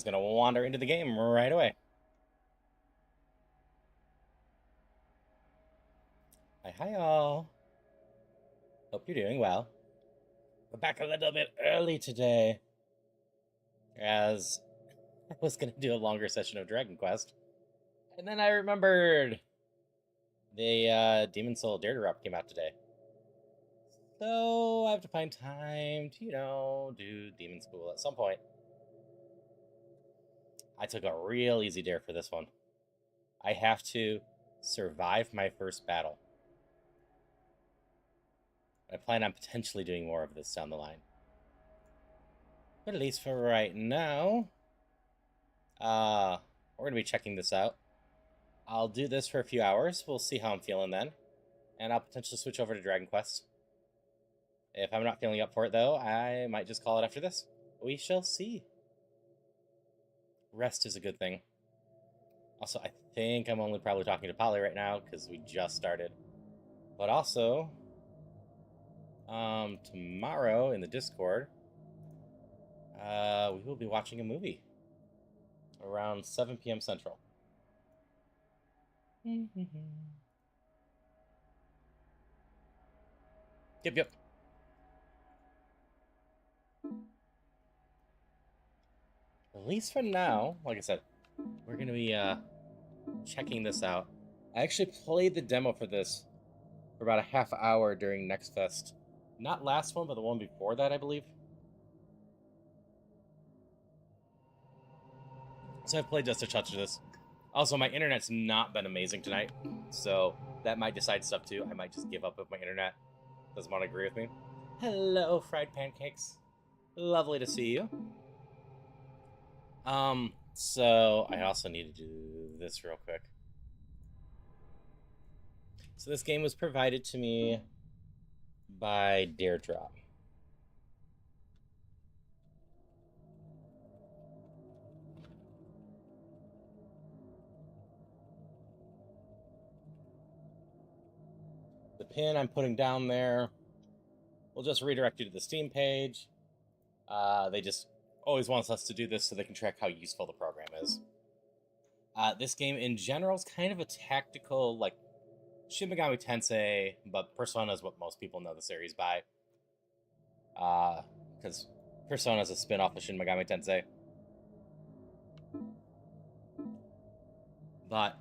going to wander into the game right away. Hi, all. Hope you're doing well. We're back a little bit early today, as I was going to do a longer session of Dragon Quest. And then I remembered the Demonschool Dare Drop came out today. So I have to find time to, do Demonschool at some point. I took a real easy dare for this one. I have to survive my first battle. I plan on potentially doing more of this down the line. But at least for right now, we're going to be checking this out. I'll do this for a few hours. We'll see how I'm feeling then. And I'll potentially switch over to Dragon Quest. If I'm not feeling up for it, though, I might just call it after this. We shall see. Rest is a good thing. Also, I think I'm only probably talking to Polly right now because we just started. But also, tomorrow in the Discord, we will be watching a movie around 7 p.m. Central. Yep. At least for now, like I said, we're going to be checking this out. I actually played the demo for this for about a half hour during Next Fest. Not last one, but the one before that, I believe. So I've played just a touch of this. Also, my internet's not been amazing tonight, so that might decide stuff too. I might just give up if my internet doesn't want to agree with me. Hello, fried pancakes. Lovely to see you. So I also need to do this real quick. So this game was provided to me by Daredrop. The pin I'm putting down there will just redirect you to the Steam page. They just always wants us to do this so they can track how useful the program is. This game in general is kind of a tactical, like Shin Megami Tensei, but Persona is what most people know the series by. Because Persona is a spin-off of Shin Megami Tensei. But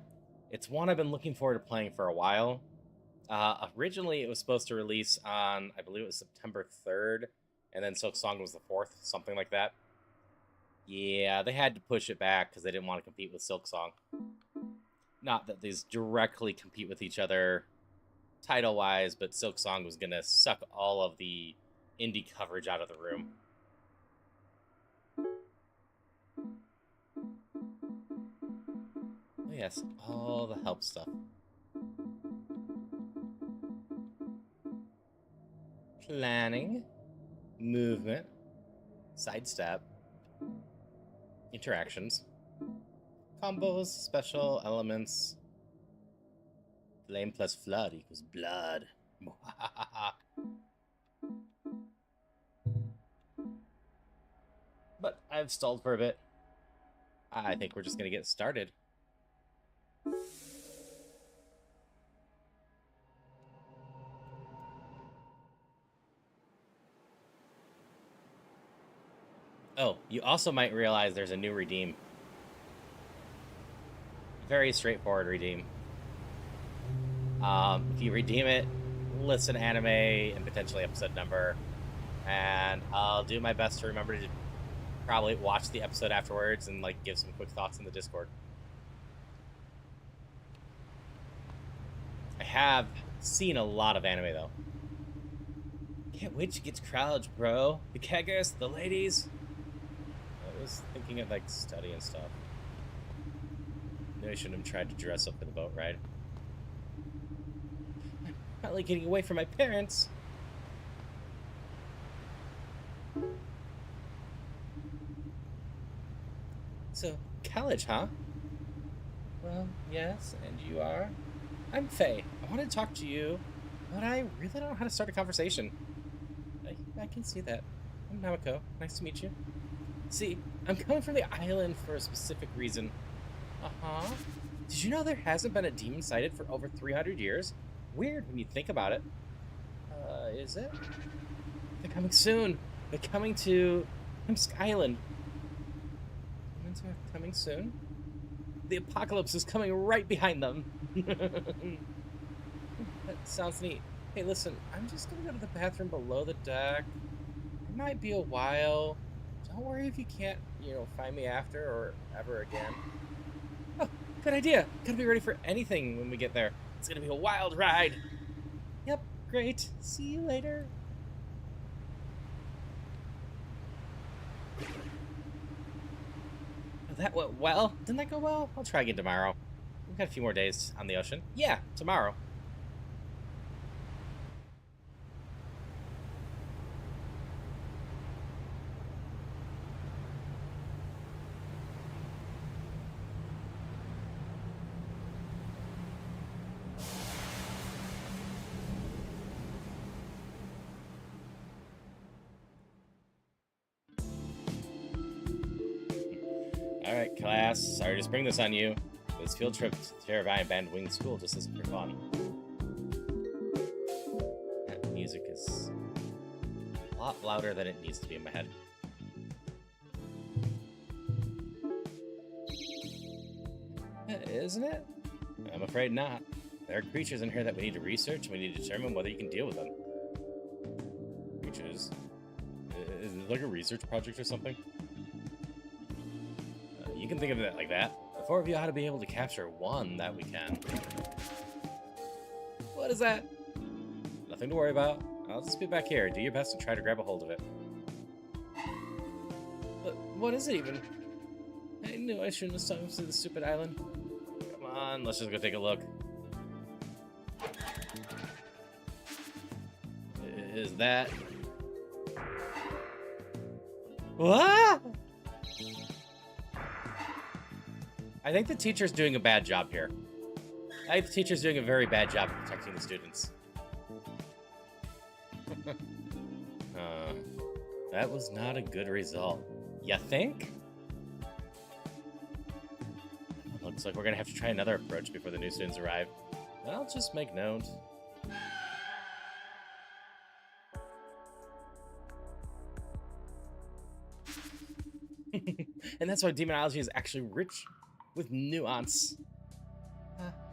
it's one I've been looking forward to playing for a while. Originally, it was supposed to release on, I believe it was September 3rd, and then Silk Song was the 4th, something like that. Yeah, they had to push it back because they didn't want to compete with Silk Song. Not that these directly compete with each other title-wise, but Silk Song was going to suck all of the indie coverage out of the room. Oh yes, all the help stuff. Planning, movement, sidestep, interactions, combos, special elements. Flame plus flood equals blood. But I've stalled for a bit. I think we're just going to get started. Oh, you also might realize there's a new redeem. Very straightforward redeem. If you redeem it, list an anime and potentially episode number, and I'll do my best to remember to probably watch the episode afterwards and like give some quick thoughts in the Discord. I have seen a lot of anime though. Can't wait to get to college, bro. The keggers, the ladies. I was thinking of like study and stuff. Maybe I shouldn't have tried to dress up for the boat ride. I'm finally getting away from my parents. So, college, huh? Well, yes, and you are? I'm Faye. I wanted to talk to you, but I really don't know how to start a conversation. I can see that. I'm Namiko. Nice to meet you. See, I'm coming from the island for a specific reason. Uh-huh. Did you know there hasn't been a demon sighted for over 300 years? Weird when you think about it. Is it? They're coming soon. They're coming to Imsk Island. Demons are coming soon? The apocalypse is coming right behind them. That sounds neat. Hey, listen, I'm just gonna go to the bathroom below the deck. It might be a while. Don't worry if you can't, find me after or ever again. Oh, good idea. Gotta be ready for anything when we get there. It's gonna be a wild ride. Yep, great. See you later. That went well. Didn't that go well? I'll try again tomorrow. We've got a few more days on the ocean. Yeah, tomorrow. Alright, class. Sorry to spring this on you. This field trip to Terravine Band Wing School just isn't for fun. That music is a lot louder than it needs to be in my head. Isn't it? I'm afraid not. There are creatures in here that we need to research, and we need to determine whether you can deal with them. Creatures? Is it like a research project or something? You can think of it like that. The four of you ought to be able to capture one that we can. What is that? Nothing to worry about. I'll just be back here. Do your best to try to grab a hold of it. But what is it even? I knew I shouldn't have sung to the stupid island. Come on, let's just go take a look. Is that... What? I think the teacher's doing a bad job here. I think the teacher's doing a very bad job of protecting the students. That was not a good result. You think? Looks like we're gonna have to try another approach before the new students arrive. I'll just make note. And that's why demonology is actually rich with nuance.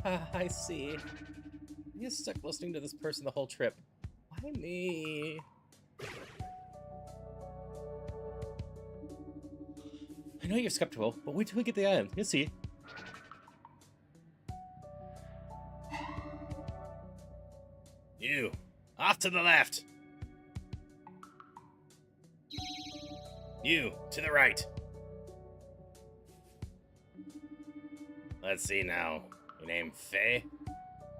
I see. You stuck listening to this person the whole trip. Why me? I know you're skeptical, but wait till we get to the island. You'll see. You, off to the left. You, to the right. Let's see now. Your name Faye?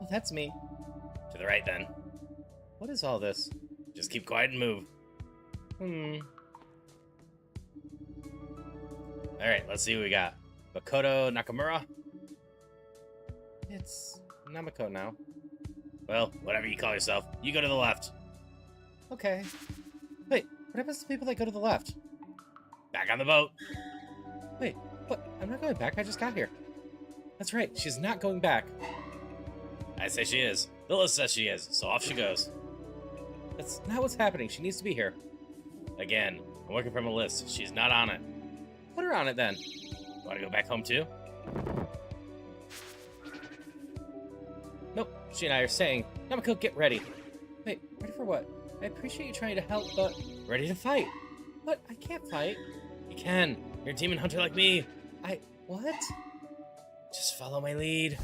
Oh, that's me. To the right, then. What is all this? Just keep quiet and move. Alright, let's see what we got. Makoto Nakamura? It's Namako now. Well, whatever you call yourself, you go to the left. Okay. Wait, what happens to people that go to the left? Back on the boat. Wait, what? I'm not going back, I just got here. That's right, she's not going back. I say she is. The list says she is, so off she goes. That's not what's happening. She needs to be here. Again, I'm working from a list. She's not on it. Put her on it then. Want to go back home too? Nope, she and I are staying. Namako, get ready. Wait, ready for what? I appreciate you trying to help, but... Ready to fight. What? I can't fight. You can. You're a demon hunter like me. What? Just follow my lead.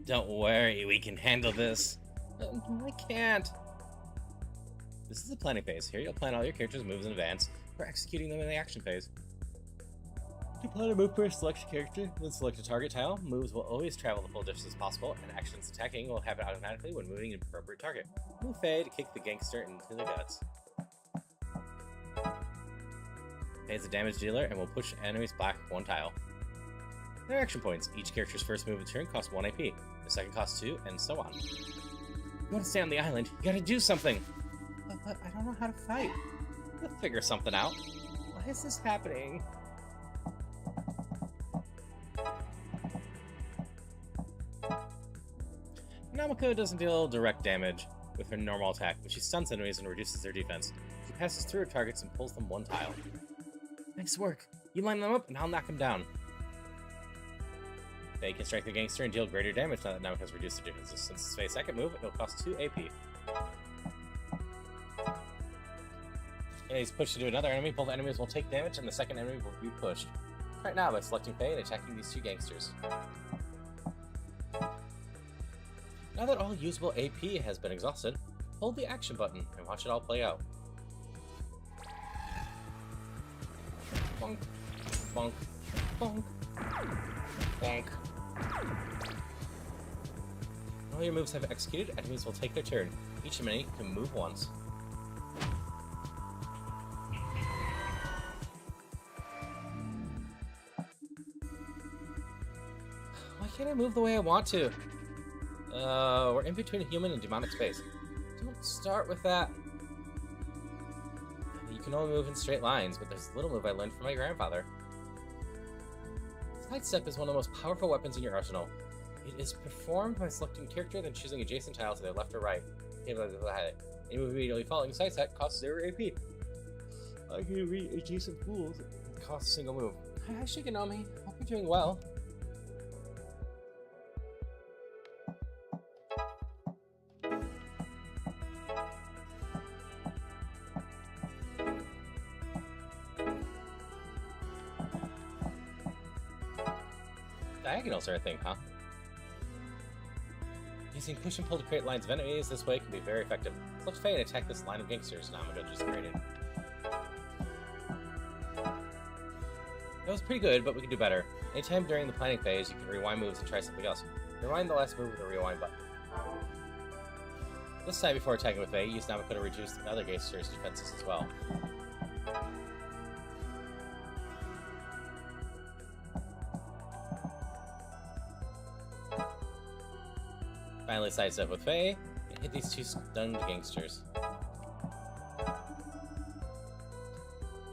Don't worry, we can handle this. I can't. This is the planning phase. Here you'll plan all your characters' moves in advance for executing them in the action phase. You plan a move first, select a character, then select a target tile. Moves will always travel the full distance possible, and actions attacking will happen automatically when moving an appropriate target. Move Faye to kick the gangster into the guts. Faye is a damage dealer and will push enemies back one tile. There are action points. Each character's first move of turn costs 1 AP. The second costs 2, and so on. You gotta stay on the island. You gotta do something. But I don't know how to fight. We'll figure something out. Why is this happening? Namako doesn't deal direct damage with her normal attack, but she stuns enemies and reduces their defense. She passes through her targets and pulls them one tile. Nice work. You line them up and I'll knock them down. They can strike the gangster and deal greater damage now that Namako's reduced their defense. Since it's Faye's second move, it'll cost 2 AP. Enemies pushed into another enemy, both enemies will take damage and the second enemy will be pushed. Right now by selecting Faye and attacking these two gangsters. Now that all usable AP has been exhausted, hold the action button and watch it all play out. Bonk, bonk, bonk, bonk. When all your moves have executed, enemies will take their turn. Each enemy can move once. Why can't I move the way I want to? We're in between a human and demonic space. Don't start with that. You can only move in straight lines, but there's a little move I learned from my grandfather. Sidestep is one of the most powerful weapons in your arsenal. It is performed by selecting character, then choosing adjacent tiles to their left or right. Any move immediately following sidestep costs 0 AP. I can read adjacent pools. It costs a single move. Hi, Shikanomi. Hope you're doing well. Diagonals are a thing, huh? Using push and pull to create lines of enemies this way can be very effective. Select Faye and attack this line of gangsters Namako just created. That was pretty good, but we can do better. Anytime during the planning phase, you can rewind moves and try something else. Rewind the last move with the rewind button. This time before attacking with Faye, use Namako to reduce the other gangsters' defenses as well. Finally sidestep with Faye, and hit these two stunned gangsters.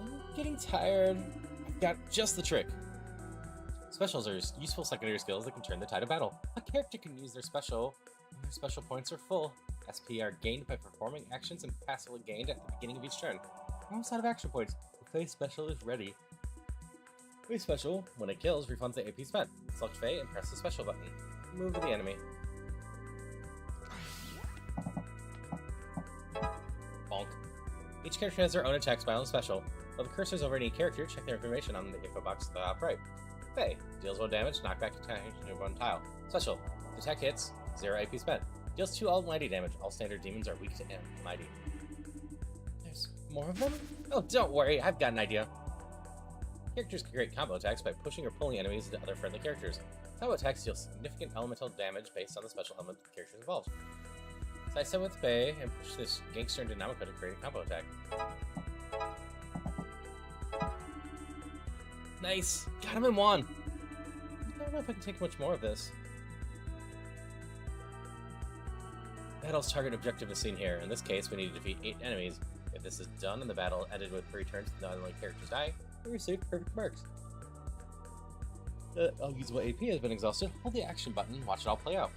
I'm getting tired. I've got just the trick. Specials are useful secondary skills that can turn the tide of battle. A character can use their special when their special points are full. SP are gained by performing actions and passively gained at the beginning of each turn. We're almost out of action points. The Faye special is ready. Faye special, when it kills, refunds the AP spent. Select Faye and press the special button. Move to the enemy. Bonk. Each character has their own attack style and special. While the cursor's over any character, check their information on the info box at the top right. Faye. Deals 1 damage, knockback attack to 1 tile. Special. Attack hits, 0 AP spent. Deals 2 almighty damage. All standard demons are weak to almighty. There's more of them? Oh, don't worry, I've got an idea. Characters can create combo attacks by pushing or pulling enemies into other friendly characters. Combo attacks deal significant elemental damage based on the special element the character involved. Sidestep with Faye and push this gangster into Namako to create a combo attack. Nice! Got him in 1! I don't know if I can take much more of this. Battle's target objective is seen here. In this case, we need to defeat 8 enemies. If this is done and the battle ended with 3 turns, not only characters die, we receive perfect marks. All usable AP has been exhausted. Hold the action button and watch it all play out.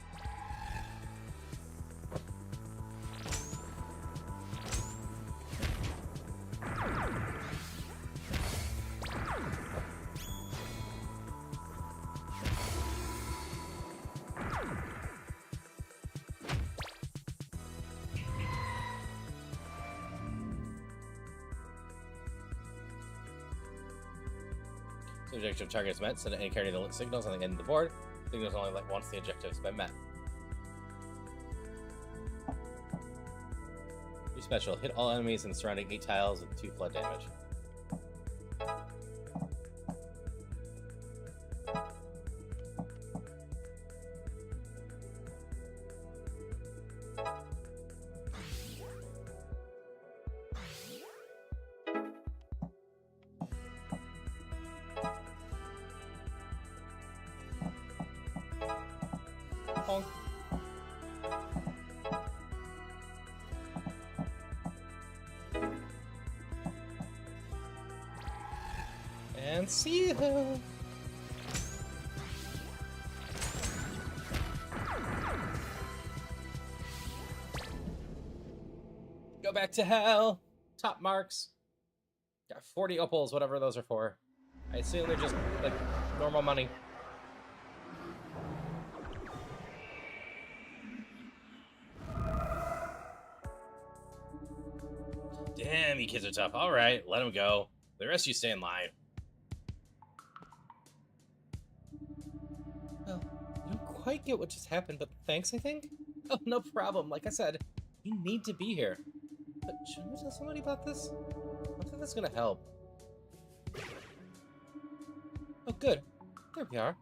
The objective target is met, so that any character that signals on the end of the board. Signals only once the objective has been met. Your special. Hit all enemies in the surrounding 8 tiles with 2 flood damage. Bonk. and see you. Go back to hell. Top marks. Got 40 opals, whatever those are for. I assume they're just, like, normal money. Damn, you kids are tough. All right, let them go. The rest of you stay in line. Well, I don't quite get what just happened, but thanks, I think? Oh, no problem. Like I said, you need to be here. But shouldn't we tell somebody about this? I don't think that's gonna help. Oh, good. There we are.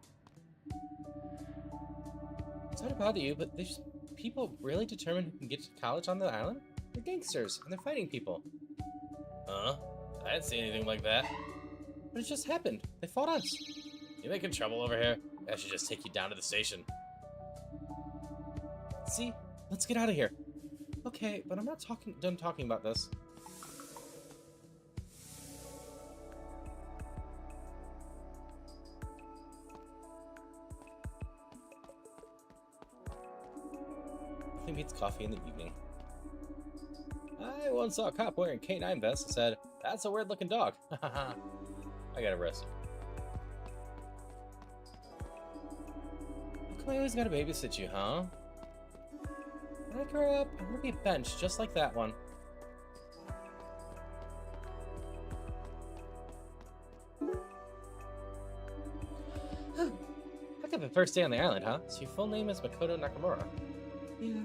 Sorry to bother you, but there's people really determined who can get to college on the island? They're gangsters, and they're fighting people. Huh? I didn't see anything like that. But it just happened. They fought us. You making trouble over here? I should just take you down to the station. See? Let's get out of here. Okay, but I'm not done talking about this. Nothing beats coffee in the evening. I once saw a cop wearing a K9 vest and said, "That's a weird-looking dog." I got arrested. How come I always gotta babysit you, huh? When I grow up, I'm gonna be a bench just like that one. Look at the first day on the island, huh? So your full name is Makoto Nakamura. Yeah,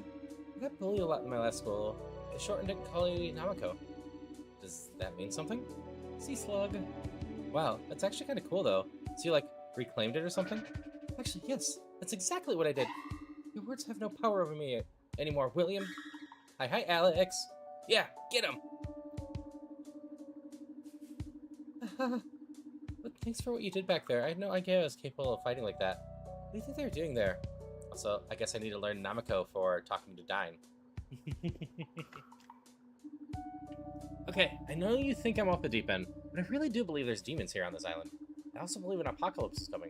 I got bullied a lot in my last school. They shortened it and called you Namako. Does that mean something? Sea slug. Wow, that's actually kind of cool though. So you like reclaimed it or something? Actually, yes, that's exactly what I did. Your words have no power over me anymore, William. Hi, Alex. Yeah, get him. But thanks for what you did back there. I had no idea I was capable of fighting like that. What do you think they were doing there? Also, I guess I need to learn Namako for talking to Dine. Okay, I know you think I'm off the deep end, but I really do believe there's demons here on this island. I also believe an apocalypse is coming.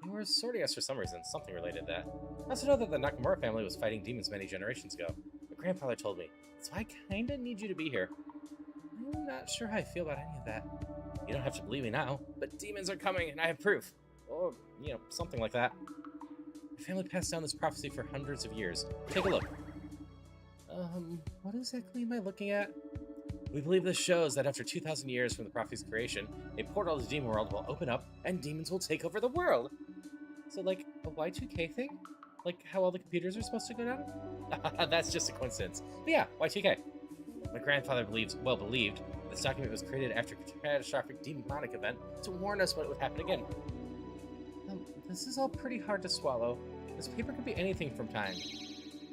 They were sorting us for some reason, something related to that. I also know that the Nakamura family was fighting demons many generations ago. My grandfather told me, so I kinda need you to be here. I'm not sure how I feel about any of that. You don't have to believe me now, but demons are coming and I have proof. Or, you know, something like that. My family passed down this prophecy for hundreds of years. Take a look. What exactly am I looking at? We believe this shows that after 2,000 years from the prophecy's creation, a portal to the demon world will open up and demons will take over the world. So like a Y2K thing? Like how all the computers are supposed to go down? That's just a coincidence. But yeah, Y2K. My grandfather believed this document was created after a catastrophic demonic event to warn us what would happen again. This is all pretty hard to swallow. This paper could be anything from time.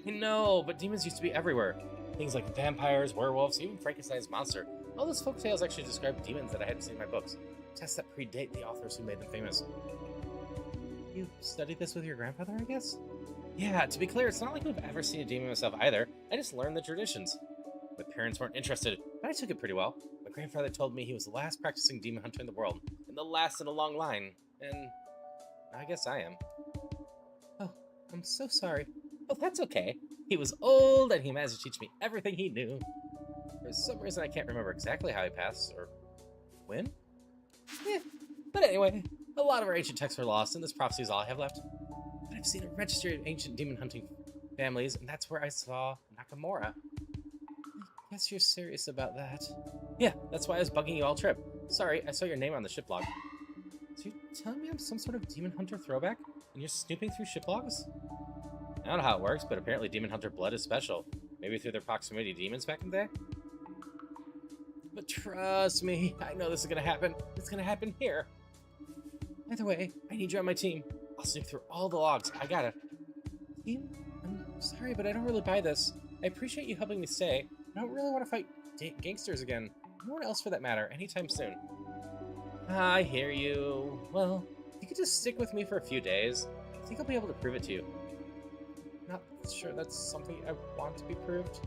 I know, but demons used to be everywhere. Things like vampires, werewolves, even Frankenstein's monster. All those folktales actually describe demons that I hadn't seen in my books. Tests that predate the authors who made them famous. You studied this with your grandfather, I guess? Yeah, to be clear, it's not like we've ever seen a demon myself either. I just learned the traditions. My parents weren't interested, but I took it pretty well. My grandfather told me he was the last practicing demon hunter in the world, and the last in a long line. And I guess I am. Oh, I'm so sorry. Oh, that's okay. He was old, and he managed to teach me everything he knew. For some reason, I can't remember exactly how he passed, or when? Yeah, but anyway, a lot of our ancient texts were lost, and this prophecy is all I have left. But I've seen a registry of ancient demon hunting families, and that's where I saw Nakamura. I guess you're serious about that. Yeah, that's why I was bugging you all trip. Sorry, I saw your name on the ship log. So you're telling me I'm some sort of demon hunter throwback, and you're snooping through ship logs? I don't know how it works, but apparently demon hunter blood is special. Maybe through their proximity to demons back in the day? But trust me, I know this is gonna happen. It's gonna happen here. Either way, I need you on my team. I'll snoop through all the logs. I gotta. Team? I'm sorry, but I don't really buy this. I appreciate you helping me stay. I don't really want to fight gangsters again. No one else for that matter, anytime soon. I hear you. Well, if you could just stick with me for a few days, I think I'll be able to prove it to you. Not sure that's something I want to be proved.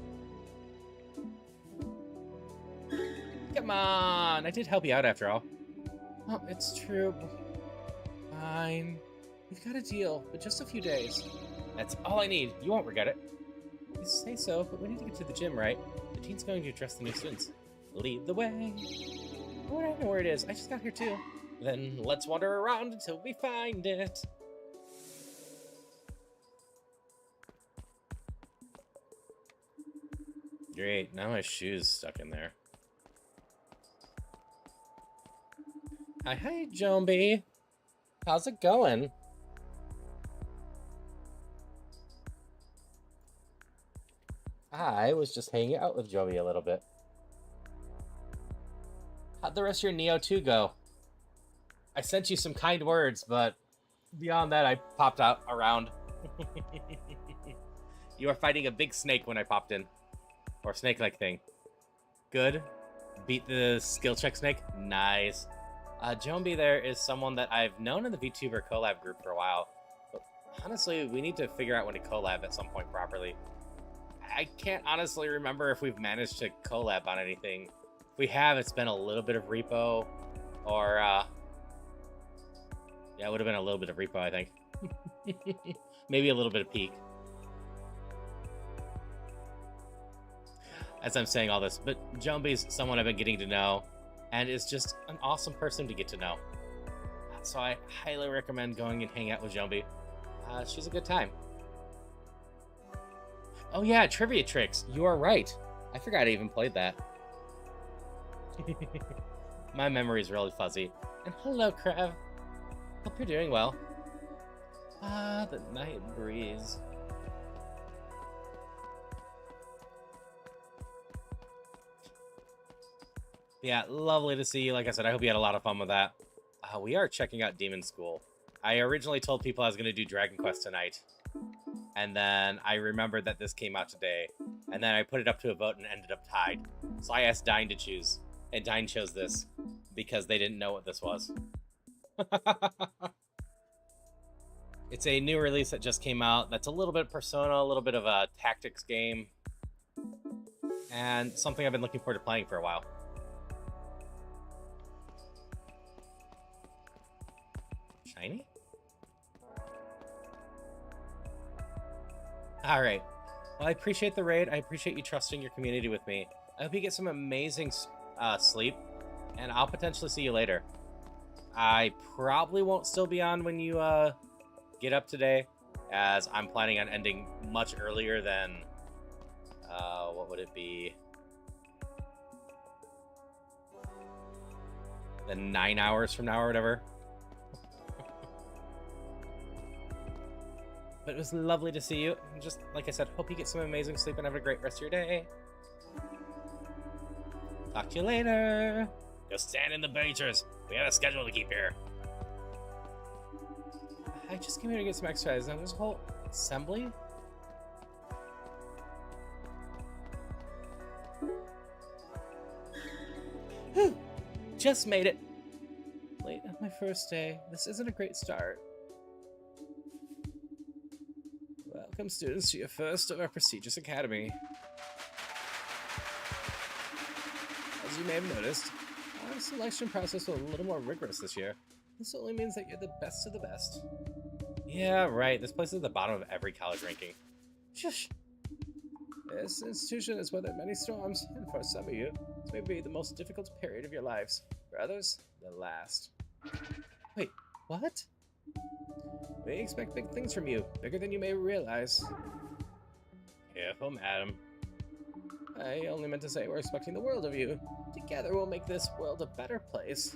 Come on! I did help you out after all. Oh, it's true. Fine. We've got a deal, but just a few days. That's all I need. You won't regret it. You say so, but we need to get to the gym, right? The dean's going to address the new students. Lead the way. Oh, I don't know where it is. I just got here too. Then let's wander around until we find it. Great, now my shoe's stuck in there. Hi, Jombi. How's it going? I was just hanging out with Jombi a little bit. How'd the rest of your Neo 2 go? I sent you some kind words, but beyond that, I popped out around. You were fighting a big snake when I popped in. Or snake-like thing. Good. Beat the skill check snake. Nice. Jombi there is someone that I've known in the VTuber collab group for a while. But honestly, we need to figure out when to collab at some point properly. I can't honestly remember if we've managed to collab on anything. If we have, it's been a little bit of repo. Or, yeah, it would have been a little bit of repo, I think. Maybe a little bit of peak. As I'm saying all this, but Jombi's someone I've been getting to know, and is just an awesome person to get to know. So I highly recommend going and hang out with Jombi. She's a good time. Oh yeah, Trivia Tricks. You are right. I forgot I even played that. My memory is really fuzzy. And hello, Krev. Hope you're doing well. Ah, the night breeze. Yeah, lovely to see you. Like I said, I hope you had a lot of fun with that. We are checking out Demonschool. I originally told people I was going to do Dragon Quest tonight. And then I remembered that this came out today. And then I put it up to a vote and ended up tied. So I asked Dine to choose. And Dine chose this. Because they didn't know what this was. It's a new release that just came out. That's a little bit of Persona, a little bit of a tactics game. And something I've been looking forward to playing for a while. Shiny? Alright. Well, I appreciate the raid. I appreciate you trusting your community with me. I hope you get some amazing sleep. And I'll potentially see you later. I probably won't still be on when you get up today, as I'm planning on ending much earlier than... what would it be? Than 9 hours from now or whatever. But it was lovely to see you. Just like I said, hope you get some amazing sleep and have a great rest of your day. Talk to you later. Go stand in the bleachers. We have a schedule to keep here. I just came here to get some exercise. Now there's a whole assembly. Whew. Just made it. Late on my first day. This isn't a great start. Welcome, students, to your first of our prestigious academy. As you may have noticed, our selection process was a little more rigorous this year. This only means that you're the best of the best. Yeah, right. This place is at the bottom of every college ranking. Shush. This institution has weathered many storms, and for some of you, this may be the most difficult period of your lives. For others, the last. Wait, what? We expect big things from you, bigger than you may realize. Careful, madam. I only meant to say we're expecting the world of you. Together we'll make this world a better place.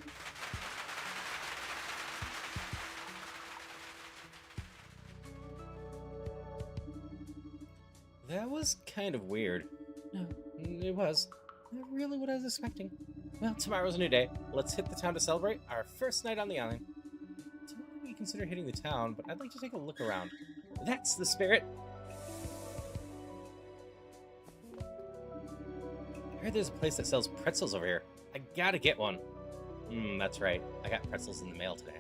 That was kind of weird. No, it was. Not really what I was expecting. Well, tomorrow's a new day. Let's hit the town to celebrate our first night on the island. Typically we consider hitting the town, but I'd like to take a look around. That's the spirit! I heard there's a place that sells pretzels over here. I gotta get one. That's right. I got pretzels in the mail today.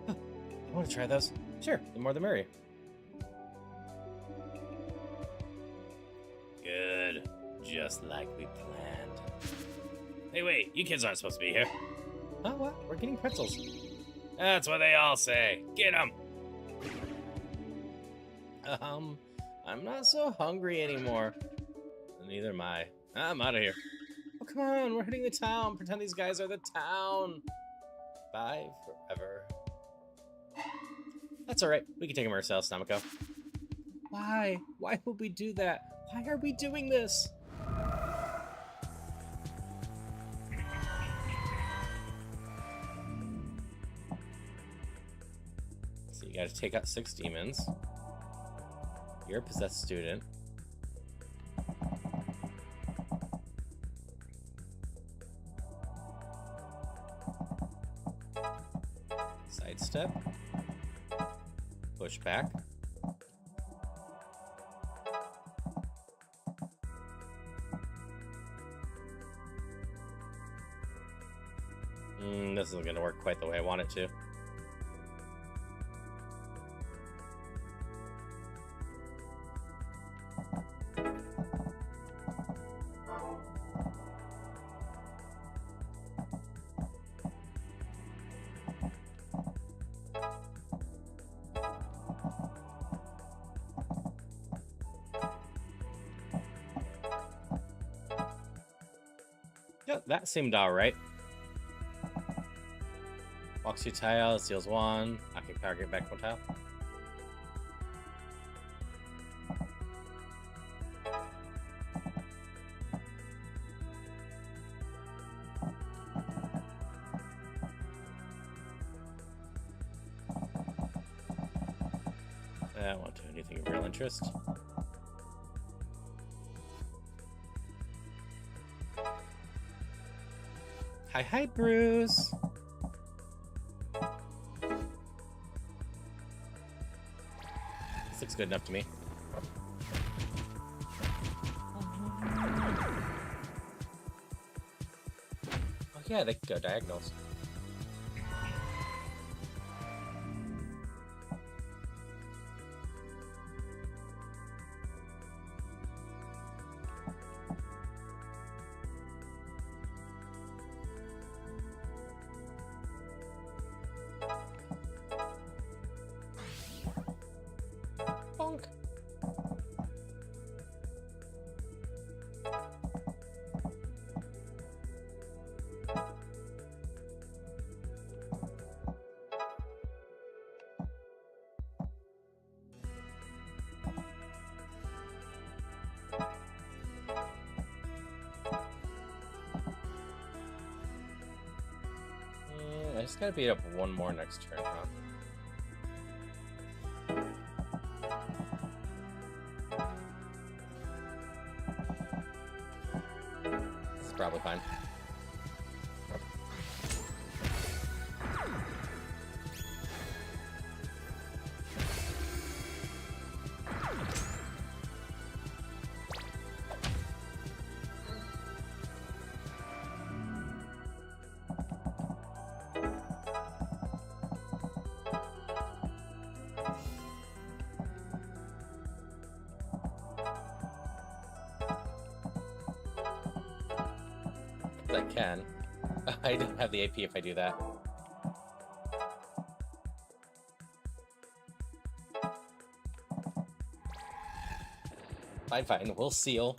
Huh, I want to try those. Sure, the more the merrier. Good. Just like we planned. Hey, wait, you kids aren't supposed to be here. Oh, what? We're getting pretzels. That's what they all say. Get them. I'm not so hungry anymore. Neither am I. I'm out of here. Oh, come on. We're hitting the town. Pretend these guys are the town. Bye forever. That's all right. We can take him ourselves, Namiko. Why? Why would we do that? Why are we doing this? So you gotta take out 6 demons. You're a possessed student. Sidestep. Push back. This isn't going to work quite the way I want it to. Yep, that seemed alright. Walks 2 tile, steals 1. I can power get back 1 tile. I won't do anything of real interest. Hi, Bruce. This looks good enough to me. Oh yeah, they can go diagonals. Bonk. I just gotta beat up 1 more next turn, huh? This is probably fine. I can. I don't have the AP if I do that. Fine. We'll seal.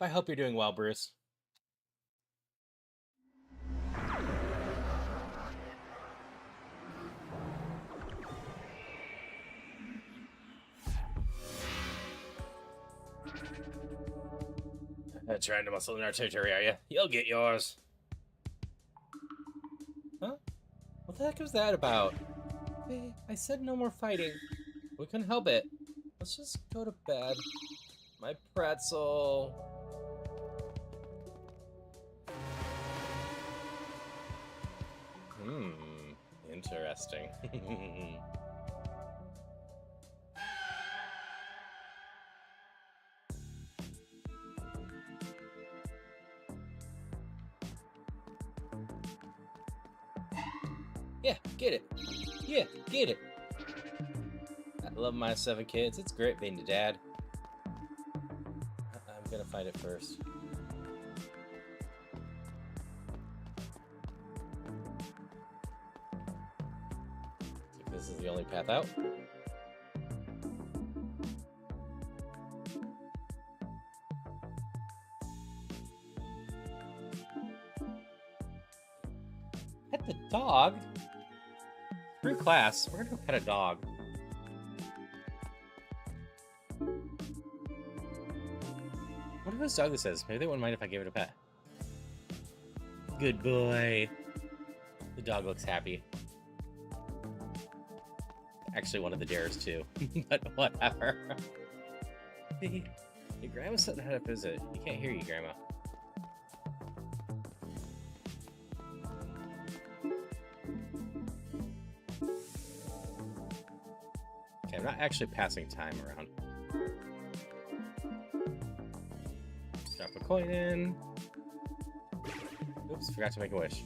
I hope you're doing well, Bruce. Trying to muscle in our territory, are you? You'll get yours. Huh? What the heck was that about? Hey, I said no more fighting. We couldn't help it. Let's just go to bed. My pretzel. Interesting. Yeah, get it. Yeah, get it. I love my 7 kids. It's great being a dad. I'm gonna find it first. If this is the only path out. Pet the dog? Through class, we're gonna go pet a dog. What if this dog this is? Maybe they wouldn't mind if I gave it a pet. Good boy. The dog looks happy. Actually, one of the dares too, but whatever. Hey, your grandma said how to visit. You can't hear you, Grandma. Okay, I'm not actually passing time around. Drop a coin in. Oops, forgot to make a wish.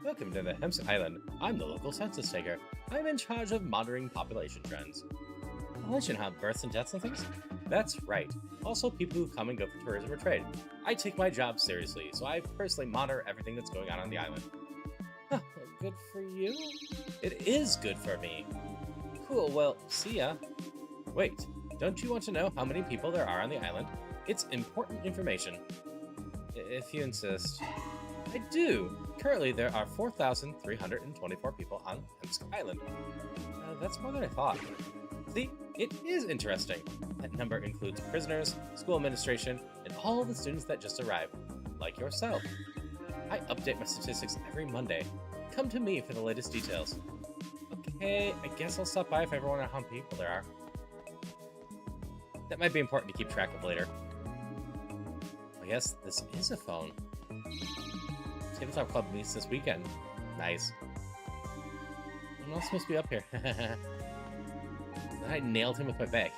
Welcome to the Hems Island. I'm the local census taker. I'm in charge of monitoring population trends. Population, huh? Births and deaths and things? That's right. Also, people who come and go for tourism or trade. I take my job seriously, so I personally monitor everything that's going on the island. Huh, good for you? It is good for me. Cool, well, see ya. Wait, don't you want to know how many people there are on the island? It's important information. If you insist. I do. Currently, there are 4,324 people on Demonschool Island. That's more than I thought. See, it is interesting. That number includes prisoners, school administration, and all the students that just arrived, like yourself. I update my statistics every Monday. Come to me for the latest details. Okay, I guess I'll stop by if I ever want to know how many people there are. That might be important to keep track of later. Oh yes, this is a phone. Tabletop Club meets this weekend. Nice. I'm not supposed to be up here. I nailed him with my bag.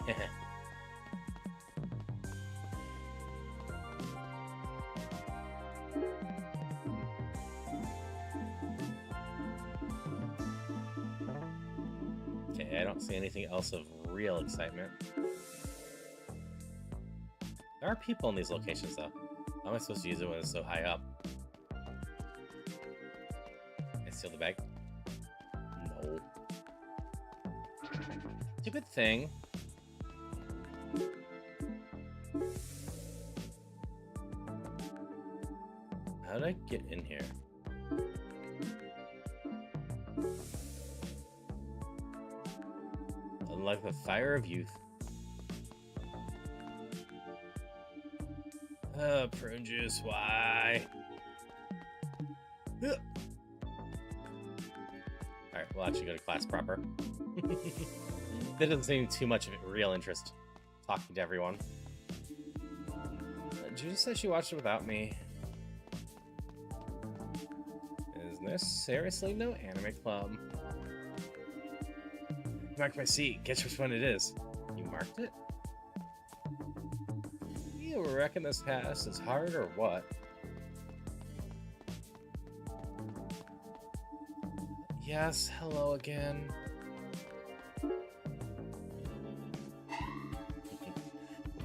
Okay, I don't see anything else of real excitement. There are people in these locations, though. How am I supposed to use it when it's so high up? Steal the bag? No. Stupid thing. How did I get in here? Unlike the fire of youth. Prune juice, why? Ugh. Alright, we'll actually go to class proper. That doesn't seem too much of a real interest, talking to everyone. Judith said she watched it without me. Is there seriously no anime club? Marked my seat. Guess which one it is. You marked it? You reckon this task is hard or what? Yes, hello again.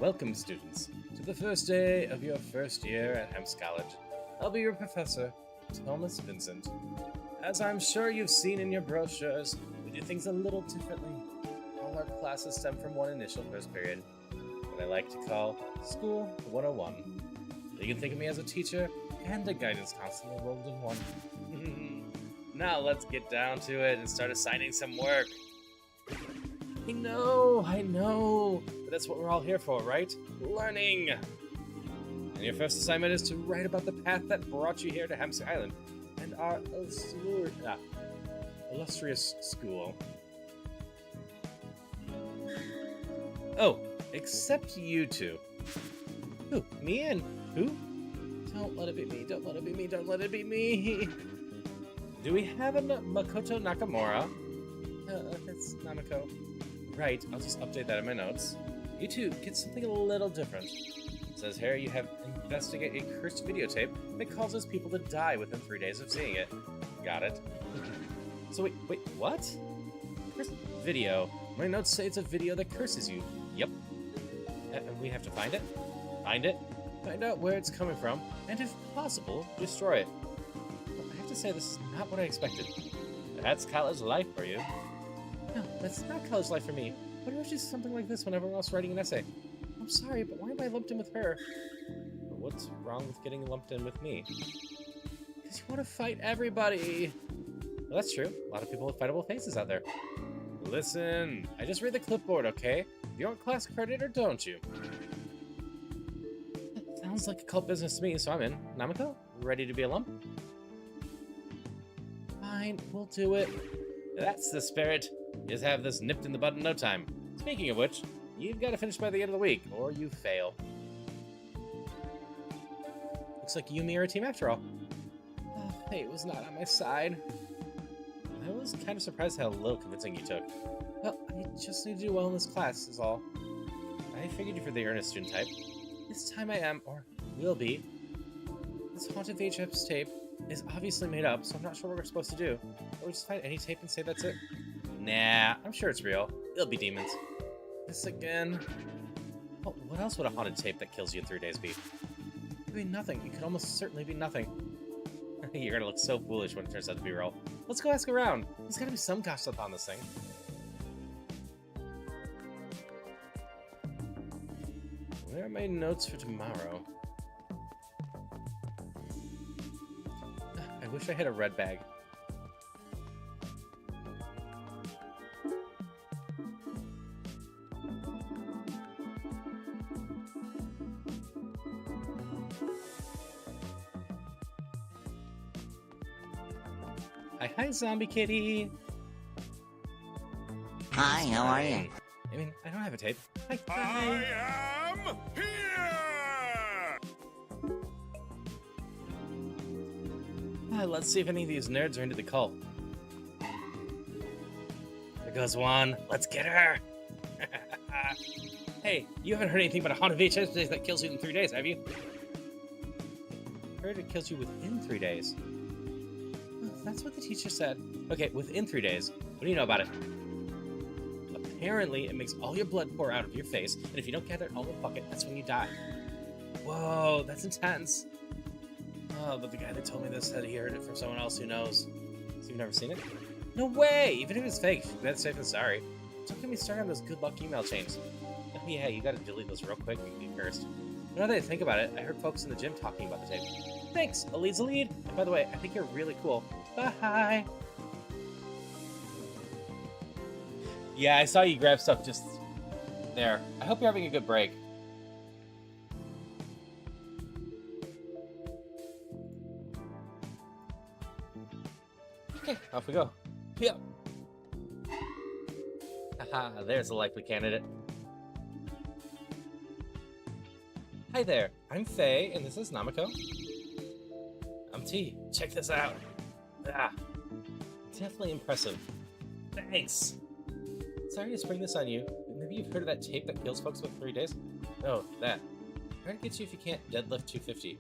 Welcome, students, to the first day of your first year at Hems College. I'll be your professor, Thomas Vincent. As I'm sure you've seen in your brochures, we do things a little differently. All our classes stem from one initial first period, what I like to call School 101. You can think of me as a teacher and a guidance counselor rolled in one. Now let's get down to it and start assigning some work. I know, but that's what we're all here for, right? Learning! And your first assignment is to write about the path that brought you here to Hems Island and our illustrious school. Oh, except you two. Who? Me and who? Don't let it be me, don't let it be me, don't let it be me! Do we have a Makoto Nakamura? It's Namiko. Right, I'll just update that in my notes. You two, get something a little different. It says here you have investigate a cursed videotape that causes people to die within 3 days of seeing it. Got it. So wait, what? Cursed video. My notes say it's a video that curses you. Yep. And we have to find it? Find it? Find out where it's coming from, and if possible, destroy it. But I have to say, this is not what I expected. That's college life for you. No, that's not college life for me. What if she's something like this when everyone else writing an essay? I'm sorry, but why am I lumped in with her? But what's wrong with getting lumped in with me? Because you want to fight everybody. Well, that's true. A lot of people with fightable faces out there. Listen, I just read the clipboard, okay? You want class credit or don't you? That sounds like a cult business to me, so I'm in. Namiko, ready to be a lump? Fine, we'll do it. That's the spirit. Just have this nipped in the bud in no time. Speaking of which, you've got to finish by the end of the week, or you fail. Looks like you and me are a team after all. Fate was not on my side. I was kind of surprised how little convincing you took. Well, I just need to do well in this class, is all. I figured you for the earnest student type. This time I am, or will be. This haunted VHS tape is obviously made up, so I'm not sure what we're supposed to do. Or we just find any tape and say that's it? Nah, I'm sure it's real. It'll be demons. This again? Well, what else would a haunted tape that kills you in 3 days be? It could be nothing. It could almost certainly be nothing. You're gonna look so foolish when it turns out to be real. Let's go ask around. There's gotta be some gossip on this thing. Where are my notes for tomorrow? I wish I had a red bag. Hi, zombie kitty. Hi, how are you? I mean, I don't have a tape. Hi. I am here! Let's see if any of these nerds are into the cult. There goes one. Let's get her. Hey, you haven't heard anything about a haunted VHS that kills you in 3 days, have you? I heard it kills you within 3 days. That's what the teacher said. Okay, within 3 days. What do you know about it? Apparently, it makes all your blood pour out of your face, and if you don't gather it all in a bucket, that's when you die. Whoa, that's intense. Oh, but the guy that told me this said he heard it from someone else who knows. So you've never seen it? No way! Even if it's fake, that's safe and sorry. Don't get me started on those good luck email chains. Oh yeah, you gotta delete those real quick and get cursed. Now that I think about it, I heard folks in the gym talking about the tape. Thanks, a lead's a lead. And by the way, I think you're really cool. Bye. Yeah, I saw you grab stuff just there. I hope you're having a good break. Okay, off we go. Yep. Haha, there's a likely candidate. Hi there, I'm Faye, and this is Namiko. I'm T. Check this out. Ah, definitely impressive. Thanks. Sorry to spring this on you, but maybe you've heard of that tape that kills folks with 3 days? Oh, that. Try to get you if you can't deadlift 250.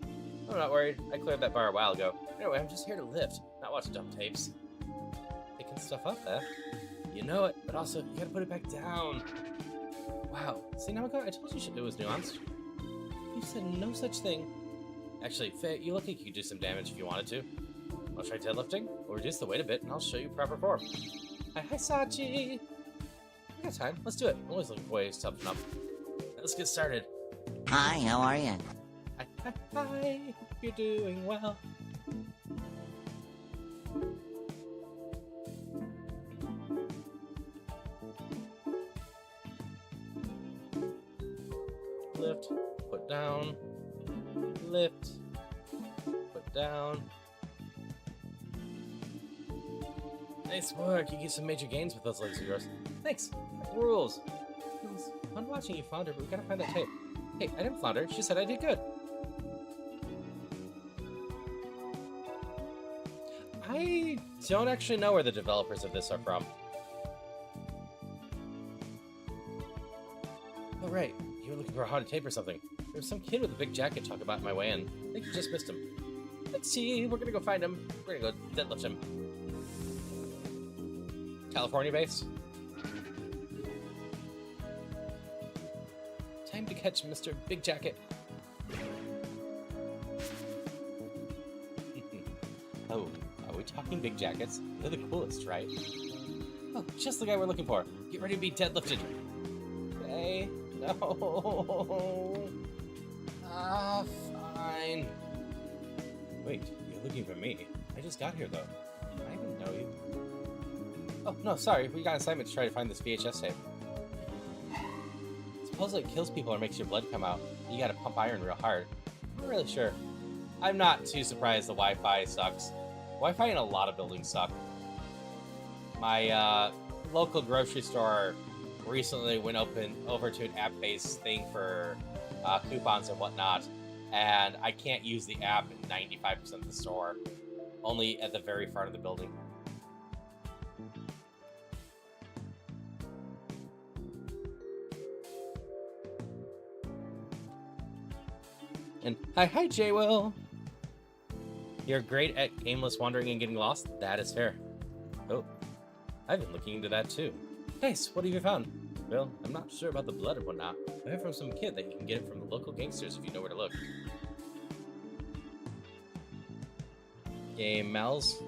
I'm not worried. I cleared that bar a while ago. Anyway, I'm just here to lift, not watch dumb tapes. Picking stuff up, eh? You know it, but also, you gotta put it back down. Wow. See, Namiko, I told you it was nuanced. You said no such thing. Actually, Faye, you look like you could do some damage if you wanted to. Want to try deadlifting? We'll reduce the weight a bit, and I'll show you proper form. Hi, Sachi! We got time. Let's do it. I'm always looking for ways to toughen up. Let's get started. Hi, how are you? Hi. Hope you're doing well. Lift, put down, lift, put down. Nice work, you get some major gains with those legs of yours. Thanks, rules. It was fun watching you flounder, but we gotta find that tape. Hey, I didn't flounder, she said I did good. I don't actually know where the developers of this are from. Oh right, you were looking for a haunted tape or something. There's some kid with a big jacket talking about my way in. I think you just missed him. Let's see, we're gonna go find him. We're gonna go deadlift him. California base? Time to catch Mr. Big Jacket. Oh, are we talking big jackets? They're the coolest, right? Oh, just the guy we're looking for. Get ready to be deadlifted. Okay. No. Ah, fine. Wait, you're looking for me. I just got here, though. I didn't know you. Oh, no, sorry. We got an assignment to try to find this VHS tape. Supposedly it kills people or makes your blood come out. You gotta pump iron real hard. I'm not really sure. I'm not too surprised the Wi-Fi sucks. Wi-Fi in a lot of buildings suck. My local grocery store recently went over to an app-based thing for coupons and whatnot, and I can't use the app in 95% of the store, only at the very front of the building. And hi, J-Will! You're great at aimless wandering and getting lost? That is fair. Oh, I've been looking into that too. Nice, what have you found? Well, I'm not sure about the blood and whatnot. I heard from some kid that you can get it from the local gangsters if you know where to look. Game Mal's?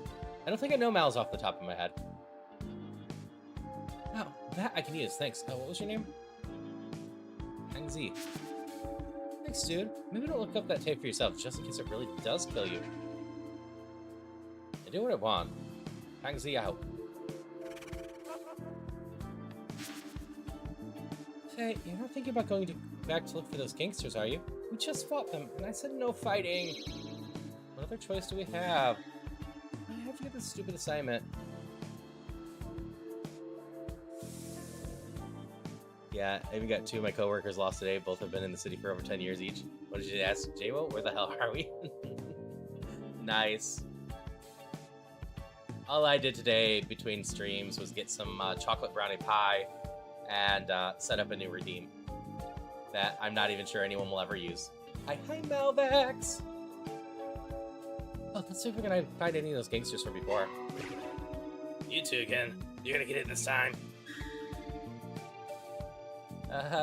I don't think I know Mal's off the top of my head. Oh, that I can use, thanks. What was your name? Hang Z. Thanks, dude. Maybe don't look up that tape for yourself, just in case it really does kill you. I do what I want. Hang Z out. Hey, you're not thinking about going back to look for those gangsters, are you? We just fought them, and I said no fighting. What other choice do we have? I have to get this stupid assignment. Yeah, I even got two of my coworkers lost today. Both have been in the city for over 10 years each. What did you ask, J-Wo? Where the hell are we? Nice. All I did today between streams was get some chocolate brownie pie and set up a new redeem that I'm not even sure anyone will ever use. Hi, Malvax! Oh, let's see if we're gonna find any of those gangsters from before. You two again. You're gonna get it this time.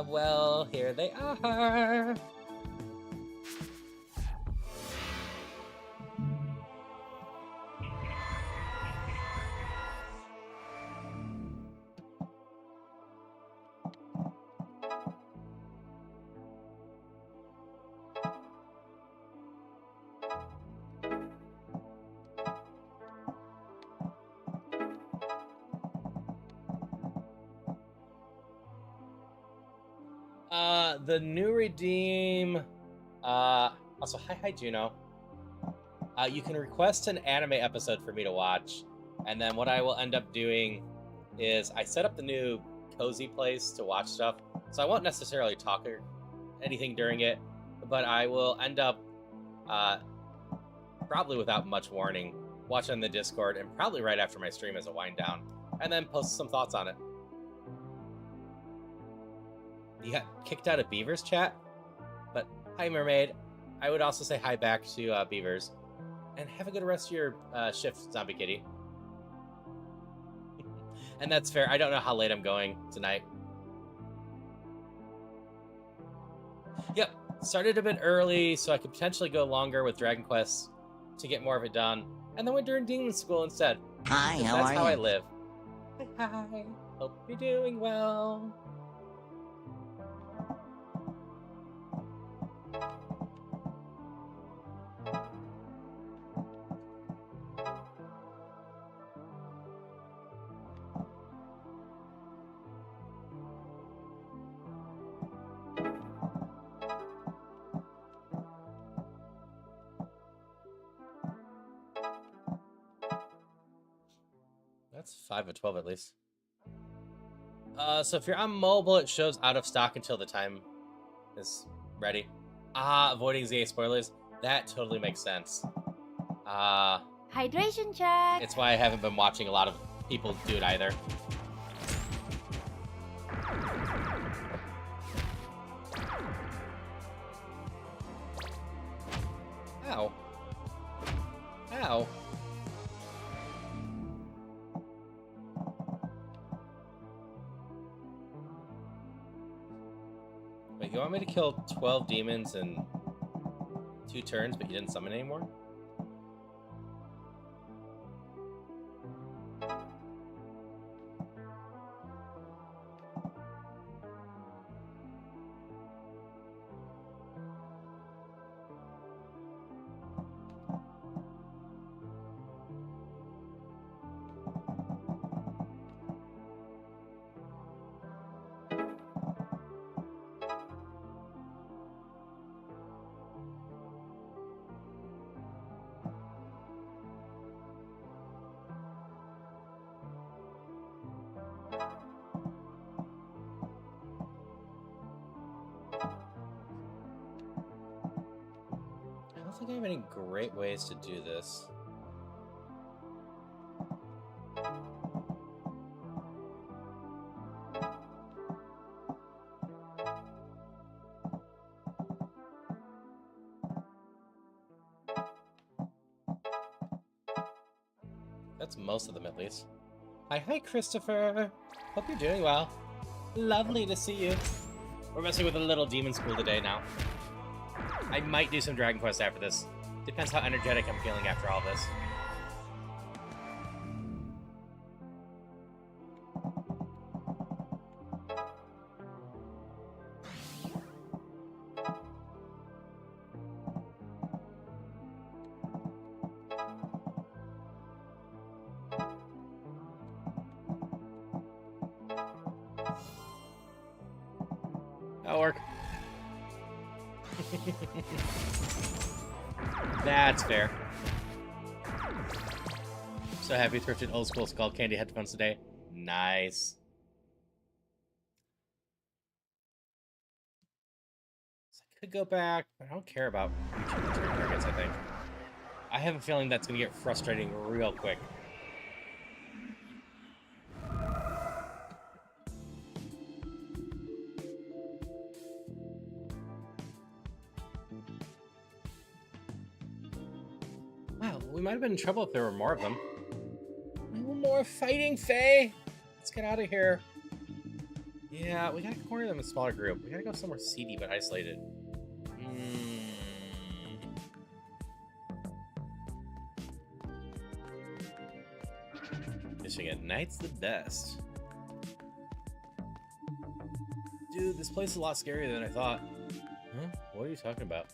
Well, here they are. The new redeem, also, hi, Juno. You can request an anime episode for me to watch, and then what I will end up doing is I set up the new cozy place to watch stuff, so I won't necessarily talk or anything during it, but I will end up, probably without much warning, watch on the Discord, and probably right after my stream as a wind down, and then post some thoughts on it. You got kicked out of Beaver's chat? But hi, Mermaid. I would also say hi back to Beavers. And have a good rest of your shift, Zombie Kitty. And that's fair. I don't know how late I'm going tonight. Yep, started a bit early, so I could potentially go longer with Dragon Quest to get more of it done. And then went during Demon School instead. Hi, how that's are how I you? live. Hi. Hope you're doing well. That's 5 of 12 at least. So if you're on mobile, it shows out of stock until the time is ready. Avoiding ZA spoilers. That totally makes sense. Hydration check. It's why I haven't been watching a lot of people do it either. Ow. Ow. Wait, you want me to kill 12 demons in 2 turns, but you didn't summon anymore? I don't think I have any great ways to do this. That's most of them, at least. Hi, Christopher. Hope you're doing well. Lovely to see you. We're messing with a little demon school today now. I might do some Dragon Quest after this. Depends how energetic I'm feeling after all this. That'll work. That's fair. So happy thrifted old school Skull Candy headphones today. Nice. So I could go back, but I don't care about reaching return targets, I think. I have a feeling that's going to get frustrating real quick. Wow, we might have been in trouble if there were more of them. No more fighting, Faye! Let's get out of here. Yeah, we gotta corner them in a smaller group. We gotta go somewhere seedy but isolated. Fishing at night's the best. Dude, this place is a lot scarier than I thought. Huh? What are you talking about?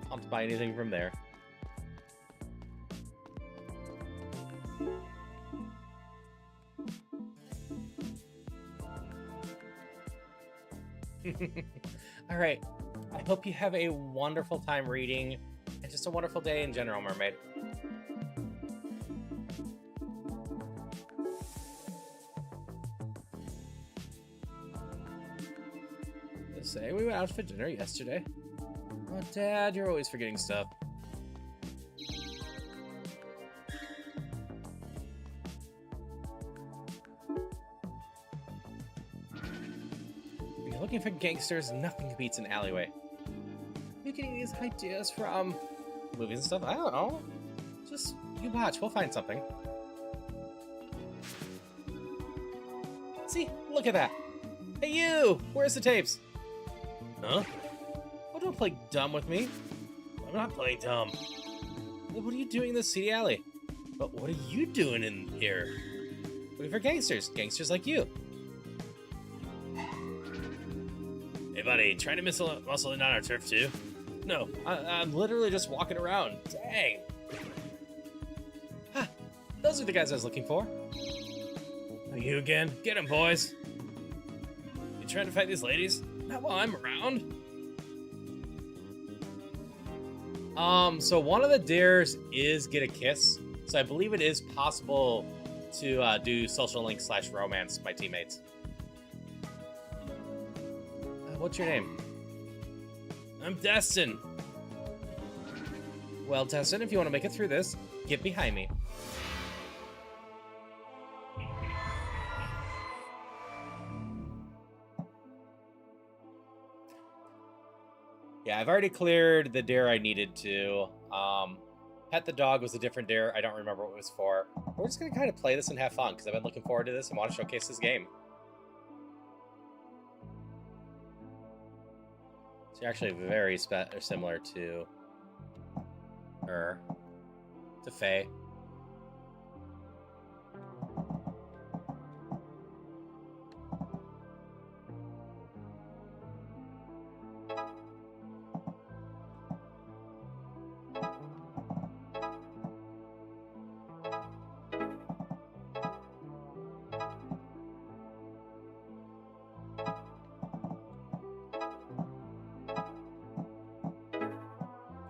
Can't buy anything from there. All right. I hope you have a wonderful time reading and just a wonderful day in general, Mermaid. Say we went out for dinner yesterday. Oh, Dad, you're always forgetting stuff. If you're looking for gangsters, nothing beats an alleyway. Where are you getting these ideas from? Movies and stuff? I don't know. Just, you watch, we'll find something. See? Look at that. Hey, you! Where's the tapes? Huh? Oh, don't play dumb with me. I'm not playing dumb. What are you doing in this seedy alley? But what are you doing in here? Looking for gangsters. Gangsters like you. Hey, buddy. Trying to muscle in on our turf, too? No. I'm literally just walking around. Dang. Ah, those are the guys I was looking for. Are you again? Get them, boys. You trying to fight these ladies? Not while I'm around. So one of the dares is get a kiss. So I believe it is possible to do social link / romance my teammates. What's your name? I'm Destin. Well, Destin, if you want to make it through this, get behind me. Yeah, I've already cleared the dare I needed to. Pet the dog was a different dare. I don't remember what it was for. We're just going to kind of play this and have fun, because I've been looking forward to this and want to showcase this game. It's actually very similar to her, to Faye.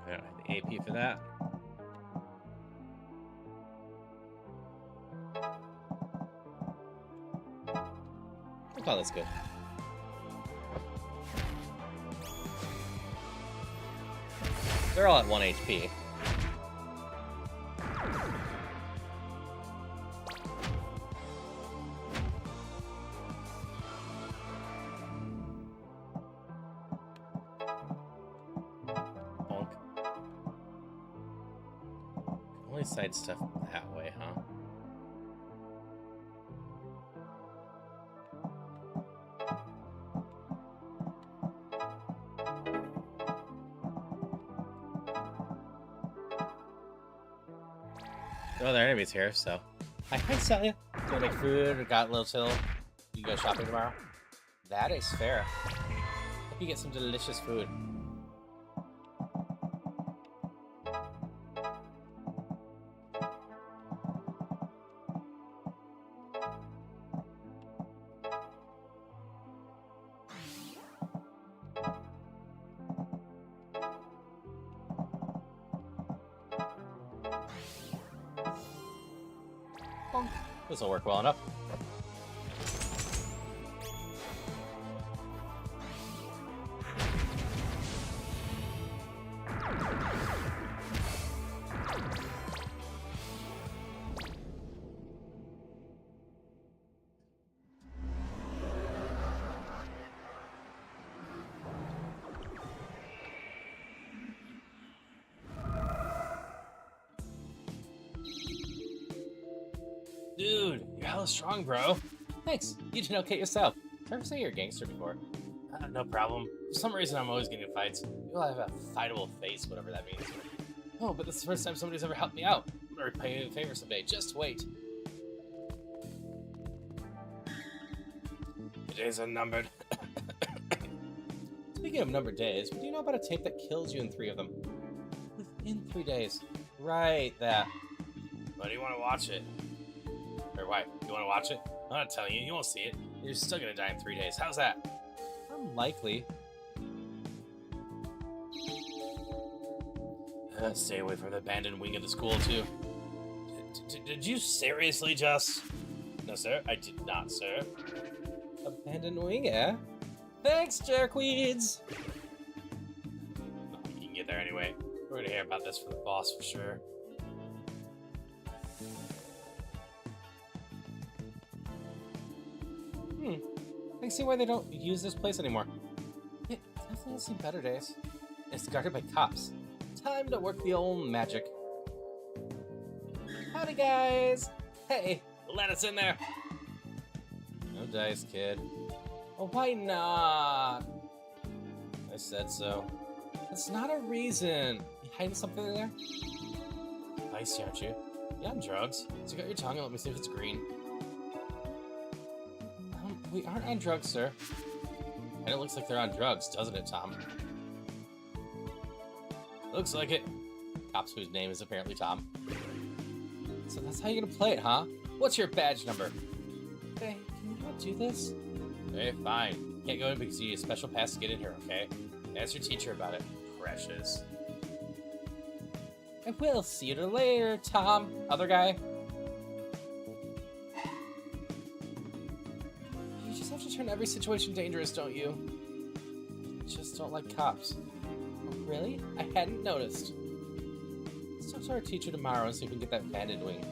I don't have the AP for that. I thought that's good. They're all at 1 HP. Bonk. Only side stuff that way, huh? No other enemies here, so. Hi, Celia. Gonna make food, or got a little chill. You go shopping tomorrow? That is fair. Hope you get some delicious food. This will work well enough. Dude, you're hella strong, bro. Thanks. You did okay yourself. Never say you're a gangster before. No problem. For some reason, I'm always getting in fights. You all have a fightable face, whatever that means. Oh, but this is the first time somebody's ever helped me out. I'm gonna repay you a favor someday. Just wait. The days are numbered. Speaking of numbered days, do you know about a tape that kills you in 3 of them? Within 3 days. Right, that. Why do you want to watch it? Or why? You want to watch it? I'm not telling you. You won't see it. You're still gonna die in 3 days. How's that? Unlikely. Stay away from the abandoned wing of the school, too. Did you seriously just... No, sir. I did not, sir. Abandoned wing, eh? Thanks, jerkweeds! You can get there anyway. We're gonna hear about this from the boss for sure. I can see why they don't use this place anymore. It definitely has seen better days. It's guarded by cops. Time to work the old magic. Howdy, guys! Hey, let us in there! No dice, kid. Oh, why not? I said so. That's not a reason. You hiding something in there? Icy, aren't you? You on drugs? So you got your tongue and let me see if it's green. We aren't on drugs, sir. And it looks like they're on drugs, doesn't it, Tom? Looks like it. Cops whose name is apparently Tom. So that's how you're gonna play it, huh? What's your badge number? Hey, can you not do this? Okay, fine. Can't go in because you need a special pass to get in here, okay? Ask your teacher about it. Precious. I will see you later, Tom. Other guy. You just have to turn every situation dangerous, don't you? Just don't like cops. Oh, really? I hadn't noticed. Let's talk to our teacher tomorrow and see if we can get that banded wing.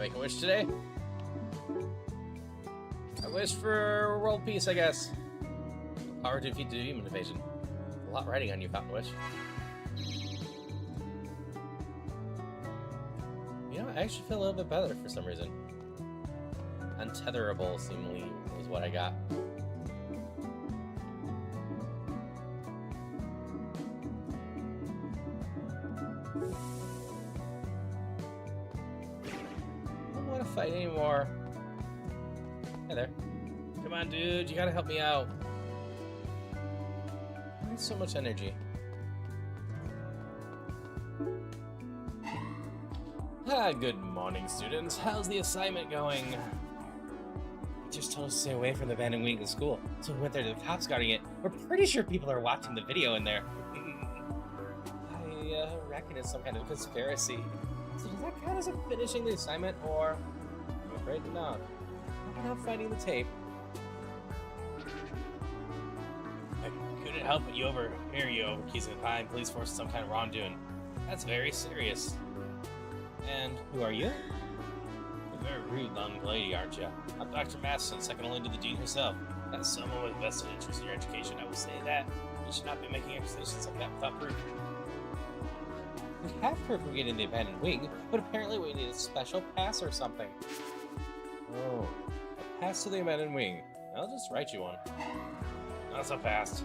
make a wish today? I wish for world peace, I guess. Power to defeat the demon invasion. A lot riding on you, Fountain Wish. You know, I actually feel a little bit better for some reason. Untetherable, seemingly, was what I got. I don't want to fight anymore. Hey there. Come on, dude, you gotta help me out. I need so much energy. Ah, good morning, students. How's the assignment going? Just told us to stay away from the abandoned wing of the school, so we went there to the cops guarding it. We're pretty sure people are watching the video in there. I reckon it's some kind of conspiracy. So does that count as a finishing the assignment, or? I'm afraid not. I'm not finding the tape. I couldn't help but overhear you accusing the Pine Police Force of some kind of wrongdoing. That's very serious. And who are you? A very rude young lady, aren't you? I'm Dr. Masson, second only to the dean herself. As someone with vested interest in your education, I will say that you should not be making accusations like that without proof. We have proof of getting the abandoned wing, but apparently we need a special pass or something. Oh, a pass to the abandoned wing. I'll just write you one. Not so fast.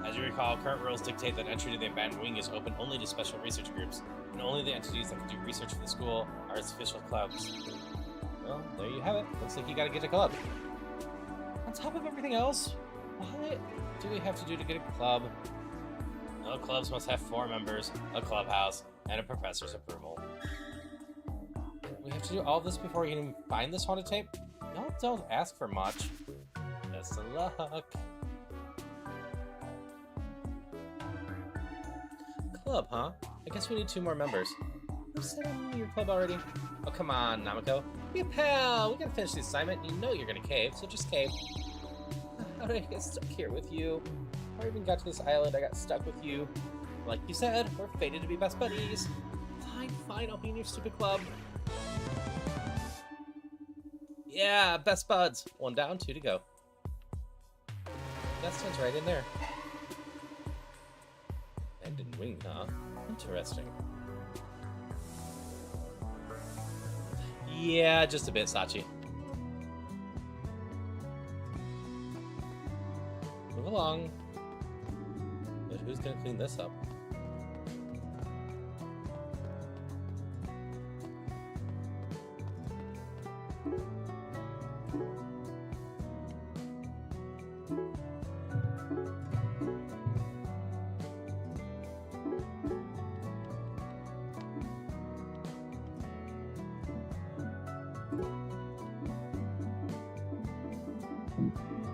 As you recall, current rules dictate that entry to the abandoned wing is open only to special research groups, and only the entities that can do research for the school are its official clubs. Well, there you have it. Looks like you gotta get a club. On top of everything else, what do we have to do to get a club? All clubs must have 4 members, a clubhouse, and a professor's approval. We have to do all this before we can even find this haunted tape? No, don't ask for much. Best of luck. Club, huh? I guess we need 2 more members. You said I'm in your club already? Oh, come on, Namiko. Be a pal! We gotta finish the assignment. You know you're gonna cave, so just cave. How did I get stuck here with you? Before I even got to this island, I got stuck with you. Like you said, we're fated to be best buddies. Fine, fine, I'll be in your stupid club. Yeah, best buds. 1 down, 2 to go. That stands right in there. Abandoned wing, huh? Interesting. Yeah, just a bit, Sachi. Move along. But who's gonna clean this up?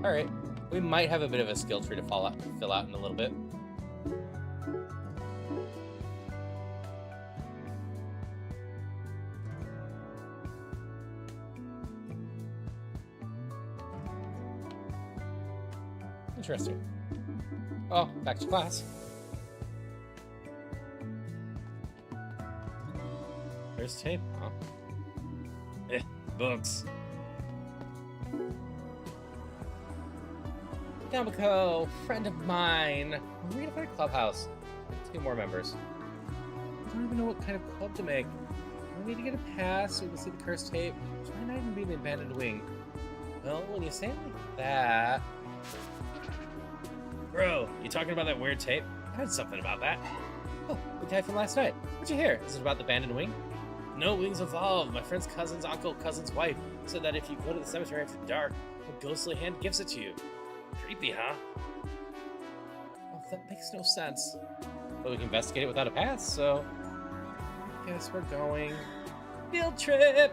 Alright, we might have a bit of a skill tree to fill out in a little bit. Interesting. Oh, back to class. There's tape, huh? Books. Namiko, friend of mine. We're gonna find a clubhouse. 2 more members. I don't even know what kind of club to make. We need to get a pass so we can see the cursed tape. Which might not even be the abandoned wing. Well, when you say it like that... Bro, you talking about that weird tape? I heard something about that. Oh, the guy from last night. What'd you hear? Is it about the abandoned wing? No wings involved. My friend's cousin's cousin's wife said that if you go to the cemetery after dark, a ghostly hand gives it to you. Creepy, huh? Oh, that makes no sense. But we can investigate it without a pass, so... I guess we're going... Field trip!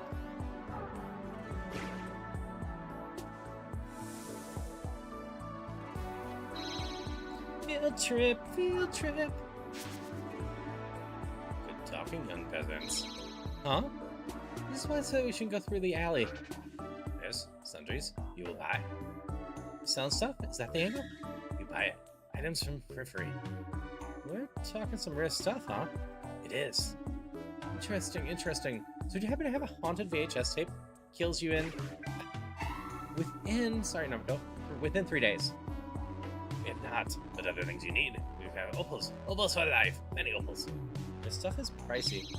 Field trip, field trip! Good talking, young peasants. Huh? This is why I said we shouldn't go through the alley. Yes, sundries, you will buy. Selling stuff? Is that the angle? You buy it. Items from periphery. We're talking some rare stuff, huh? It is. Interesting, interesting. So do you happen to have a haunted VHS tape? Kills you within 3 days. If not, but other things you need. We have opals. Opals for life. Many opals. This stuff is pricey.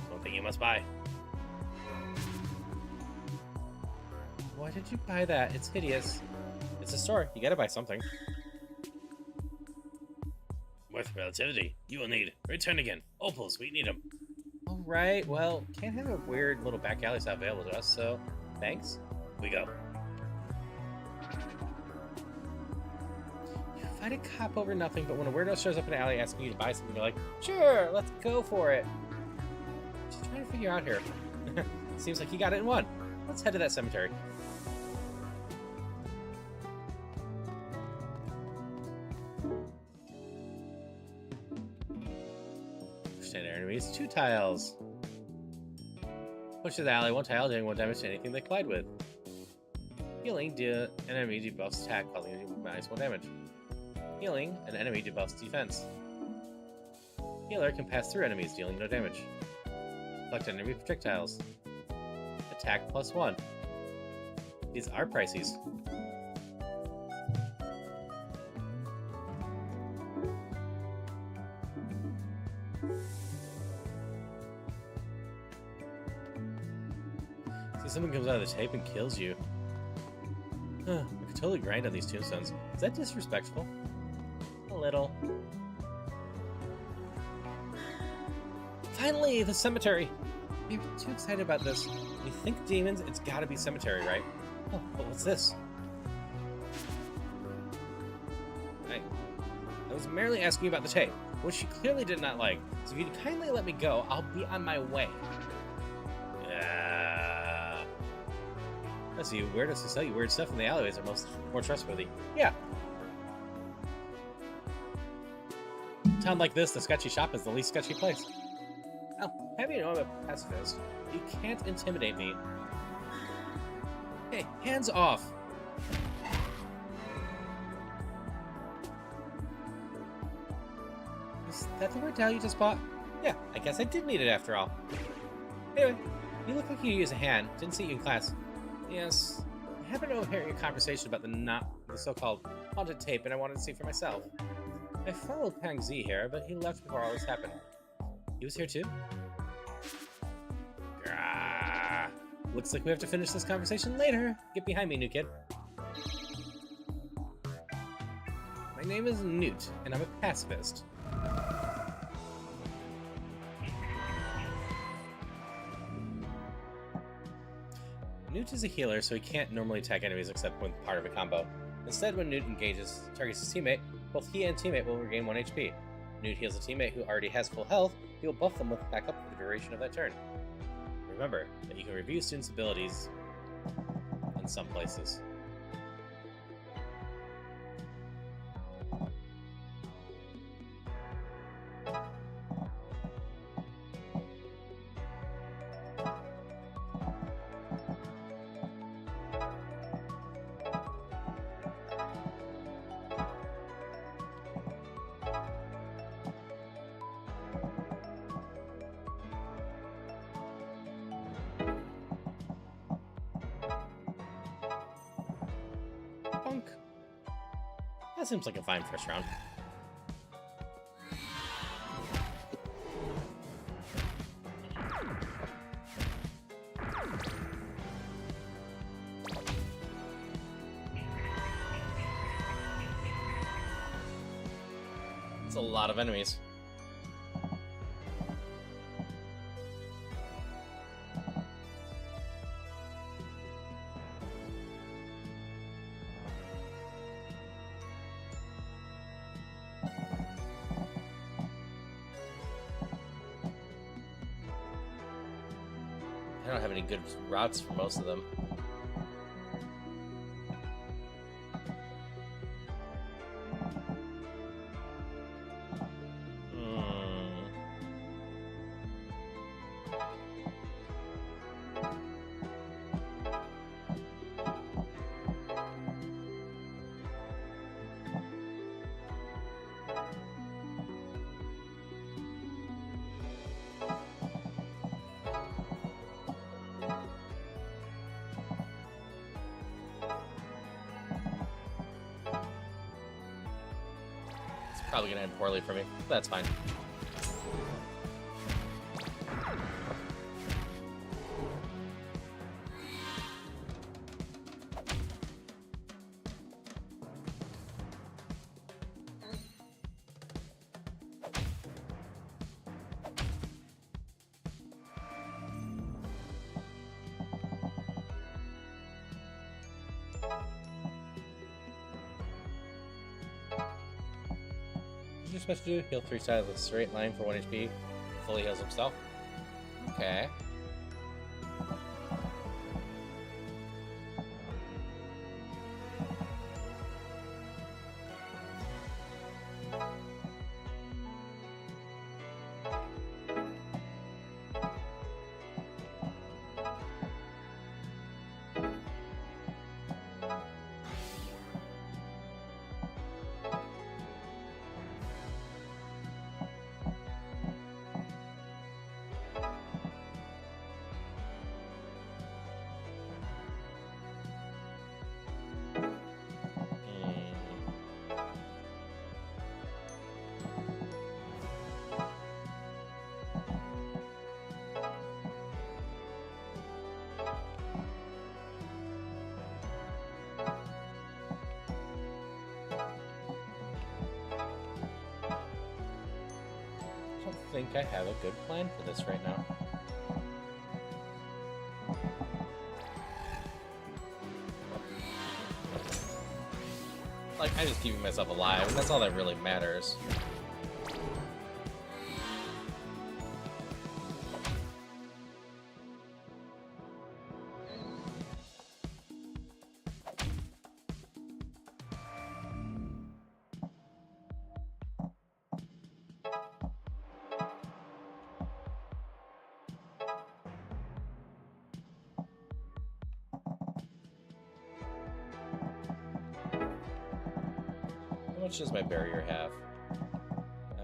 One thing you must buy. Why did you buy that? It's hideous. It's a store. You gotta buy something. With relativity, you will need. Return again. Opals, we need them. Alright, well, can't have a weird little back alley stuff available to us, so thanks. We go. You fight a cop over nothing, but when a weirdo shows up in an alley asking you to buy something, you're like, sure, let's go for it. Just trying to figure out here. Seems like you got it in one. Let's head to that cemetery. Standard enemies, 2 tiles. Push to the alley, 1 tile, doing 1 damage to anything they collide with. Healing, an enemy debuffs attack, causing you -1 damage. Healing, an enemy debuffs defense. Healer can pass through enemies, dealing no damage. Collect enemy projectiles. Attack +1. These are prices. See, someone comes out of the tape and kills you. I could totally grind on these tombstones. Is that disrespectful? A little. Finally, the cemetery! You're too excited about this. When you think demons, it's gotta be cemetery, right? Oh, but what's this? I was merely asking you about the tape, which she clearly did not like. So if you'd kindly let me go, I'll be on my way. I see weirdos who sell you weird stuff in the alleyways are more trustworthy. Yeah. Town like this, the sketchy shop is the least sketchy place. Oh, having you know I'm a pacifist, you can't intimidate me. Hey, hands off! Is that the word towel you just bought? Yeah, I guess I did need it after all. Anyway, you look like you use a hand. Didn't see you in class. Yes, I happened to overhear your conversation about the so-called haunted tape, and I wanted to see for myself. I followed Pang Z here, but he left before all this happened. He was here too? Grah. Looks like we have to finish this conversation later. Get behind me, new kid. My name is Newt, and I'm a pacifist. Newt is a healer, so he can't normally attack enemies except when part of a combo. Instead, when Newt targets his teammate, both he and teammate will regain 1 HP. Newt heals a teammate who already has full health, he will buff them back up for the duration of that turn. Remember that you can review students' abilities in some places. That seems like a fine first round. It's a lot of enemies. I don't have any good routes for most of them. Probably gonna end poorly for me. But that's fine. You're supposed to do heal 3 sides of a straight line for 1 HP. Fully heals himself. Okay. I think I have a good plan for this right now. Like, I'm just keeping myself alive, and that's all that really matters. How much does my barrier have?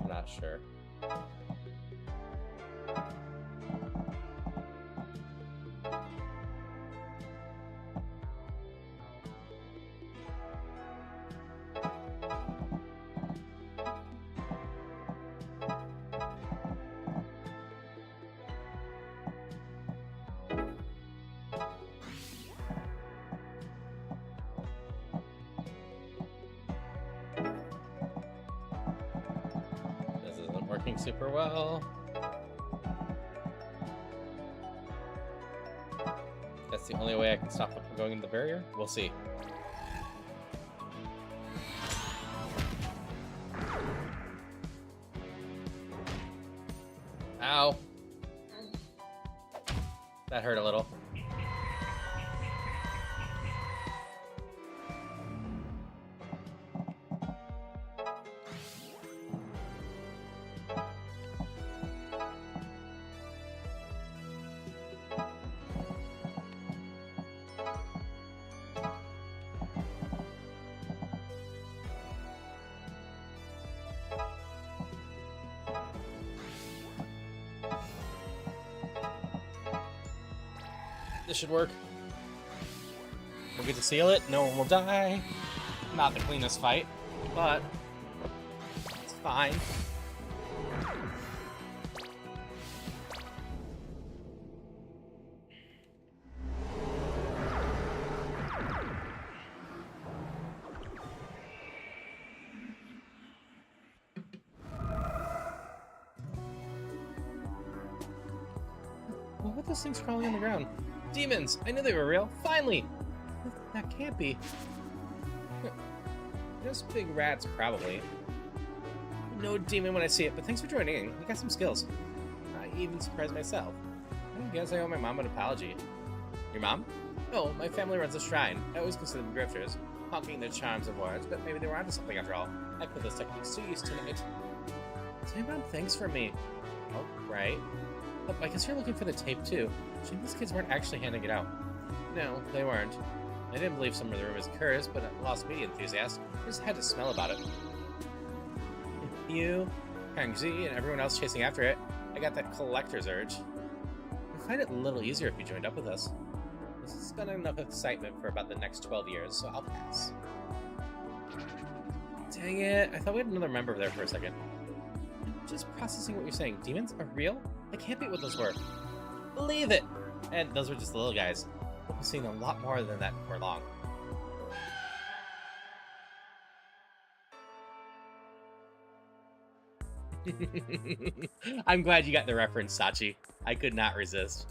I'm not sure. Working super well. That's the only way I can stop them from going into the barrier? We'll see. Ow. That hurt a little. This should work. We'll get to seal it. No one will die. Not the cleanest fight, but it's fine. Well, what are those things crawling on the ground? Demons! I knew they were real. Finally! That can't be. Just big rats, probably. No demon when I see it, but thanks for joining in. You got some skills. I even surprised myself. I guess I owe my mom an apology. Your mom? Oh, my family runs a shrine. I always consider them grifters, hawking their charms of words, but maybe they were onto something after all. I put those techniques to use tonight. So my mom thanks for me. Oh, right. Oh, I guess you're looking for the tape, too. Shame these kids weren't actually handing it out. No, they weren't. I didn't believe some of the rumors cursed, but a lost media enthusiast just had to smell about it. You, Kang Z, and everyone else chasing after it, I got that collector's urge. I'd find it a little easier if you joined up with us. This has been enough excitement for about the next 12 years, so I'll pass. Dang it, I thought we had another member there for a second. Just processing what you're saying. Demons are real? I can't beat what those were. Believe it! And those were just the little guys. We'll be seeing a lot more than that before long. I'm glad you got the reference, Sachi. I could not resist.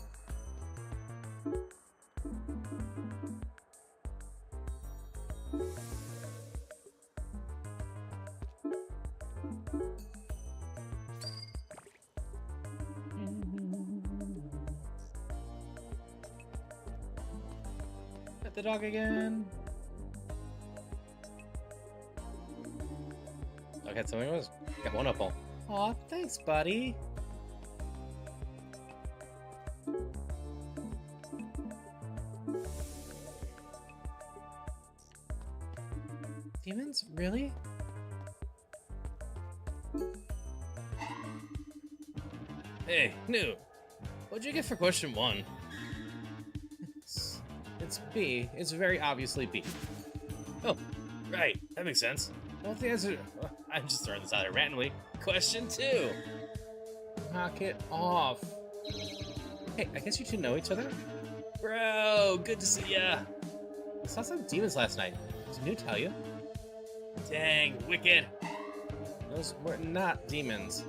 Pet the dog again. Dog had something else. Got one up all. Aw, thanks, buddy. Demons? Really? Hey, new. What'd you get for question 1? It's B. It's very obviously B. Oh, right. That makes sense. What's the answer? I'm just throwing this out there randomly. Question 2. Knock it off. Hey, I guess you two know each other? Bro, good to see ya. I saw some demons last night. Did New tell you? Dang, wicked. Those were not demons.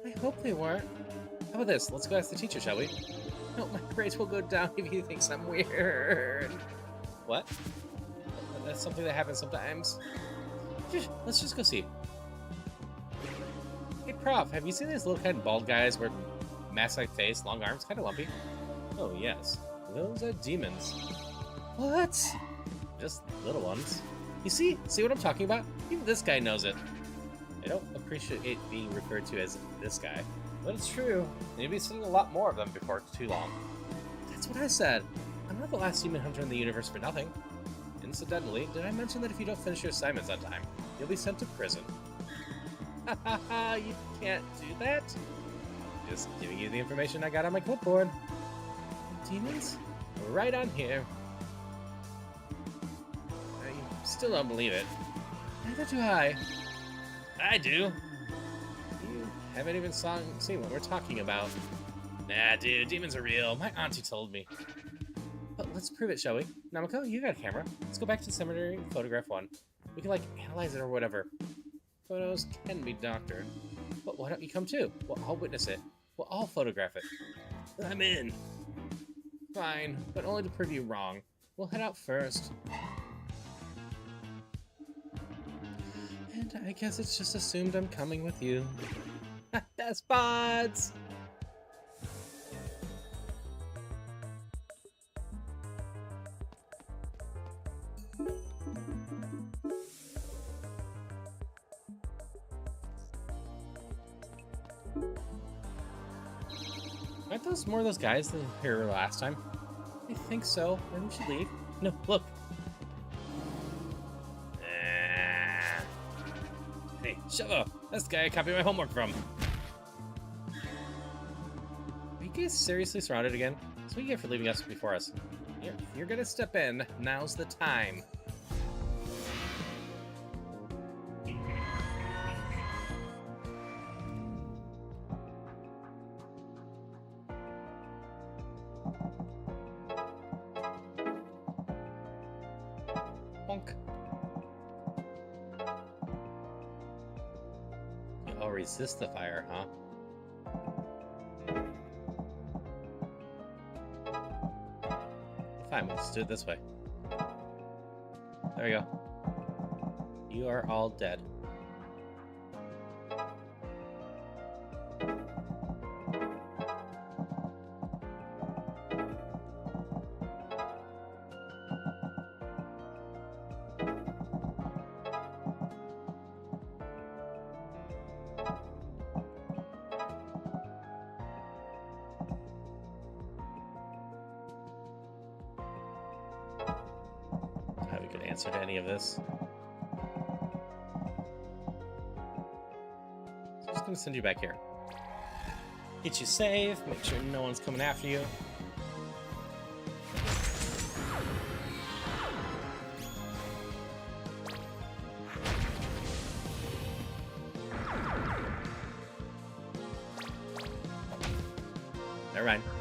I hope they weren't. How about this? Let's go ask the teacher, shall we? No, my grades will go down if he thinks I'm weird. What? That's something that happens sometimes. Let's just go see. Hey, Prof, have you seen these little kind of bald guys with mask-like face, long arms, kind of lumpy? Oh, yes. Those are demons. What? Just little ones. You see? See what I'm talking about? Even this guy knows it. I don't appreciate it being referred to as this guy. But it's true. And you'll be seeing a lot more of them before it's too long. That's what I said. I'm not the last demon hunter in the universe for nothing. Incidentally, did I mention that if you don't finish your assignments on time, you'll be sent to prison? Ha ha ha, you can't do that? Just giving you the information I got on my clipboard. Demons? Right on here. I still don't believe it. Neither do I. I do. You haven't even seen what we're talking about. Nah, dude, demons are real. My auntie told me. But let's prove it, shall we? Namako, you got a camera. Let's go back to the cemetery and photograph one. We can, analyze it or whatever. Photos can be doctored. But why don't you come too? We'll all witness it. We'll all photograph it. I'm in. Fine, but only to prove you wrong. We'll head out first. And I guess it's just assumed I'm coming with you. Despots! Aren't those more of those guys than here last time? I think so. Maybe we should leave. No, look. Hey, shut up. That's the guy I copied my homework from. Are you guys seriously surrounded again? That's what you get for leaving us before us. You're gonna step in. Now's the time. Bonk. You'll resist the fire, huh? Fine, we'll just do it this way. There we go. You are all dead. Have a good answer to any of this. So I'm just gonna send you back here. Get you safe, make sure no one's coming after you.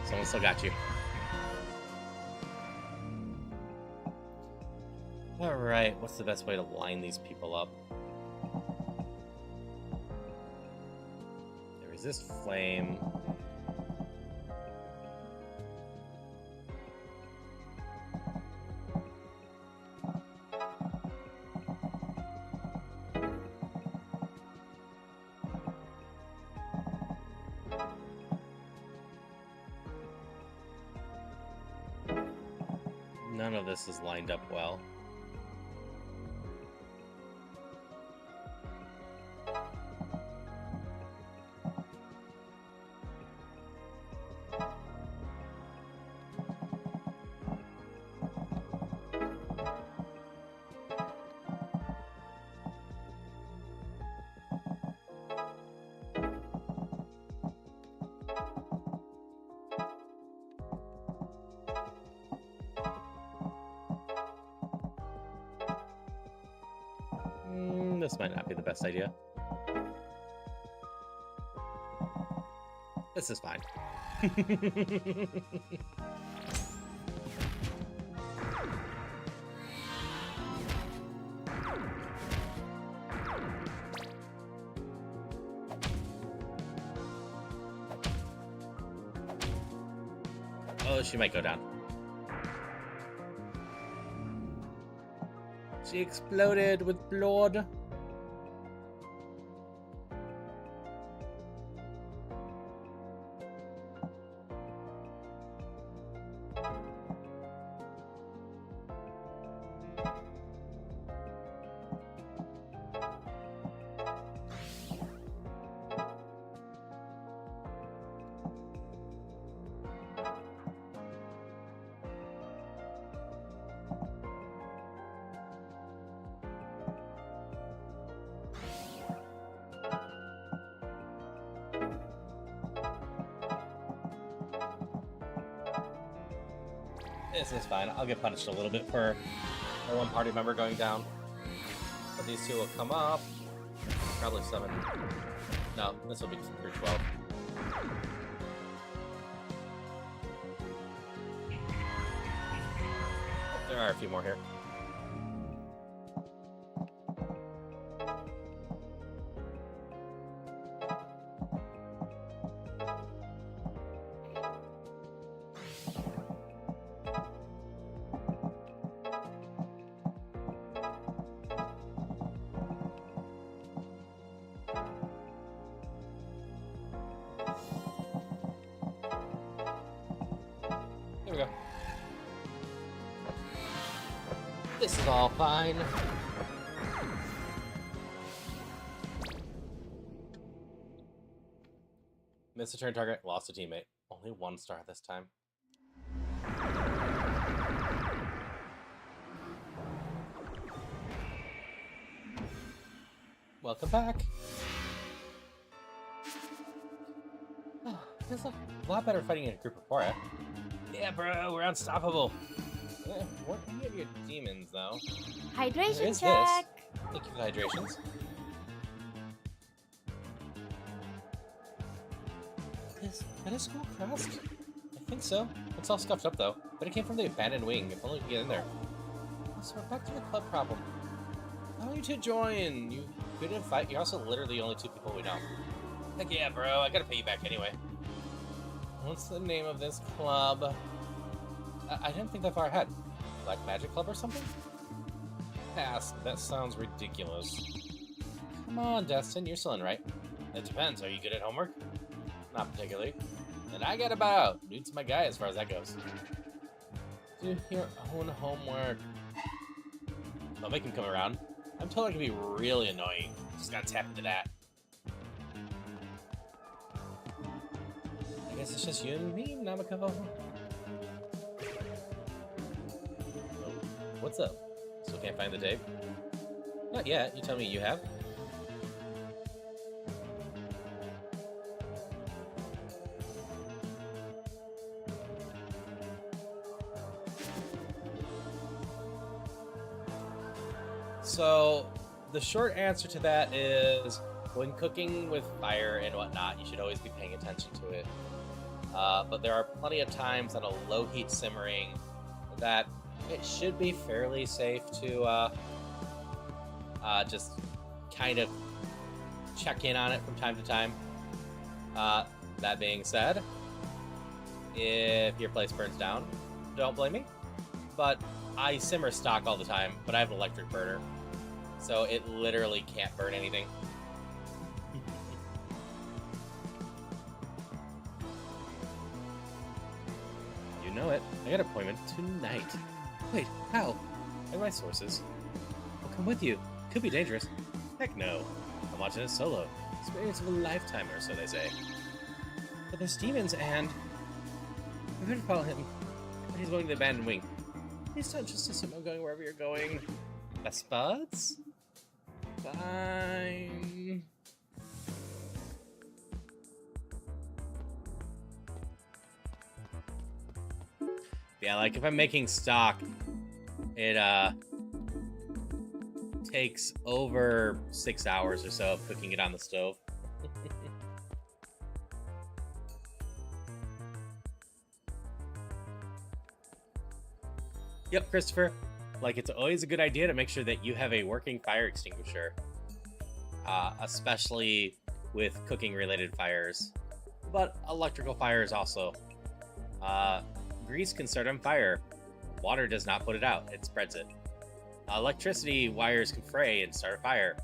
Someone still got you. Alright, what's the best way to line these people up? They resist flame. None of this is lined up well. This might not be the best idea. This is fine. Oh, she might go down. She exploded with blood. This is fine. I'll get punished a little bit for one party member going down. But these two will come up. Probably 7. No, this will be through 12. There are a few more here. Here we go. This is all fine. Missed a turn target, lost a teammate. Only 1 star this time. Welcome back. Oh, feels a lot better fighting in a group of 4, eh? Yeah, bro, we're unstoppable. What any of your demons, though? There Hydration is check. this. Thank you for the hydrations. Is a school crest? I think so. It's all scuffed up, though. But it came from the abandoned wing. If only we could get in there. So we're back to the club problem. Allow you to join. You couldn't fight. You're also literally the only 2 people we know. Heck yeah, bro. I gotta pay you back anyway. What's the name of this club? I didn't think that far ahead. Black Magic Club or something? Pass. That sounds ridiculous. Come on, Destin. You're still in, right? It depends. Are you good at homework? Not particularly. And I gotta bow out. Dude's my guy as far as that goes. Do your own homework. I'll make him come around. I'm told I can be really annoying. Just gotta tap into that. I guess it's just you and me, Namako. What's up? Still can't find the tape? Not yet. You tell me you have? So, the short answer to that is, when cooking with fire and whatnot, you should always be paying attention to it. but there are plenty of times on a low heat simmering that it should be fairly safe to just kind of check in on it from time to time. That being said, if your place burns down, don't blame me. But I simmer stock all the time, but I have an electric burner, so it literally can't burn anything. You know it. I got an appointment tonight. Wait, how? I have my sources. I'll come with you. Could be dangerous. Heck no. I'm watching it solo. Experience of a lifetime, or so they say. But there's demons, and we better follow him. But he's going to the abandoned wing. Please don't just assume I'm going wherever you're going. Best buds? Fine. Yeah, like if I'm making stock, it takes over 6 hours or so of cooking it on the stove. Yep, Christopher. Like, it's always a good idea to make sure that you have a working fire extinguisher, especially with cooking-related fires, but electrical fires also. Grease can start on fire. Water does not put it out, it spreads it. Electricity wires can fray and start a fire.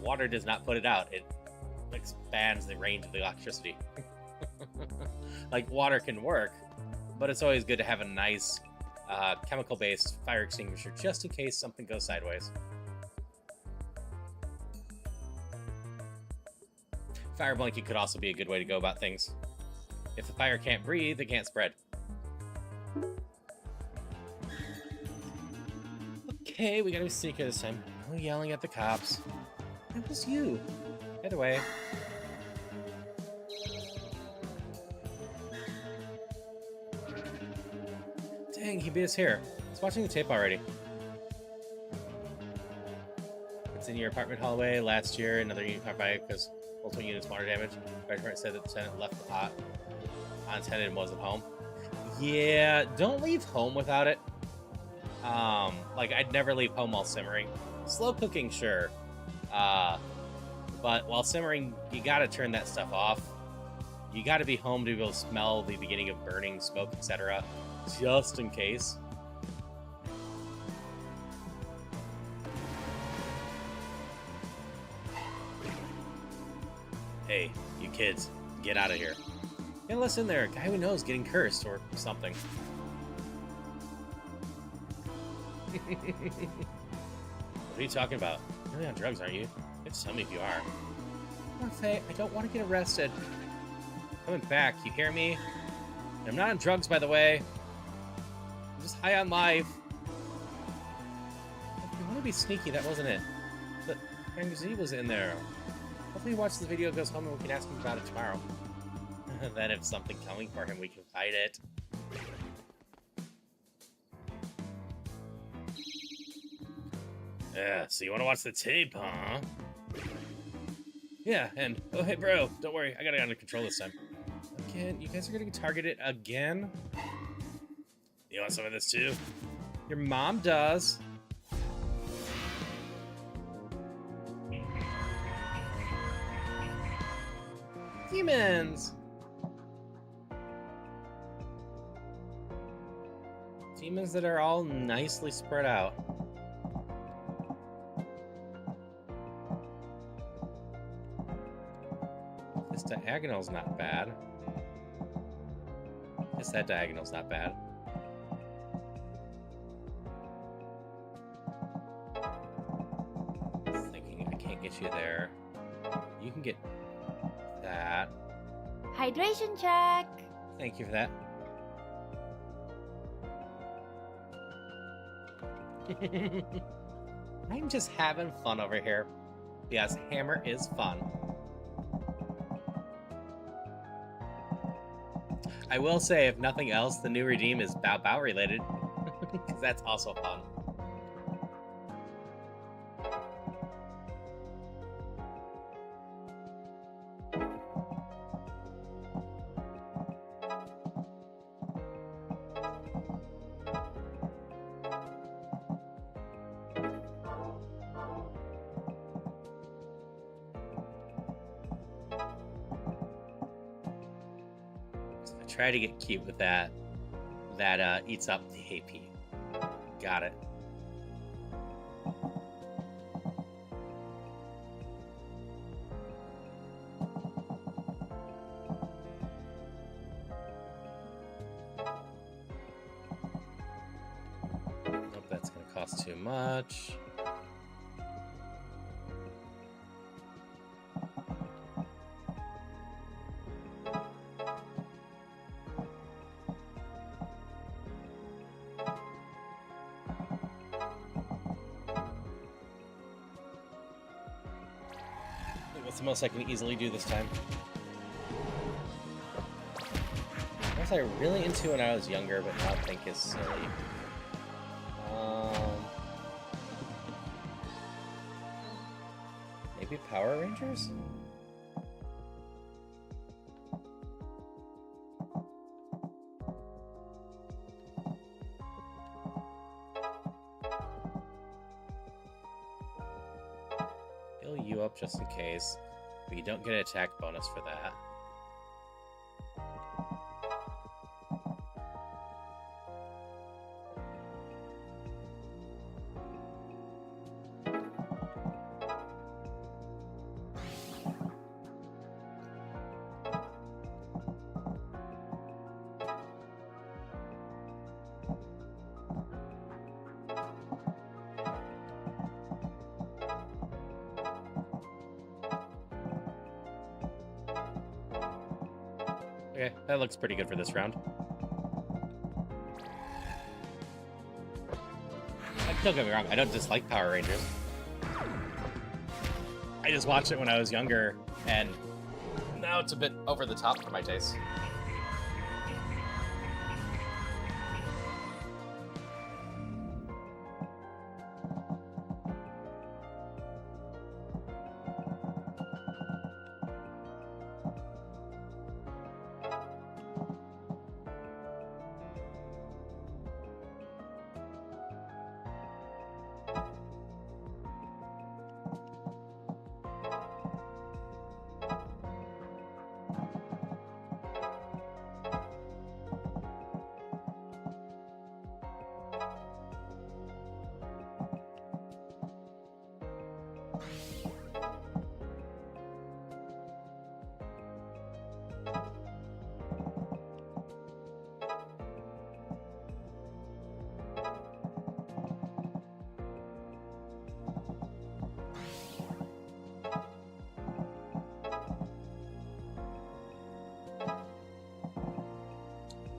Water does not put it out, it expands the range of the electricity. Like, water can work, but it's always good to have a nice chemical-based fire extinguisher just in case something goes sideways. Fire blanket could also be a good way to go about things. If the fire can't breathe, it can't spread. Okay, we gotta be sneaky this time. No yelling at the cops. It was you. Either way. Dang, he beat us here. He's watching the tape already. It's in your apartment hallway. Last year, another unit caught fire because multiple units water damage. Fire department said that the tenant left the pot unattended and wasn't home. Yeah, don't leave home without it. Like, I'd never leave home while simmering. Slow cooking, sure. But while simmering, you gotta turn that stuff off. You gotta be home to be able to smell the beginning of burning, smoke, etc. Just in case. Hey, you kids, get out of here. Get listen there, a guy we know is getting cursed or something. What are you talking about? You're really on drugs, aren't you? Just tell me if you are. Oh, Faye, I don't want to get arrested. Coming back, you hear me? I'm not on drugs, by the way. I'm just high on life. If you want to be sneaky, that wasn't it. But Kang Z was in there. Hopefully he watches the video, goes home, and we can ask him about it tomorrow. Then if something coming for him, we can fight it. Yeah, so you want to watch the tape, huh? Yeah, and oh hey bro, don't worry, I got it under control this time. Again, you guys are gonna get targeted again? You want some of this too? Your mom does. Demons! Demons that are all nicely spread out. This diagonal's not bad. Guess that diagonal's not bad. Thinking I can't get you there. You can get that. Hydration check. Thank you for that. I'm just having fun over here. Yes, hammer is fun. I will say, if nothing else, the new redeem is Bow Bow related. Because that's also fun. try to get cute with that. That eats up the AP. Got it. Nope, that's gonna cost too much. What's the most I can easily do this time? What was I really into when I was younger, but now think is silly? Maybe Power Rangers? Heal you up just in case, but you don't get an attack bonus for that. Okay, that looks pretty good for this round. Don't get me wrong, I don't dislike Power Rangers. I just watched it when I was younger, and now it's a bit over the top for my taste.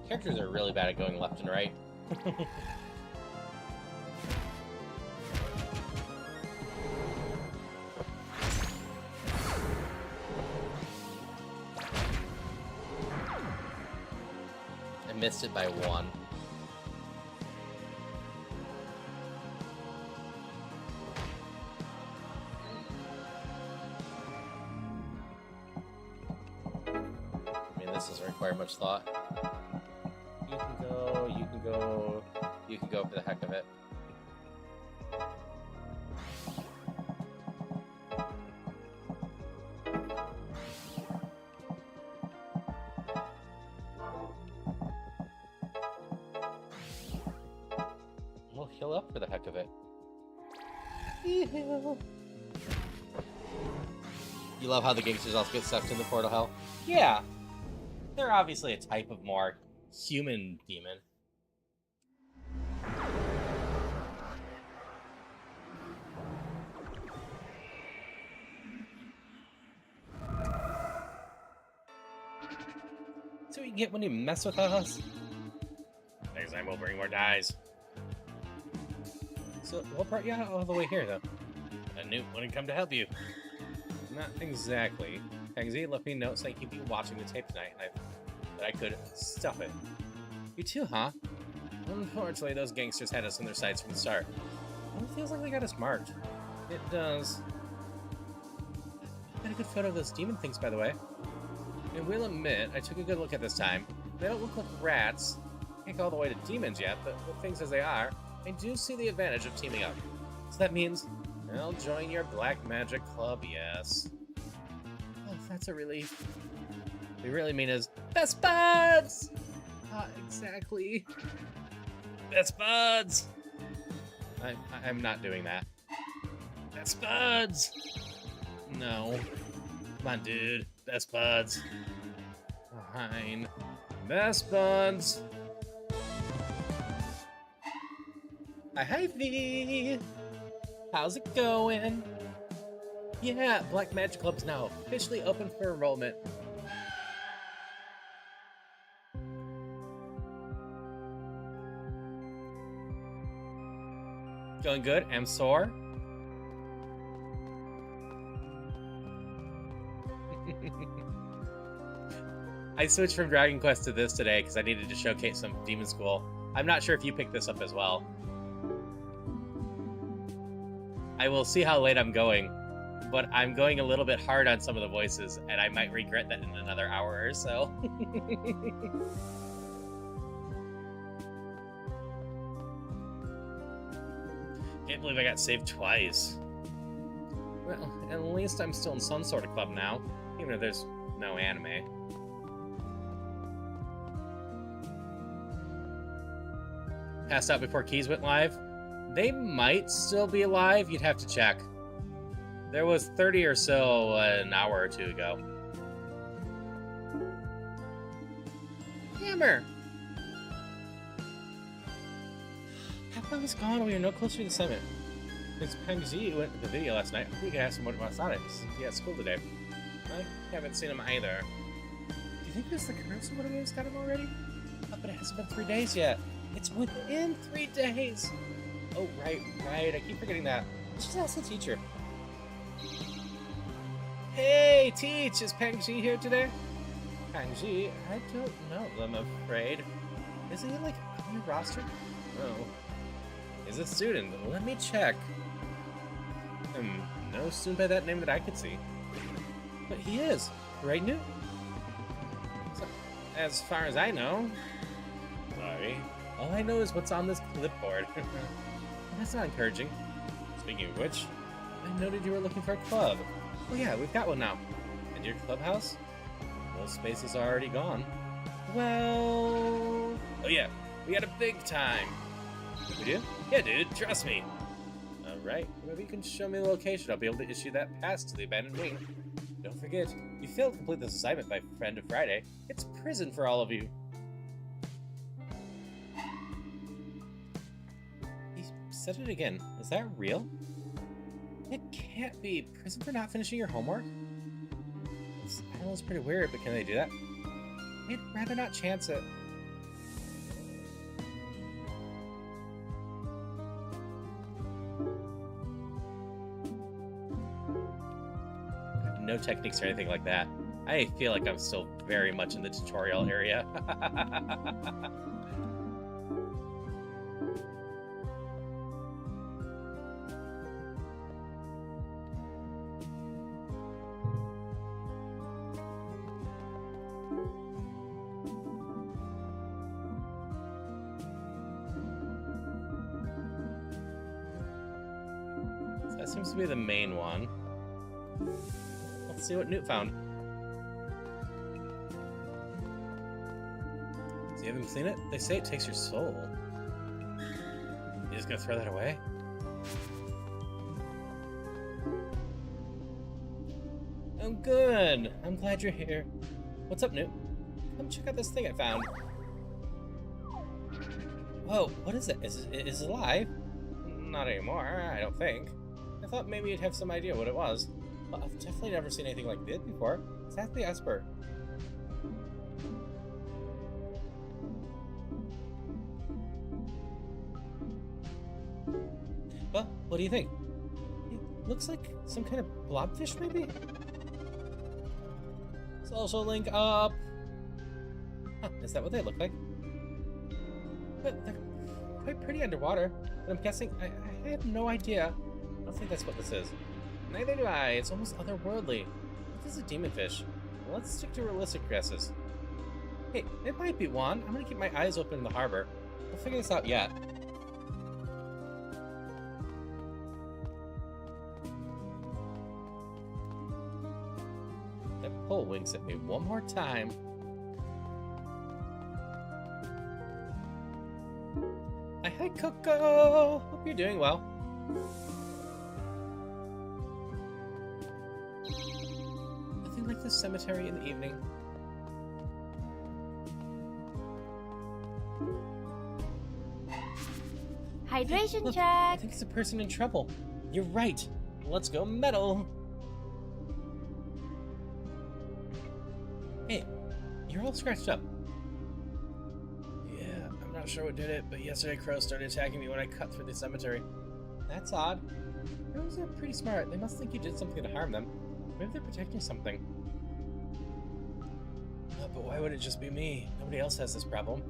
Characters are really bad at going left and right. I missed it by one. I mean, this doesn't require much thought. You can go, you can go, you can go for the heck of it. We'll heal up for the heck of it. You love how the gangsters also get sucked into Portal Hell? Yeah. They're obviously a type of more human demon. So what you get when you mess with us? Next time we'll bring more dies. So what brought you out all the way here, though? A newt wouldn't come to help you. Not exactly. Tangsy left me notes saying he'd be watching the tape tonight, and that I could stuff it. You too, huh? Unfortunately, those gangsters had us in their sights from the start. It feels like they got us marked. It does. Got a good photo of those demon things, by the way. And will admit, I took a good look at this time. They don't look like rats. Can't go all the way to demons yet, but with things as they are, I do see the advantage of teaming up. So that means I'll join your black magic club, yes. Oh, that's a relief. we really mean is best buds! Exactly. Best buds! I'm not doing that. Best buds! No. Come on, dude. Best buds. Fine. Best buds. Hi, V. How's it going? Yeah, Black Magic Club's now officially open for enrollment. Going good? I'm sore. I switched from Dragon Quest to this today because I needed to showcase some Demonschool. I'm not sure if you picked this up as well. I will see how late I'm going, but I'm going a little bit hard on some of the voices, and I might regret that in another hour or so. Can't believe I got saved twice. Well, at least I'm still in some sort of club now, even if there's no anime. Passed out before Keys went live? They might still be alive, you'd have to check. There was 30 or so an hour or two ago. Hammer! How long is gone? We are no closer to the summit. Since Pengzi went to the video last night, we could ask him what about Sonic. He at school today. I haven't seen him either. Do you think this is the curse of what it is? Got him already? Oh, but it hasn't been 3 days yet. It's within 3 days. Oh, right. I keep forgetting that. She's also a teacher. Hey, Teach! Is Pengzi here today? Pengzi? I don't know, I'm afraid. Isn't he, like, on your roster? No. Is a student? Let me check. No student by that name that I could see. But he is. Right, Newt? So, as far as I know. Sorry. All I know is what's on this clipboard. That's not encouraging. Speaking of which, I noted you were looking for a club. Oh yeah, we've got one now. And your clubhouse? Those spaces are already gone. Well... Oh yeah, we had a big time. We do? Yeah, dude, trust me. Alright, maybe you can show me the location. I'll be able to issue that pass to the abandoned wing. Don't forget, you failed to complete this assignment by Friend of Friday. It's prison for all of you. He said it again. Is that real? It can't be. Prison for not finishing your homework? This island's pretty weird, but can they do that? I'd rather not chance it. I have no techniques or anything like that. I feel like I'm still very much in the tutorial area. That seems to be the main one. Let's see what Newt found. So you haven't seen it? They say it takes your soul. You just gonna throw that away? Oh, good. I'm glad you're here. What's up, Newt? Come check out this thing I found. Whoa, what is it? Is it alive? Not anymore, I don't think. I thought maybe you'd have some idea what it was. Well, I've definitely never seen anything like this before. It's actually Esper. Well, what do you think? It looks like some kind of blobfish, maybe? Social link up! Huh, is that what they look like? But they're quite pretty underwater. But I'm guessing, I have no idea. I don't think that's what this is. Neither do I. It's almost otherworldly. This is a demonfish. Let's stick to realistic guesses. Hey, it might be one. I'm gonna keep my eyes open in the harbor. We'll figure this out yet. Did I Cole winks at me one more time. Hi, Coco! Hope you're doing well. Nothing like the cemetery in the evening. Hydration Look, I check. think it's a person in trouble. You're right. Let's go metal. Hey, you're all scratched up. Yeah, I'm not sure what did it, but yesterday crows started attacking me when I cut through the cemetery. That's odd. Crows are pretty smart. They must think you did something to harm them. Maybe they're protecting something. But why would it just be me? Nobody else has this problem.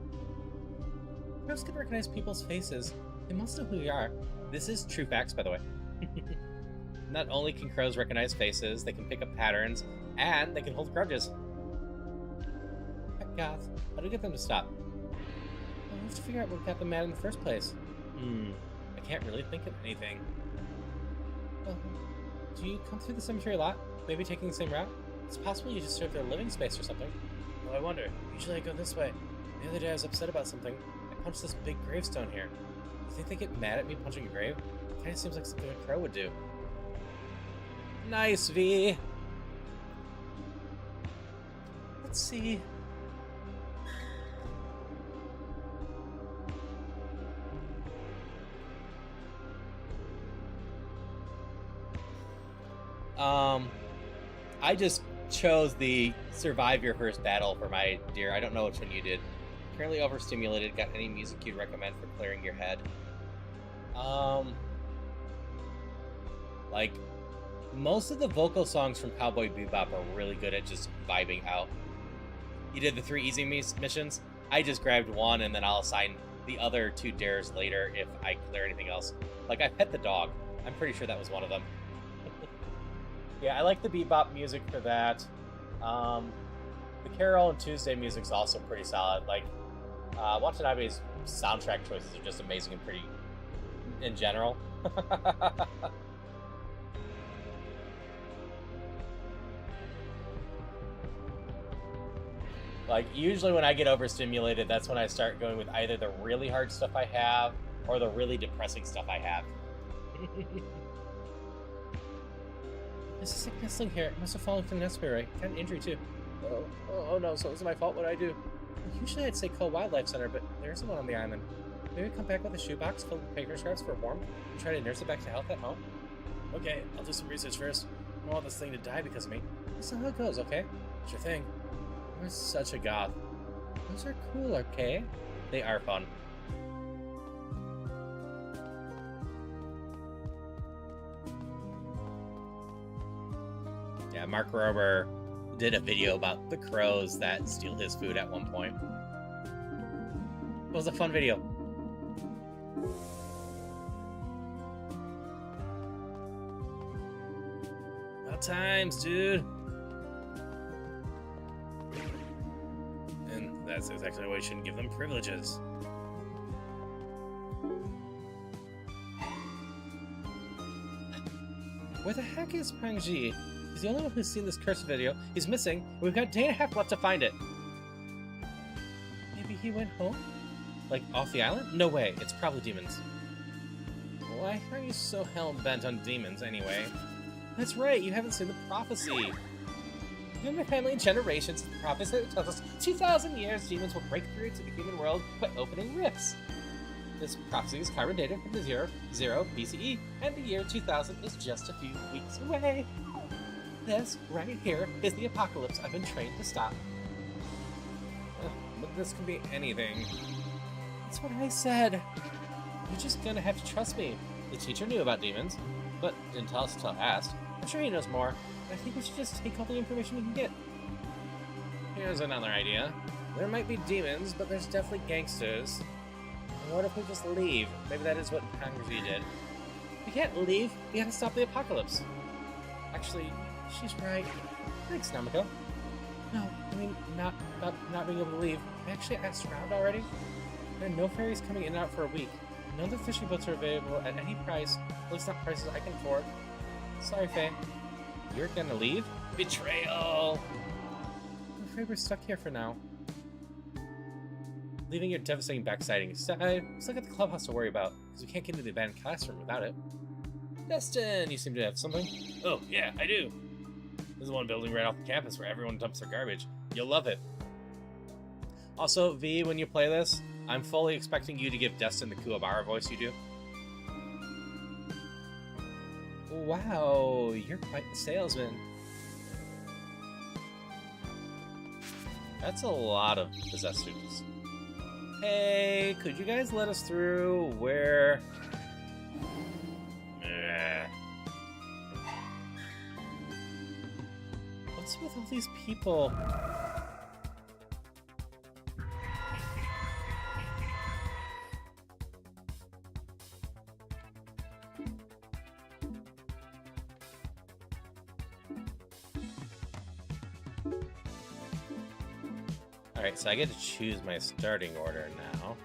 Crows can recognize people's faces. They must know who you are. This is true facts, by the way. Not only can crows recognize faces, they can pick up patterns, and they can hold grudges. Goth, how do we get them to stop? Well, we have to figure out what got them mad in the first place. I can't really think of anything. Do you come through the cemetery a lot? Maybe taking the same route? It's possible you disturb their living space or something. Well, I wonder. Usually I go this way. The other day I was upset about something. I punched this big gravestone here. You think they get mad at me punching a grave? It kinda seems like something a crow would do. Nice, V! Let's see. I just chose the survive your first battle for my dear. I don't know which one you did. Currently overstimulated. Got any music you'd recommend for clearing your head? Like, most of the vocal songs from Cowboy Bebop are really good at just vibing out. You did the 3 easy missions. I just grabbed one, and then I'll assign the other 2 dares later if I clear anything else. Like, I pet the dog. I'm pretty sure that was one of them. Yeah, I like the Bebop music for that. The Carol and Tuesday music's also pretty solid. Like, Watanabe's soundtrack choices are just amazing and pretty in general. Like, usually when I get overstimulated, that's when I start going with either the really hard stuff I have or the really depressing stuff I have. There's a sick nestling here. It must have fallen from the nest right? Got an injury too. Oh no, so it was my fault. What did I do? Usually I'd say call Wildlife Center, but there isn't one on the island. Maybe come back with a shoebox filled with paper scraps for warmth and try to nurse it back to health at home? Okay, I'll do some research first. I don't want this thing to die because of me. That's not how it goes, okay? Sure thing. You're such a goth. Those are cool, okay? They are fun. Yeah, Mark Rober did a video about the crows that steal his food at one point. It was a fun video. About times, dude. And that's exactly why you shouldn't give them privileges. Where the heck is Pangji? He's the only one who's seen this cursed video. He's missing, and we've got a day and a half left to find it. Maybe he went home? Like, off the island? No way, it's probably demons. Why are you so hell-bent on demons, anyway? That's right, you haven't seen the prophecy. In my family generations, the prophecy tells us 2,000 years demons will break through to the human world by opening rifts. This prophecy is carbon dated from the 0 BCE, and the year 2000 is just a few weeks away. This, right here, is the apocalypse I've been trained to stop. But this could be anything. That's what I said. You're just gonna have to trust me. The teacher knew about demons, but didn't tell us until I asked. I'm sure he knows more, but I think we should just take all the information we can get. Here's another idea. There might be demons, but there's definitely gangsters. And what if we just leave? Maybe that is what Pangji did. We can't leave. We gotta stop the apocalypse. Actually, she's right. Thanks, Namiko. No, I mean, not being able to leave. I actually asked around already. There are no ferries coming in and out for a week. None of the fishing boats are available at any price. At least not prices I can afford. Sorry, Faye. You're gonna leave? Betrayal! I'm afraid we're stuck here for now. Leaving your devastating backsiding aside, we still got the clubhouse to worry about, because we can't get into the abandoned classroom without it. Destin, you seem to have something. Oh, yeah, I do. This is one building right off the campus where everyone dumps their garbage. You'll love it. Also, V, when you play this, I'm fully expecting you to give Destin the Kuwabara voice you do. Wow, you're quite the salesman. That's a lot of possessed students. Hey, could you guys let us through? Where? What's with all these people? Alright, so I get to choose my starting order now.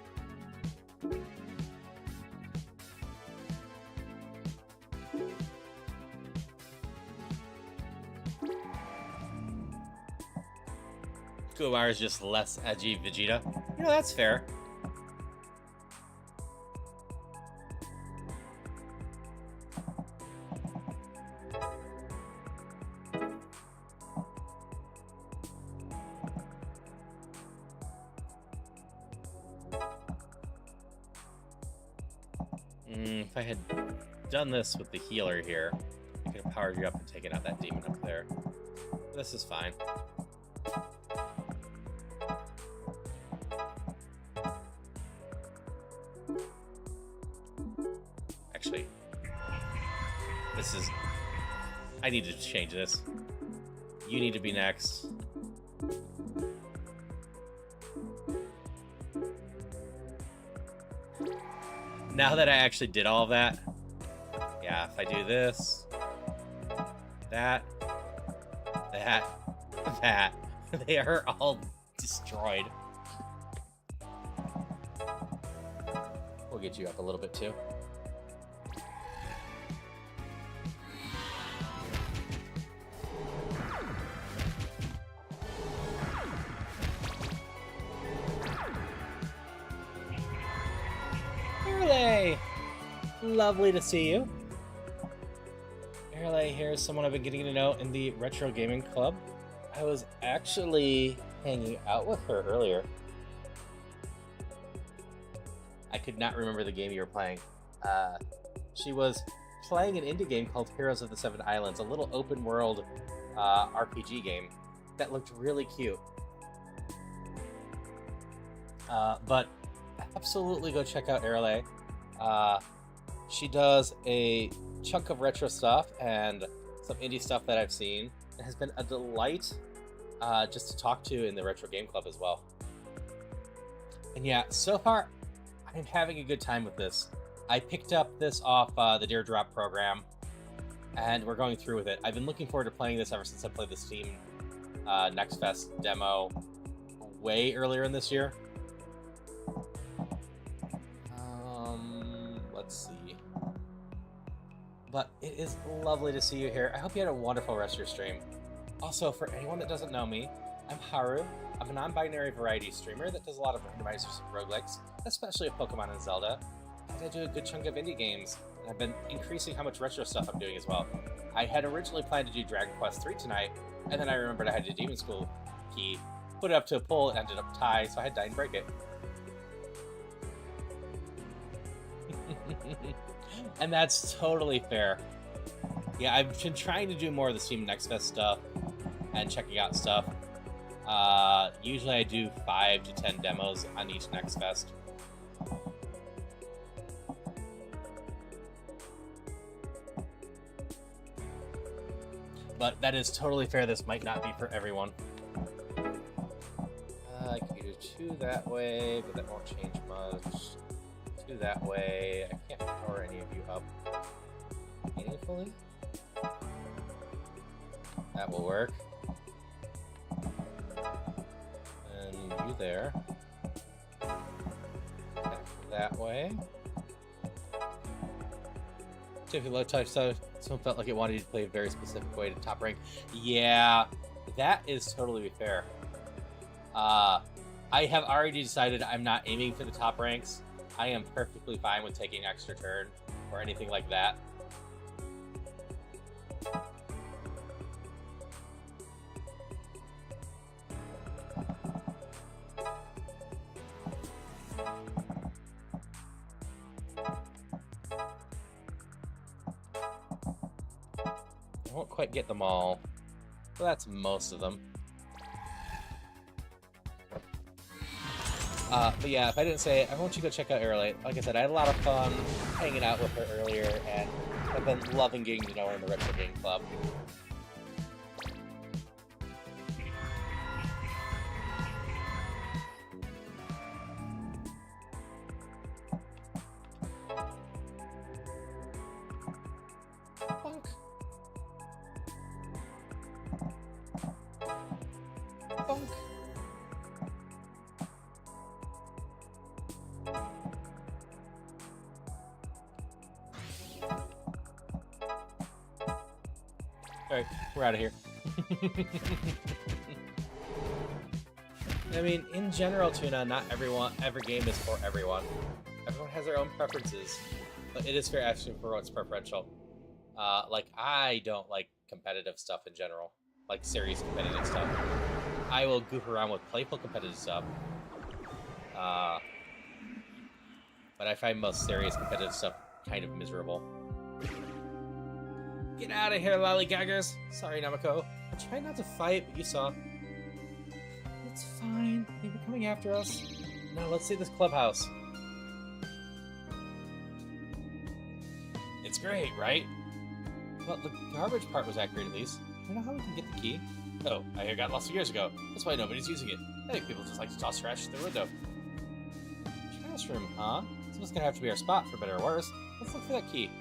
Kuwabara is just less edgy Vegeta. You know, that's fair. If I had done this with the healer here, I could have powered you up and taken out that demon up there. But this is fine. Actually, this is... I need to change this. You need to be next. Now that I actually did all of that, yeah, if I do this, that, they are all destroyed. We'll get you up a little bit too. Lovely to see you. Arlay here is someone I've been getting to know in the Retro Gaming Club. I was actually hanging out with her earlier. I could not remember the game you were playing. She was playing an indie game called Heroes of the Seven Islands, a little open world RPG game that looked really cute. But absolutely go check out Arlay. She does a chunk of retro stuff and some indie stuff that I've seen. It has been a delight just to talk to in the Retro Game Club as well. And yeah, so far, I'm having a good time with this. I picked up this off the Deer Drop program, and we're going through with it. I've been looking forward to playing this ever since I played the Steam Next Fest demo way earlier in this year. Let's see. But it is lovely to see you here. I hope you had a wonderful rest of your stream. Also, for anyone that doesn't know me, I'm Haru. I'm a non-binary variety streamer that does a lot of randomizers and roguelikes, especially of Pokemon and Zelda. And I do a good chunk of indie games, and I've been increasing how much retro stuff I'm doing as well. I had originally planned to do Dragon Quest III tonight, and then I remembered I had a Demonschool key, put it up to a poll, it ended up tied, so I had to die and break it. And that's totally fair. Yeah, I've been trying to do more of the Steam Next Fest stuff and checking out stuff. Usually I do 5 to 10 demos on each Next Fest. But that is totally fair. This might not be for everyone. I can do 2 that way, but that won't change much. 2 that way. I can't power any of you up meaningfully. That will work. And you there. Back that way. Typically low touch, so someone felt like it wanted you to play a very specific way to top rank. Yeah, that is totally fair. I have already decided I'm not aiming for the top ranks. I am perfectly fine with taking extra turn or anything like that. I won't quite get them all, but that's most of them. But yeah, if I didn't say it, I want you to go check out Aerolite. Like I said, I had a lot of fun hanging out with her earlier, and I've been loving getting to know her in the Retro Game Club. Bonk. Bonk. Alright, we're out of here. I mean, in general, Tuna, not every game is for everyone. Everyone has their own preferences, but it is fair asking for what's preferential. Like, I don't like competitive stuff in general, like serious competitive stuff. I will goof around with playful competitive stuff, but I find most serious competitive stuff kind of miserable. Get out of here, lollygaggers! Sorry, Namako. I'm trying not to fight, but you saw. It's fine. They were coming after us. Now let's see this clubhouse. It's great, right? Well, the garbage part was accurate at least. I know how we can get the key. Oh, I hear it got lost years ago. That's why nobody's using it. I think people just like to toss trash through the window. Trash room, huh? This was gonna have to be our spot, for better or worse. Let's look for that key.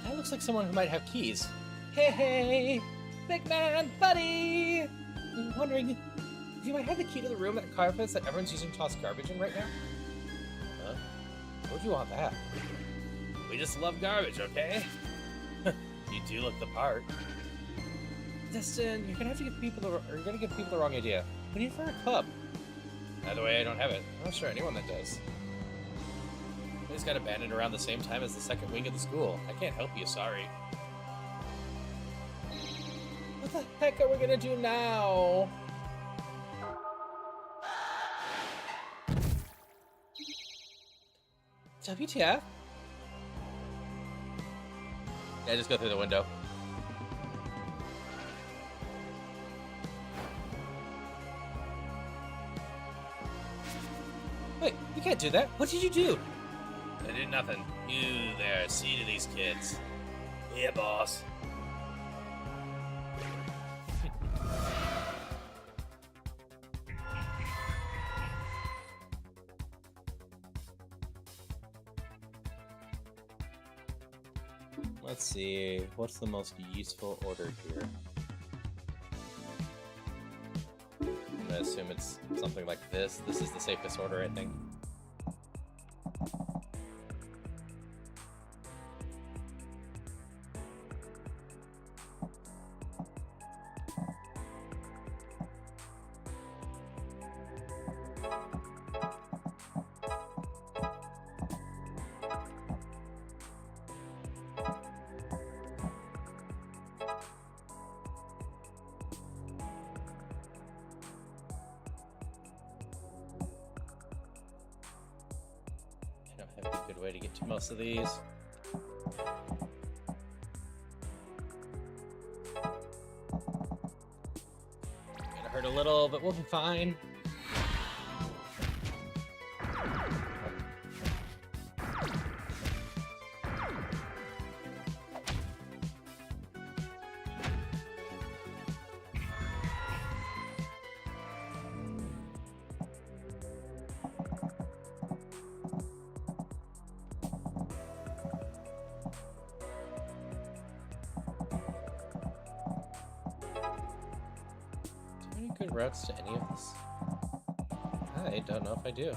That looks like someone who might have keys. Hey, big man, buddy! I'm wondering if you might have the key to the room that carpets that everyone's using to toss garbage in right now? Huh? Why would you want that? We just love garbage, okay? You do look the part. Destin, you're gonna give people the wrong idea. We need for a club. Either way, I don't have it. I'm not sure anyone that does. We just got abandoned around the same time as the second wing of the school. I can't help you, sorry. What the heck are we gonna do now? WTF? Yeah, just go through the window. Wait, you can't do that. What did you do? I did nothing. You there, see to these kids. Yeah, boss. Let's see, what's the most useful order here? I'm gonna assume it's something like this. This is the safest order, I think. Good way to get to most of these. Gonna hurt a little, but we'll be fine. any good routes to any of this? I don't know if I do.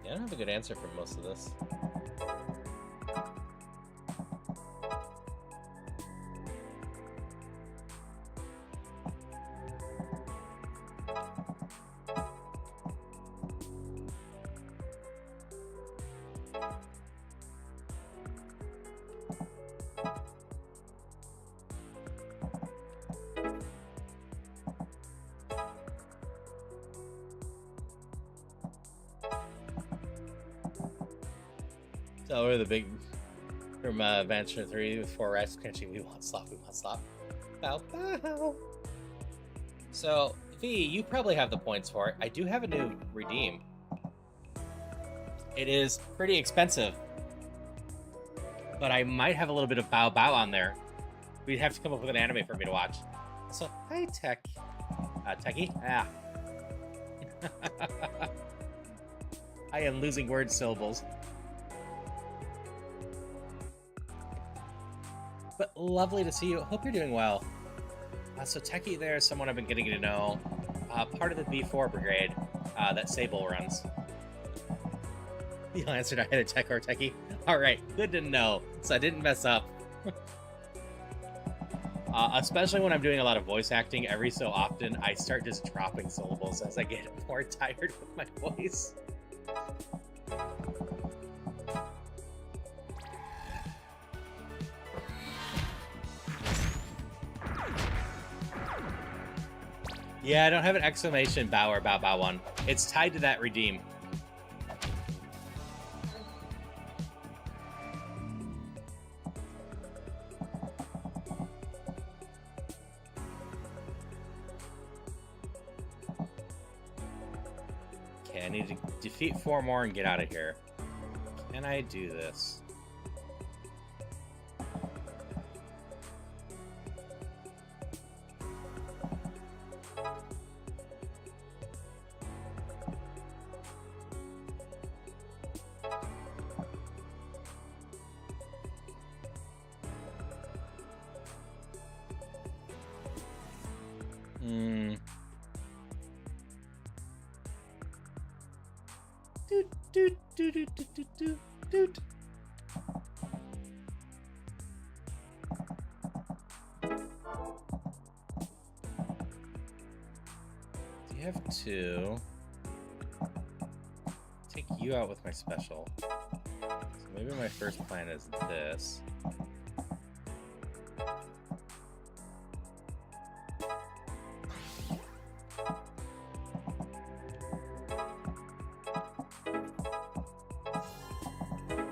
I don't have a good answer for most of this. So we're the big from Adventure 3 with 4 rats crunching. We want slop, we want slop. Bow bow. So, V, you probably have the points for it. I do have a new redeem. It is pretty expensive, but I might have a little bit of bow bow on there. We'd have to come up with an anime for me to watch. So, hi, Tech. Techie? Ah. I am losing word syllables. But lovely to see you. Hope you're doing well. So Techie there is someone I've been getting to know. Part of the B4 brigade that Sable runs. You'll answer to either Tech or Techie. Alright, good to know. So I didn't mess up. Especially when I'm doing a lot of voice acting, every so often I start just dropping syllables as I get more tired with my voice. Yeah, I don't have an exclamation bow or bow bow one. It's tied to that redeem. Okay, I need to defeat 4 more and get out of here. Can I do this? Doot, doot, doot, doot, doot, doot, doot, doot. Do you have to take you out with my special? So maybe my first plan is this.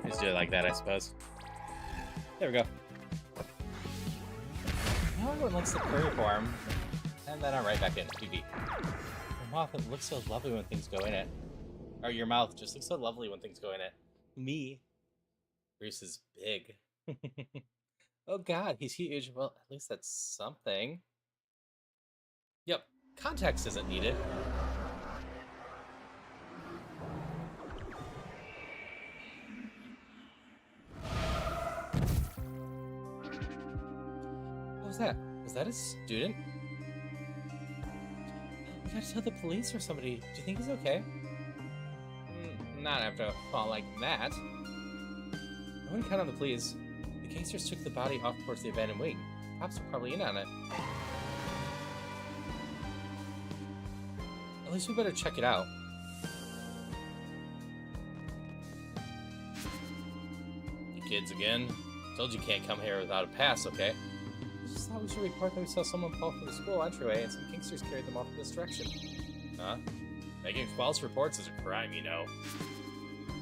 Just do it like that, I suppose. There we go. Now everyone looks the curry form, and then I'm right back in. PB. Your mouth looks so lovely when things go in it. Or your mouth just looks so lovely when things go in it. Me. Bruce is big. Oh god, he's huge. Well, at least that's something. Yep, context isn't needed. What was that? Was that a student? We gotta tell the police or somebody. Do you think he's okay? Not after a fall like that. I wouldn't count on the police. The gangsters took the body off towards the abandoned wing. Cops were probably in on it. At least we better check it out. You kids again? Told you can't come here without a pass, okay? I just thought we should report that we saw someone fall from the school entryway and some gangsters carried them off in this direction. Huh? Making false reports is a crime, you know.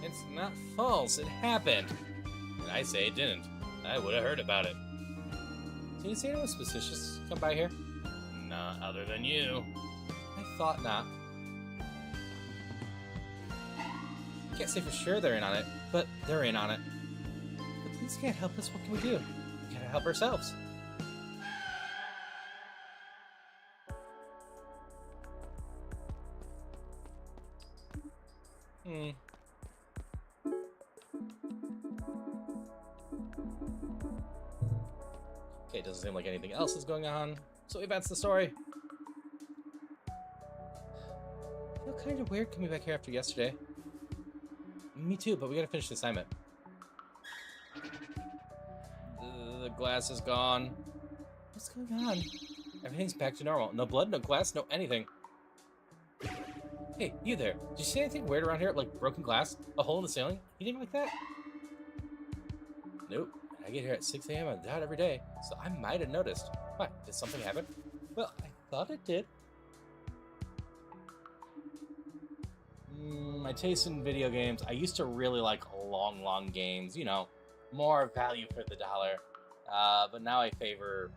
It's not false, it happened. And I say it didn't. I would have heard about it. Did you see anyone suspicious come by here? Nah, other than you. I thought not. Can't say for sure they're in on it, but they're in on it. But these can't help us. What can we do? We gotta help ourselves. Okay, doesn't seem like anything else is going on. So that's the story. I feel kind of weird coming back here after yesterday. Me too, but we gotta finish the assignment. The glass is gone. What's going on? Everything's back to normal. No blood, no glass, no anything. Hey, you there. Did you see anything weird around here? Like broken glass? A hole in the ceiling? Anything like that? Nope. I get here at 6 a.m. on the dot every day, so I might have noticed. Why? Did something happen? Well, I thought it did. My taste in video games, I used to really like long games, you know, more value for the dollar. But now I favor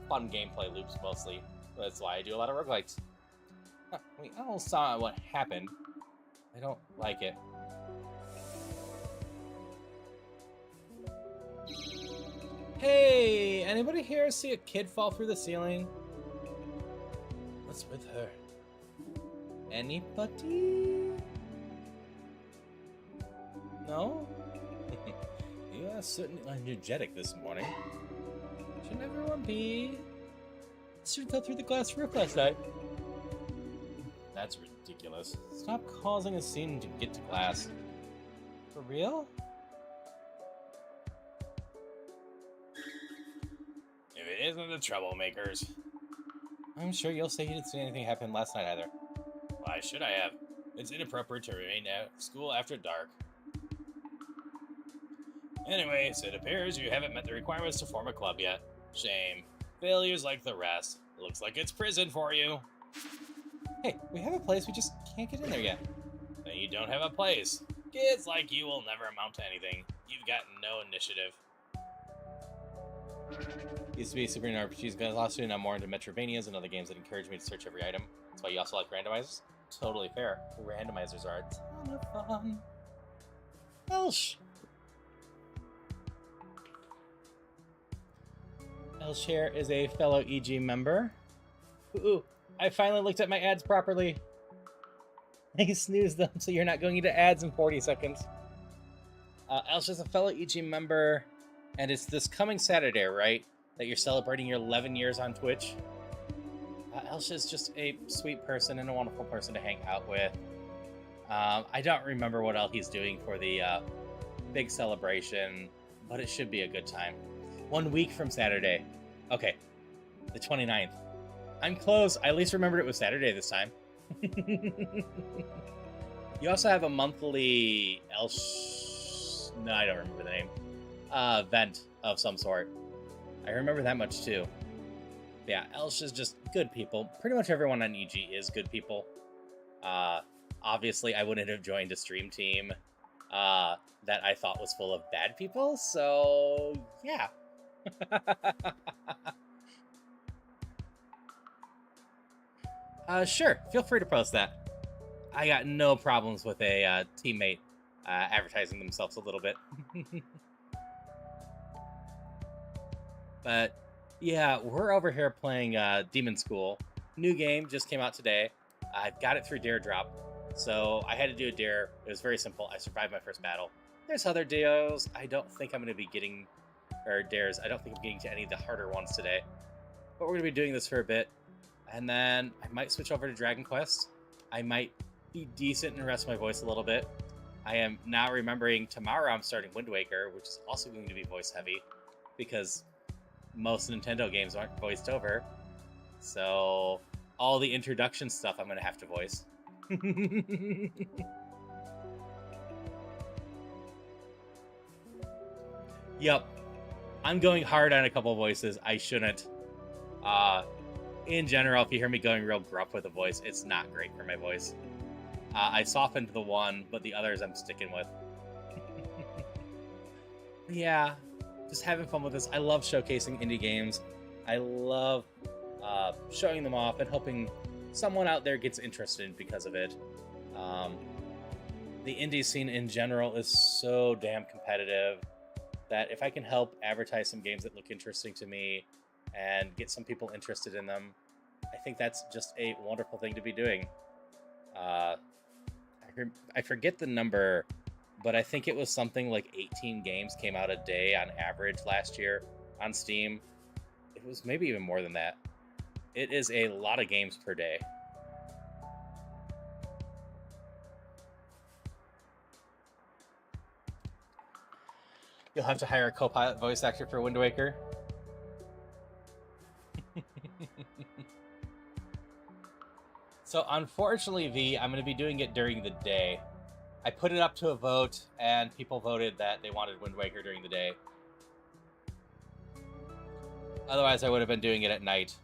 fun gameplay loops mostly. That's why I do a lot of roguelikes. We all saw what happened. I don't like it. Hey, anybody here see a kid fall through the ceiling? What's with her? Anybody? No? You are certainly energetic this morning. Shouldn't everyone be? I should have fell through the glass roof last night. That's ridiculous. Stop causing a scene to get to class. For real? If it isn't the troublemakers. I'm sure you'll say you didn't see anything happen last night either. Why should I have? It's inappropriate to remain at school after dark. Anyway, so it appears you haven't met the requirements to form a club yet. Shame. Failures like the rest. Looks like it's prison for you. Hey, we have a place, we just can't get in there yet. Then you don't have a place. Kids like you will never amount to anything. You've got no initiative. Used to be super into RPGs, got lost to, now more into Metrovanias and other games that encourage me to search every item. That's why you also like randomizers? Totally fair. Randomizers are a ton of fun. Elsh! Elsh here is a fellow EG member. Ooh, I finally looked at my ads properly. I snoozed them so you're not going into ads in 40 seconds. Elsh is a fellow EG member, and it's this coming Saturday, right? That you're celebrating your 11 years on Twitch. Elsh is just a sweet person and a wonderful person to hang out with. I don't remember what else he's doing for the big celebration, but it should be a good time. 1 week from Saturday. Okay, the 29th. I'm close. I at least remembered it was Saturday this time. You also have a monthly Elsh... No, I don't remember the name. Event of some sort. I remember that much too. Yeah, Elsh is just good people. Pretty much everyone on EG is good people. Obviously, I wouldn't have joined a stream team that I thought was full of bad people, so yeah. Sure, feel free to post that. I got no problems with a teammate advertising themselves a little bit. But yeah, we're over here playing Demonschool. New game, just came out today. I got it through Dare Drop. So I had to do a dare. It was very simple. I survived my first battle. There's other dares. I don't think I'm going to be getting... Or dares. I don't think I'm getting to any of the harder ones today. But we're going to be doing this for a bit. And then I might switch over to Dragon Quest. I might be decent and rest my voice a little bit. I am now remembering tomorrow I'm starting Wind Waker, which is also going to be voice heavy. Because most Nintendo games aren't voiced over. So all the introduction stuff I'm going to have to voice. Yep. I'm going hard on a couple voices. I shouldn't. In general, if you hear me going real gruff with a voice, it's not great for my voice. I softened the one, but the others I'm sticking with. Yeah, just having fun with this. I love showcasing indie games. I love showing them off and hoping someone out there gets interested because of it. The indie scene in general is so damn competitive that if I can help advertise some games that look interesting to me and get some people interested in them, I think that's just a wonderful thing to be doing. I forget the number, but I think it was something like 18 games came out a day on average last year on Steam. It was maybe even more than that. It is a lot of games per day. You'll have to hire a co-pilot voice actor for Wind Waker. So unfortunately, V, I'm going to be doing it during the day. I put it up to a vote, and people voted that they wanted Wind Waker during the day. Otherwise, I would have been doing it at night.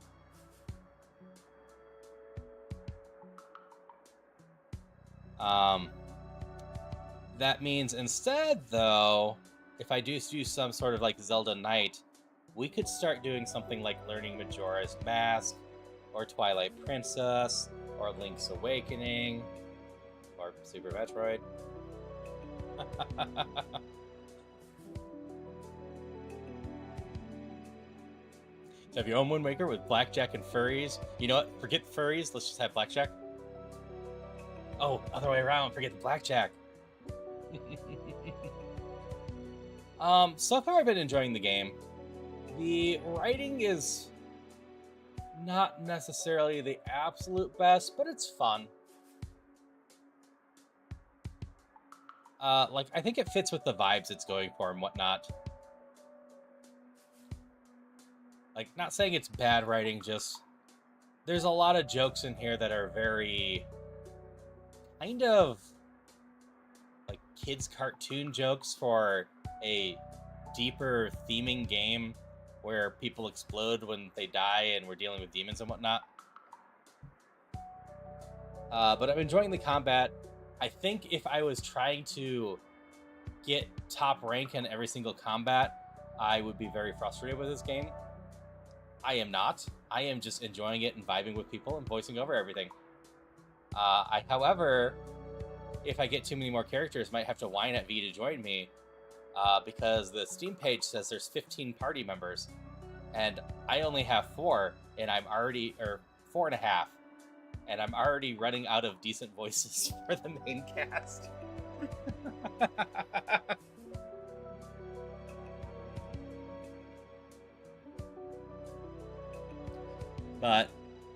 That means instead, though, if I do some sort of like Zelda night, we could start doing something like learning Majora's Mask, or Twilight Princess, or Link's Awakening, or Super Metroid. So have your own Wind Waker with blackjack and furries. You know what? Forget the furries. Let's just have blackjack. Oh, other way around. Forget the blackjack. So far I've been enjoying the game. The writing is not necessarily the absolute best, but it's fun. Like, I think it fits with the vibes it's going for and whatnot. Like, not saying it's bad writing, just there's a lot of jokes in here that are very kind of like kids' cartoon jokes for a deeper theming game where people explode when they die and we're dealing with demons and whatnot. But I'm enjoying the combat. I think if I was trying to get top rank in every single combat, I would be very frustrated with this game. I am not. I am just enjoying it and vibing with people and voicing over everything. However, if I get too many more characters, might have to whine at V to join me, because the Steam page says there's 15 party members, and I only have 4, and I'm already, or 4.5, and I'm already running out of decent voices for the main cast. But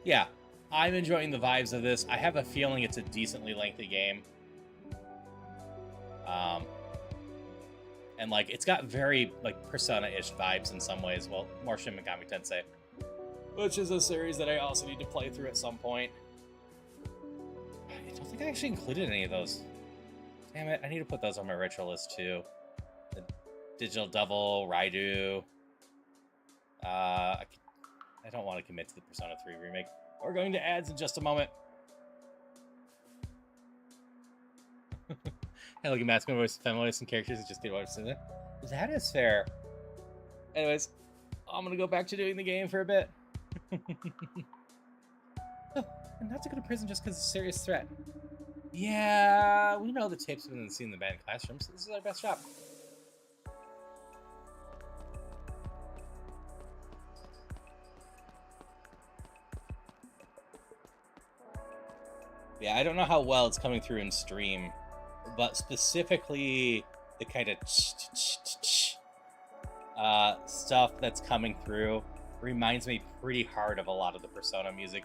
yeah, I'm enjoying the vibes of this. I have a feeling it's a decently lengthy game. And like, it's got very like Persona-ish vibes in some ways. Well, more Shin Megami Tensei, which is a series that I also need to play through at some point. I don't think I actually included any of those. Damn it, I need to put those on my retro list too. The Digital Devil, Raidu. I don't want to commit to the Persona 3 remake. We're going to ads in just a moment. Hey, look at masculine voice, feminine voice, and characters that just get what I'm. That is fair. Anyways, I'm gonna go back to doing the game for a bit. Oh, and not to go to prison just because it's a serious threat. Yeah, we know the tapes have been seen in the banned classrooms. This is our best shot. Yeah, I don't know how well it's coming through in stream, but specifically the kind of stuff that's coming through reminds me pretty hard of a lot of the Persona music.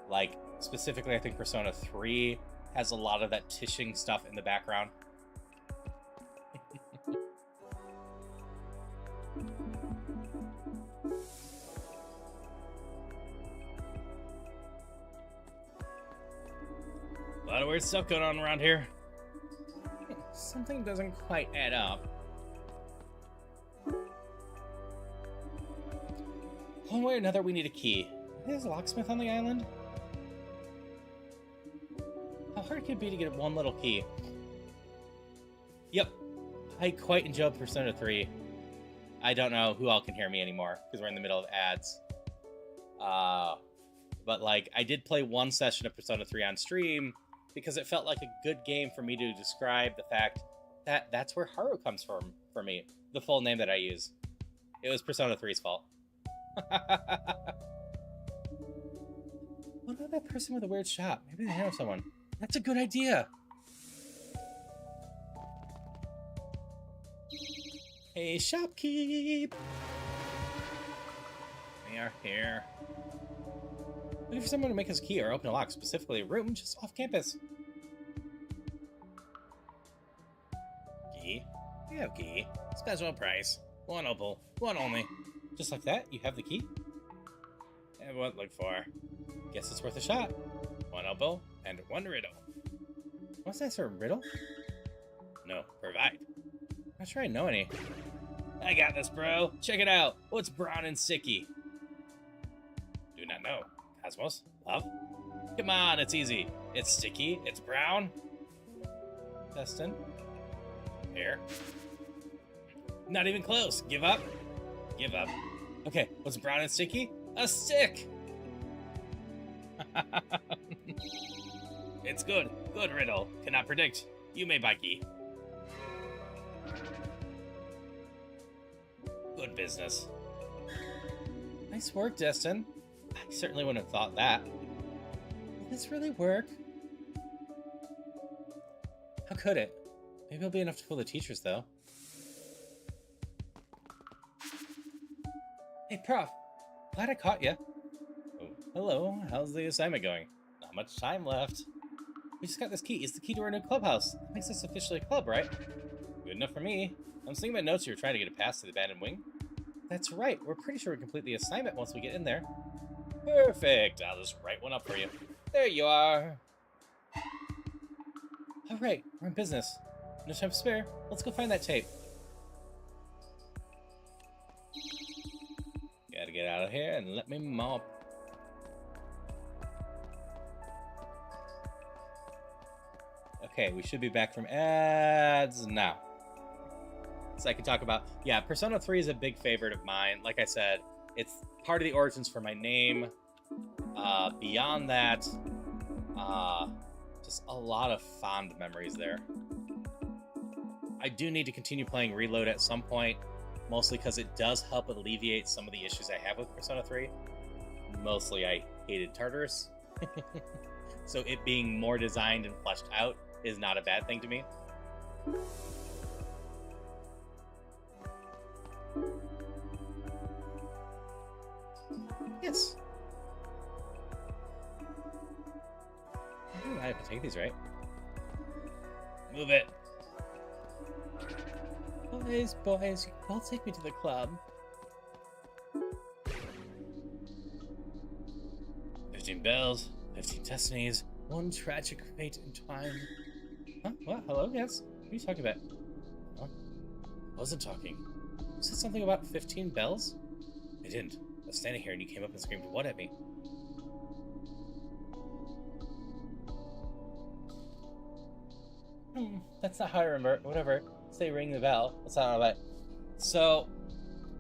Like, specifically, I think Persona 3 has a lot of that tishing stuff in the background. A lot of weird stuff going on around here. Something doesn't quite add up. One way or another, we need a key. There's a locksmith on the island? How hard can it be to get one little key? Yep. I quite enjoyed Persona 3. I don't know who all can hear me anymore because we're in the middle of ads. But like, I did play one session of Persona 3 on stream because it felt like a good game for me to describe the fact that that's where Haru comes from for me. The full name that I use. It was Persona 3's fault. What about that person with a weird shop? Maybe they know someone. That's a good idea. Hey, shopkeep! We are here. Looking for someone to make us a key or open a lock, specifically a room just off campus. Key? We have key. Special price. 1 opal. 1 only. Just like that, you have the key? And what to look for? Guess it's worth a shot. 1 opal and 1 riddle. What's that sort of riddle? No, provide. Not sure I know any. I got this, bro. Check it out. What's brown and sticky? Do not know. Cosmos? Love? Come on, it's easy. It's sticky. It's brown. Destin? Here. Not even close. Give up? Give up. Okay, what's brown and sticky? A stick! It's good. Good riddle. Cannot predict. You may buy key. Good business. Nice work, Destin. I certainly wouldn't have thought that. Will this really work? How could it? Maybe it'll be enough to fool the teachers, though. Hey, Prof. Glad I caught you. Oh, hello. How's the assignment going? Not much time left. We just got this key. It's the key to our new clubhouse. That makes us officially a club, right? Good enough for me. I'm seeing my notes you're trying to get a pass to the abandoned wing. That's right. We're pretty sure we complete the assignment once we get in there. Perfect. I'll just write one up for you. There you are. All right. We're in business. No time to spare. Let's go find that tape. Gotta get out of here and let me mop. Okay, we should be back from ads now. So I can talk about, yeah, Persona 3 is a big favorite of mine. Like I said, it's part of the origins for my name. Beyond that, just a lot of fond memories there. I do need to continue playing Reload at some point, mostly because it does help alleviate some of the issues I have with Persona 3. Mostly I hated Tartarus. So it being more designed and fleshed out is not a bad thing to me. Yes. I have to take these, right? Move it. Boys, boys, y'all take me to the club. 15 bells, 15 destinies, one tragic fate entwined. Huh? What? Hello? Yes? What are you talking about? Huh? I wasn't talking. You said something about 15 bells? I didn't. I was standing here and you came up and screamed what at me? That's not how I remember. Whatever. Say ring the bell. That's not how I... So,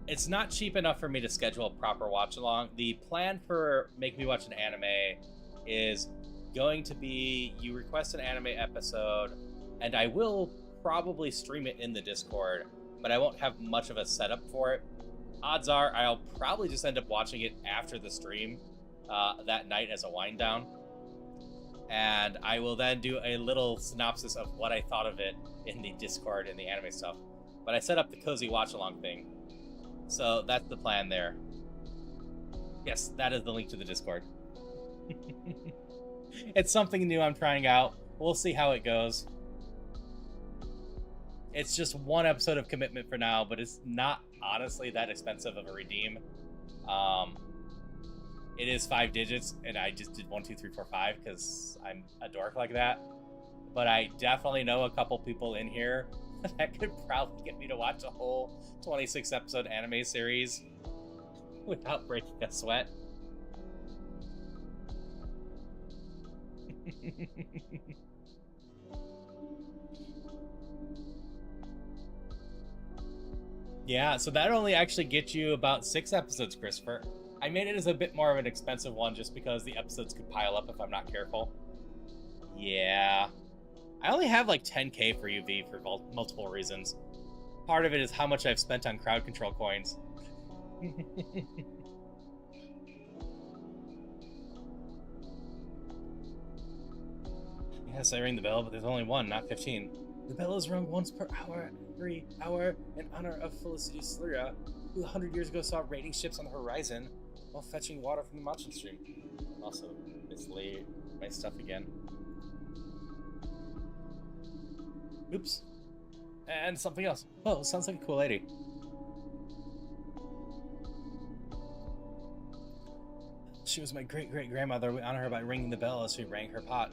it's not cheap enough for me to schedule a proper watch along. The plan for Make Me Watch an Anime is going to be you request an anime episode, and I will probably stream it in the Discord, but I won't have much of a setup for it. Odds are I'll probably just end up watching it after the stream that night as a wind down. And I will then do a little synopsis of what I thought of it in the Discord and the anime stuff. But I set up the cozy watch-along thing. So that's the plan there. Yes, that is the link to the Discord. It's something new I'm trying out. We'll see how it goes. It's just one episode of commitment for now, but it's not honestly that expensive of a redeem. It is 5 digits, and I just did 1, 2, 3, 4, 5 because I'm a dork like that. But I definitely know a couple people in here that could probably get me to watch a whole 26 episode anime series without breaking a sweat. Yeah, so that only actually gets you about 6 episodes, Christopher. I made it as a bit more of an expensive one just because the episodes could pile up if I'm not careful. Yeah. I only have like 10k for UV for multiple reasons. Part of it is how much I've spent on crowd control coins. Yes, I ring the bell, but there's only one, not 15. The bell is rung once per hour, every hour, in honor of Felicity Slura, who 100 years ago saw raiding ships on the horizon while fetching water from the mountain stream. Also, mislaid my stuff again. Oops. And something else. Oh, sounds like a cool lady. She was my great-great-grandmother. We honor her by ringing the bell as we rang her pot.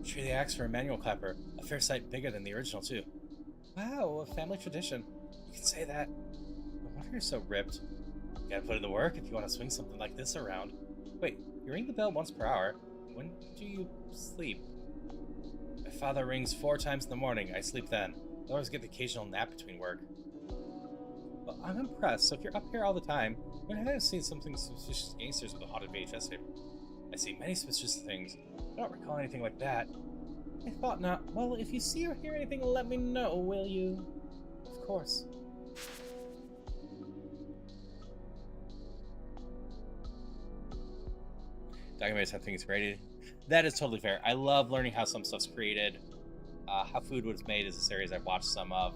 Tree the axe for a manual clapper. A fair sight bigger than the original, too. Wow, a family tradition. You can say that. No wonder you're so ripped. You gotta put in the work if you want to swing something like this around. Wait, you ring the bell once per hour. When do you sleep? My father rings 4 times in the morning. I sleep then. I always get the occasional nap between work. Well, I'm impressed. So if you're up here all the time, when have I seen something suspicious gangsters with a haunted VHS tape? I see many suspicious things. I don't recall anything like that. I thought not. Well, if you see or hear anything, let me know, will you? Of course. Documentaries have things created. That is totally fair. I love learning how some stuff's created. How food was made is a series I've watched some of.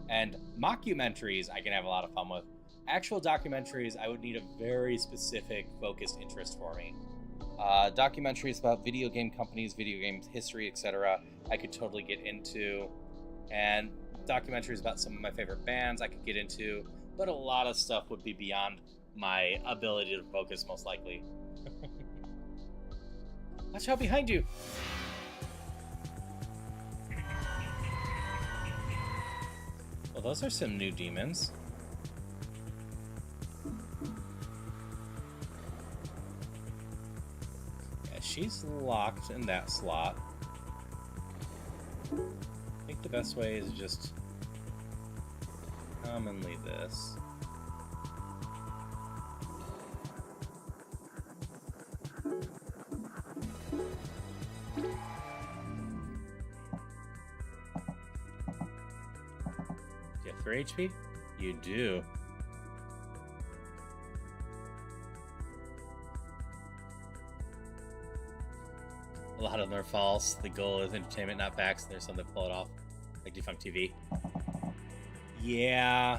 And mockumentaries I can have a lot of fun with. Actual documentaries, I would need a very specific, focused interest for me. Documentaries about video game companies, video games history, etc. I could totally get into. And documentaries about some of my favorite bands I could get into. But a lot of stuff would be beyond my ability to focus, most likely. Watch out behind you! Well, those are some new demons. Yeah, she's locked in that slot. I think the best way is just commonly this. For HP? You do. A lot of them are false. The goal is entertainment, not facts. There's some that pull it off, like Defunct TV. Yeah.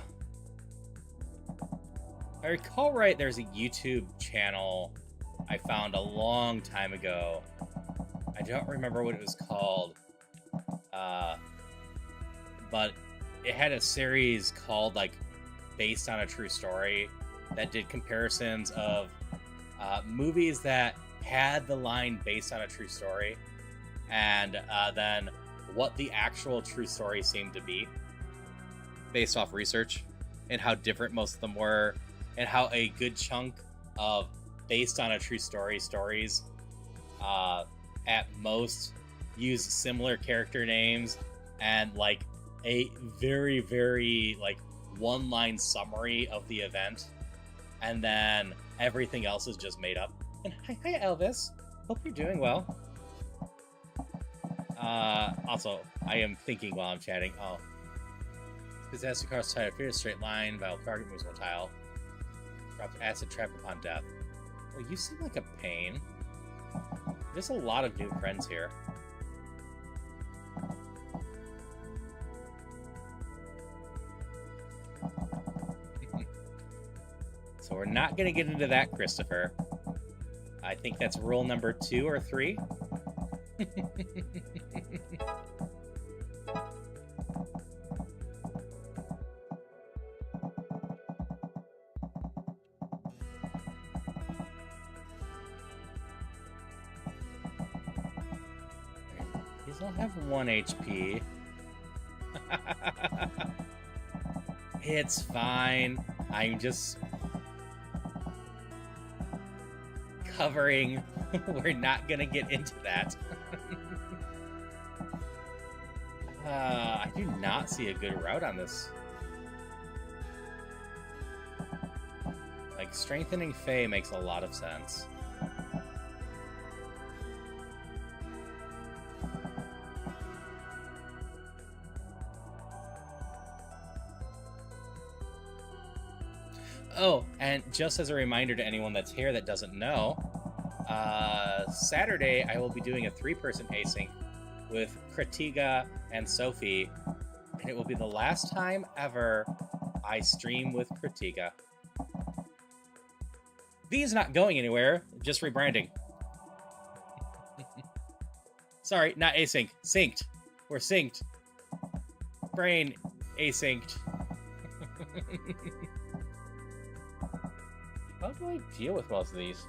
If I recall right, there's a YouTube channel I found a long time ago. I don't remember what it was called. But it had a series called, like, Based on a True Story that did comparisons of movies that had the line based on a true story and then what the actual true story seemed to be based off research and how different most of them were and how a good chunk of based on a true story stories at most use similar character names and, like, a very, very, like, one-line summary of the event, and then everything else is just made up. And hi Elvis. Hope you're doing well. Also, I am thinking while I'm chatting. Oh, disaster cars tire fear straight line. While target moves one tile. Drops acid trap upon death. Well, you seem like a pain. There's a lot of new friends here. So we're not going to get into that, Christopher. I think that's rule number 2 or 3. These all have 1 HP. It's fine. I'm just covering. We're not gonna get into that. I do not see a good route on this. Like, strengthening Faye makes a lot of sense. Oh, and just as a reminder to anyone that's here that doesn't know, Saturday I will be doing a 3-person async with Kritiga and Sophie, and it will be the last time ever I stream with Kritiga. V's not going anywhere, just rebranding. Sorry, not async. Synced. We're synced. Brain asynced. How do I deal with most of these?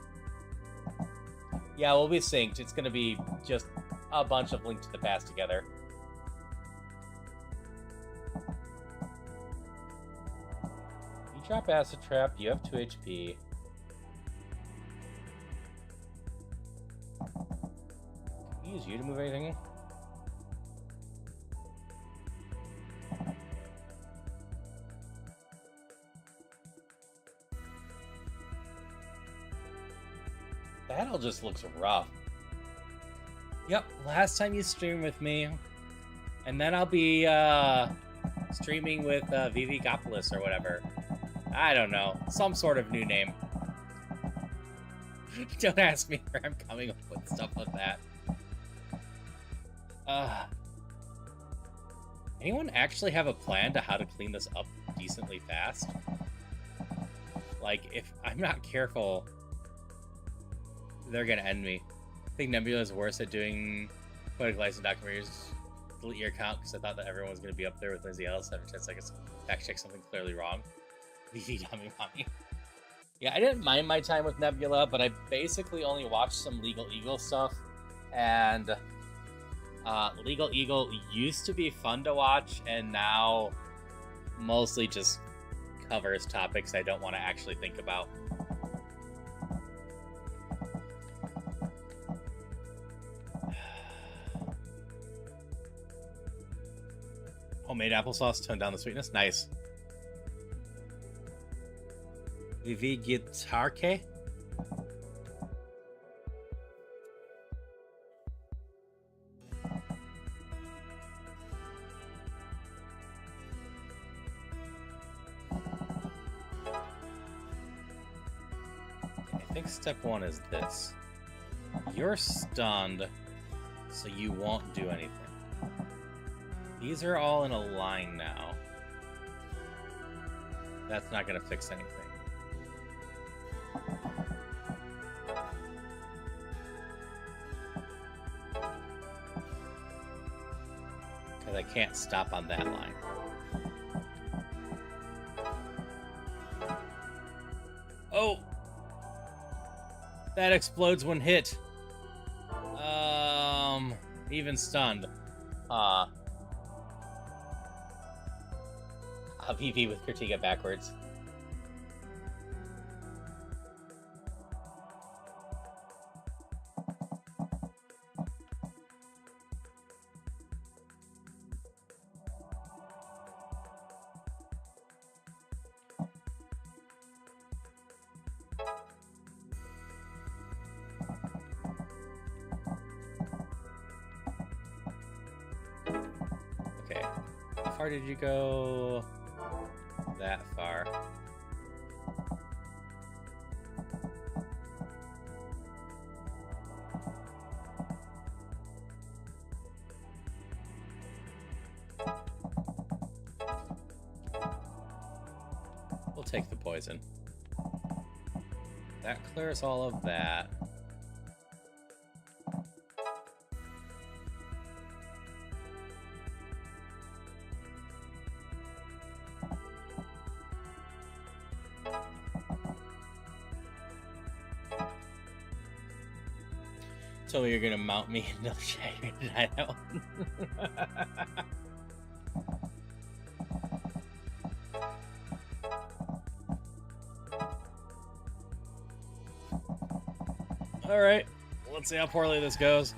Yeah, we'll be synced. It's going to be just a bunch of Link to the Past together. You drop Acid Trap, you have 2 HP. Can we use you to move anything? That all just looks rough. Yep, last time you streamed with me. And then I'll be streaming with Vivi Gopolis or whatever. I don't know. Some sort of new name. Don't ask me where I'm coming up with stuff like that. Anyone actually have a plan to how to clean this up decently fast? Like, if I'm not careful, they're gonna end me. I think Nebula is worse at doing poetic license documentaries. Delete your account because I thought that everyone was gonna be up there with Lindsay Ellis every chance I could fact check something clearly wrong. VV dummy mommy. Yeah, I didn't mind my time with Nebula, but I basically only watched some Legal Eagle stuff, and Legal Eagle used to be fun to watch, and now mostly just covers topics I don't want to actually think about. Homemade applesauce, tone down the sweetness. Nice. Vivi Guitarke. I think step 1 is this. You're stunned, so you won't do anything. These are all in a line now. That's not going to fix anything. Because I can't stop on that line. Oh! That explodes when hit. Even stunned. VV with Kritiga backwards. Okay. How far did you go? That far. We'll take the poison. That clears all of that. Told me you're gonna mount me in no shade. I know. Alright, let's see how poorly this goes.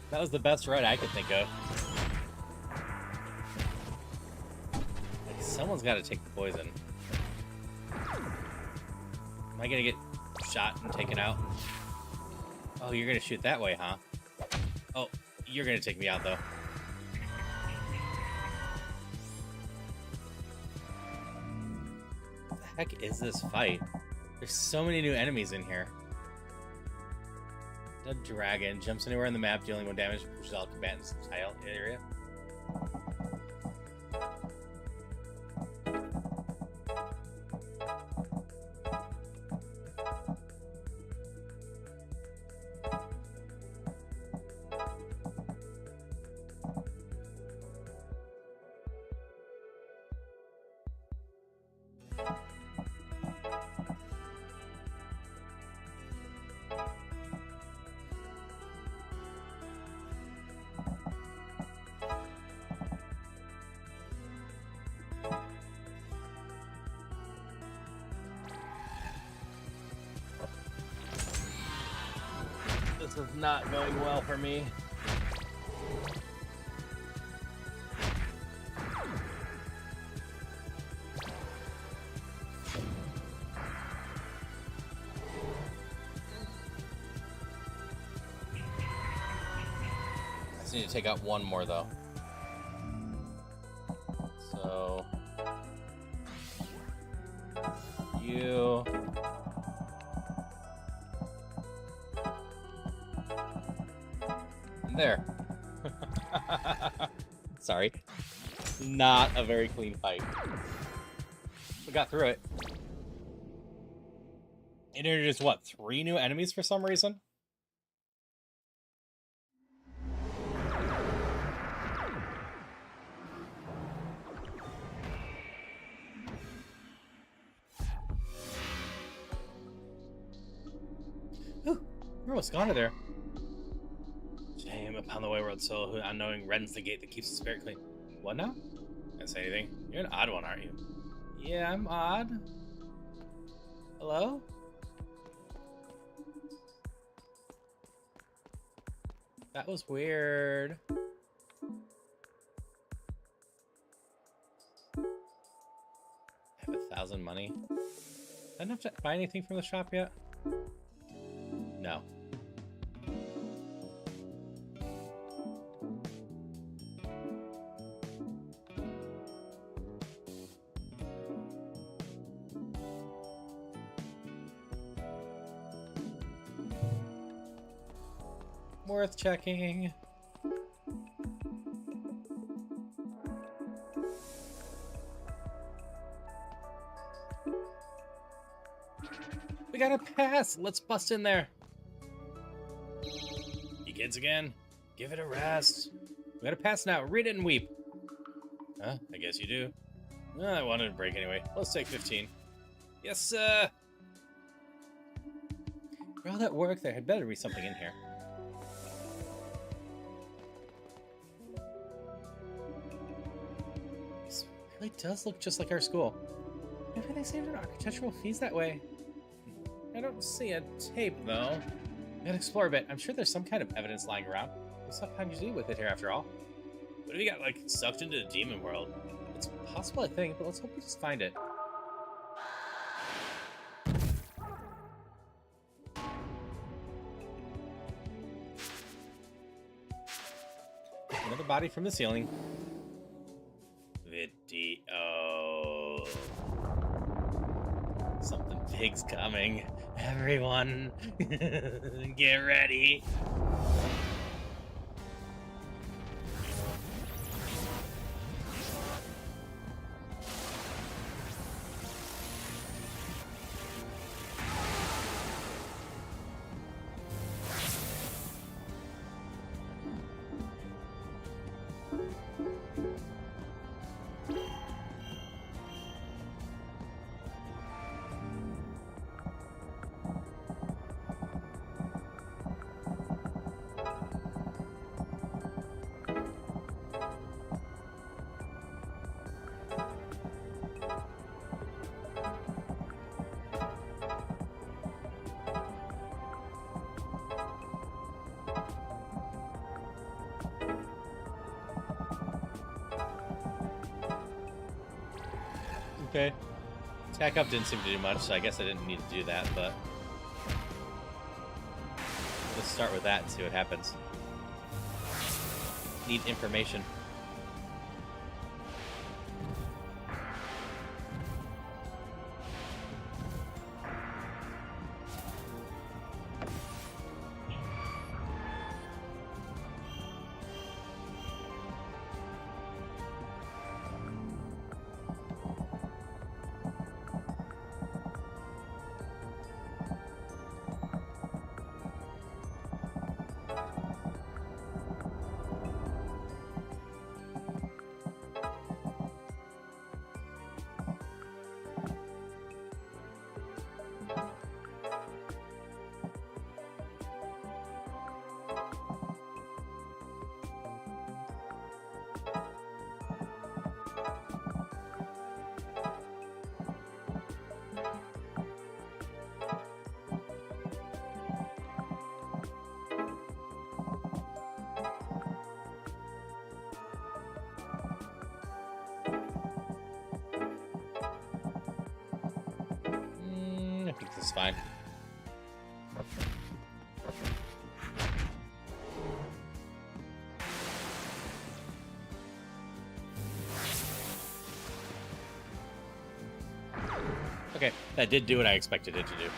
That was the best ride I could think of. Someone's got to take the poison. Am I gonna get shot and taken out? Oh, you're gonna shoot that way, huh? Oh, you're gonna take me out, though. What the heck is this fight? There's so many new enemies in here. The dragon jumps anywhere on the map, dealing 1 damage, pushes all combatants in the tile area. This is not going well for me. I just need to take out one more, though. So... you... there. Sorry. Not a very clean fight. We got through it. It introduced, what, 3 new enemies for some reason? Ooh, we're almost gone to there. Shame upon the wayward soul who unknowing rends the gate that keeps the spirit clean. What now? Can't say anything. You're an odd one, aren't you? Yeah, I'm odd. Hello? That was weird. I have 1,000 money. I don't have to buy anything from the shop yet? No. Worth checking. We got a pass. Let's bust in there. You kids again? Give it a rest. We got a pass now. Read it and weep. Huh? I guess you do. I wanted a break anyway. Let's take 15. Yes, sir. For all that work, there had better be something in here. It does look just like our school. Maybe they saved an architectural fees that way. I don't see a tape, though. We gotta explore a bit. I'm sure there's some kind of evidence lying around. There's something to do with it here, after all. What if you got, like, sucked into the demon world? It's possible, I think, but let's hope we just find it. Another body from the ceiling. Video. Something big's coming. Everyone, get ready. Okay. Attack up didn't seem to do much, so I guess I didn't need to do that, but... let's start with that and see what happens. Need information. I think this is fine. Okay, that did do what I expected it to do.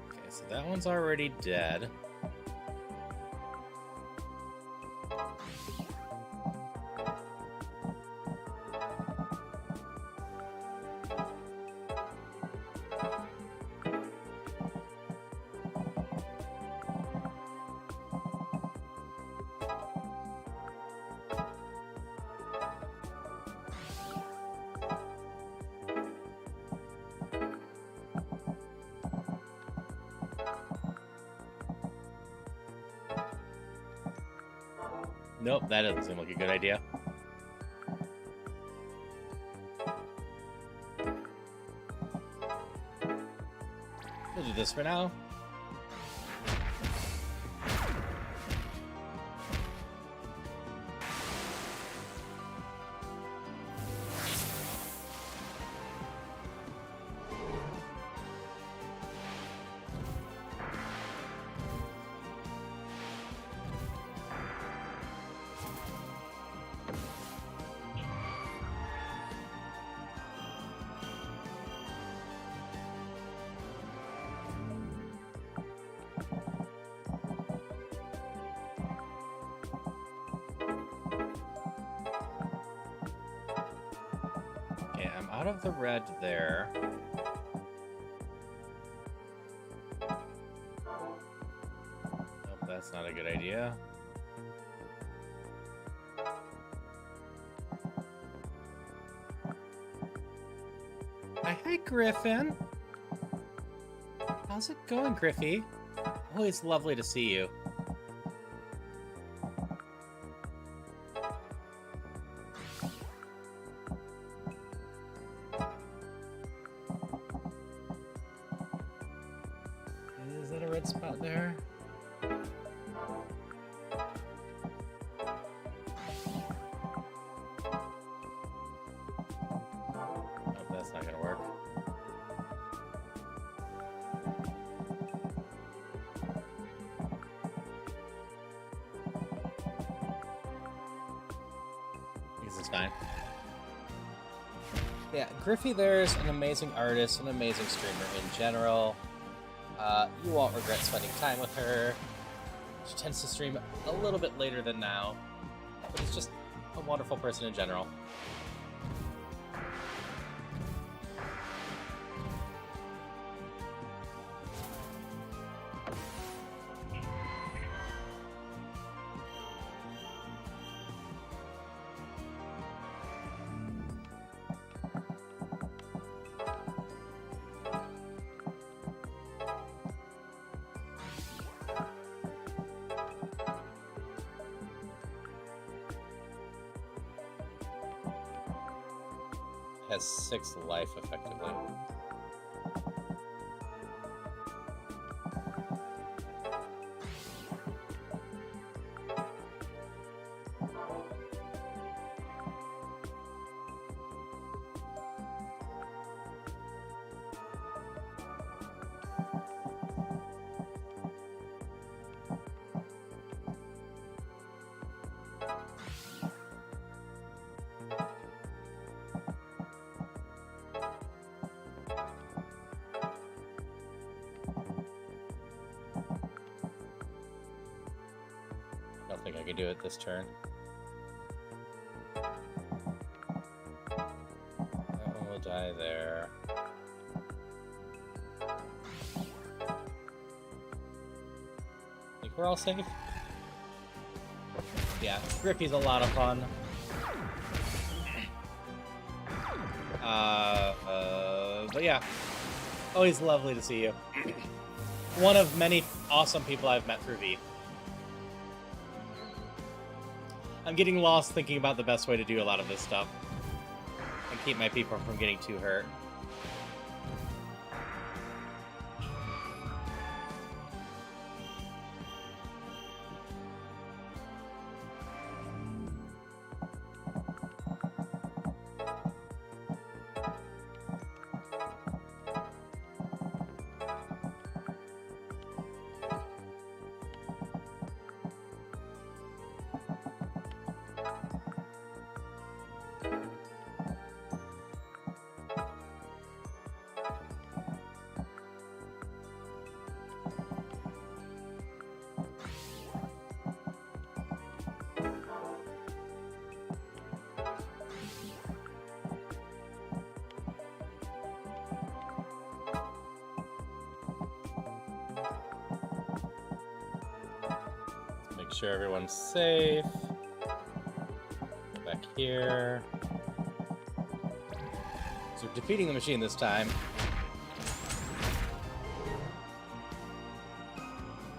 Okay, so that one's already dead. Nope, that doesn't seem like a good idea. We'll do this for now. Okay, I'm out of the red there. Nope, that's not a good idea. Hi, Griffin. How's it going, Griffy? Always lovely to see you. Is that a red spot there? Nope, that's not gonna work. This is fine. Yeah, Griffey there's an amazing artist, an amazing streamer in general. You won't regret spending time with her. She tends to stream a little bit later than now, but it's just a wonderful person in general. has 6 life, effectively. I don't think I can do it this turn. That one will die there. Think we're all safe? Yeah, Grippy's a lot of fun. But yeah, always lovely to see you. One of many awesome people I've met through V. I'm getting lost thinking about the best way to do a lot of this stuff and keep my people from getting too hurt. Make sure everyone's safe. Back here. So we're defeating the machine this time.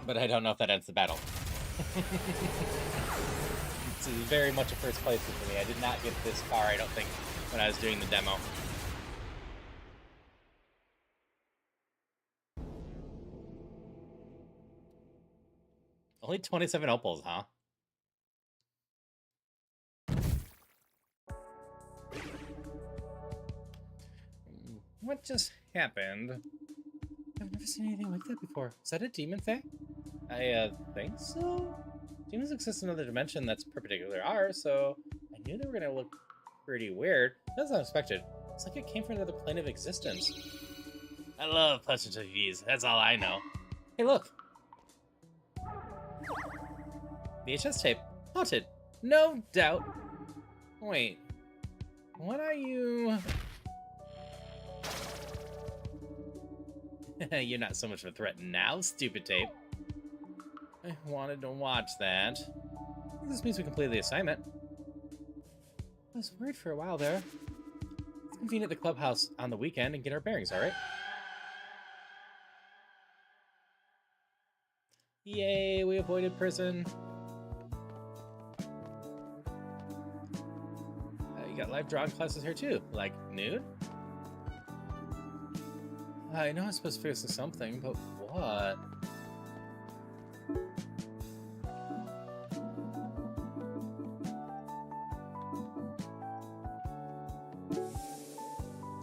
But I don't know if that ends the battle. It's very much a first place for me. I did not get this far, I don't think, when I was doing the demo. Only 27 opals, huh? What just happened? I've never seen anything like that before. Is that a demon thing? I think so. Demons exist in another dimension that's perpendicular to ours, so I knew they were gonna look pretty weird. That's unexpected. It's like it came from another plane of existence. I love pleasant TVs. That's all I know. Hey, look. VHS tape. Haunted. No doubt. Wait. What are you... You're not so much of a threat now, stupid tape. I wanted to watch that. I think this means we completed the assignment. I was worried for a while there. Let's convene at the clubhouse on the weekend and get our bearings, alright? Yay, we avoided prison. You got live drawing classes here too, like nude? I know I'm supposed to fix something, but what?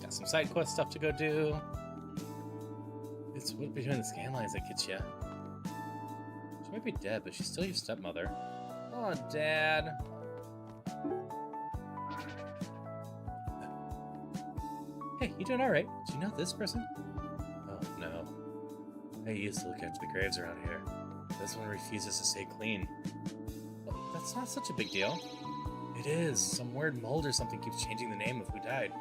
Got some side quest stuff to go do. It's what between the scan lines that gets you. She might be dead, but she's still your stepmother. Oh, Dad. Hey, you doing alright? Do you know this person? Oh, no. I used to look after the graves around here. This one refuses to stay clean. But that's not such a big deal. It is. Some weird mold or something keeps changing the name of who died.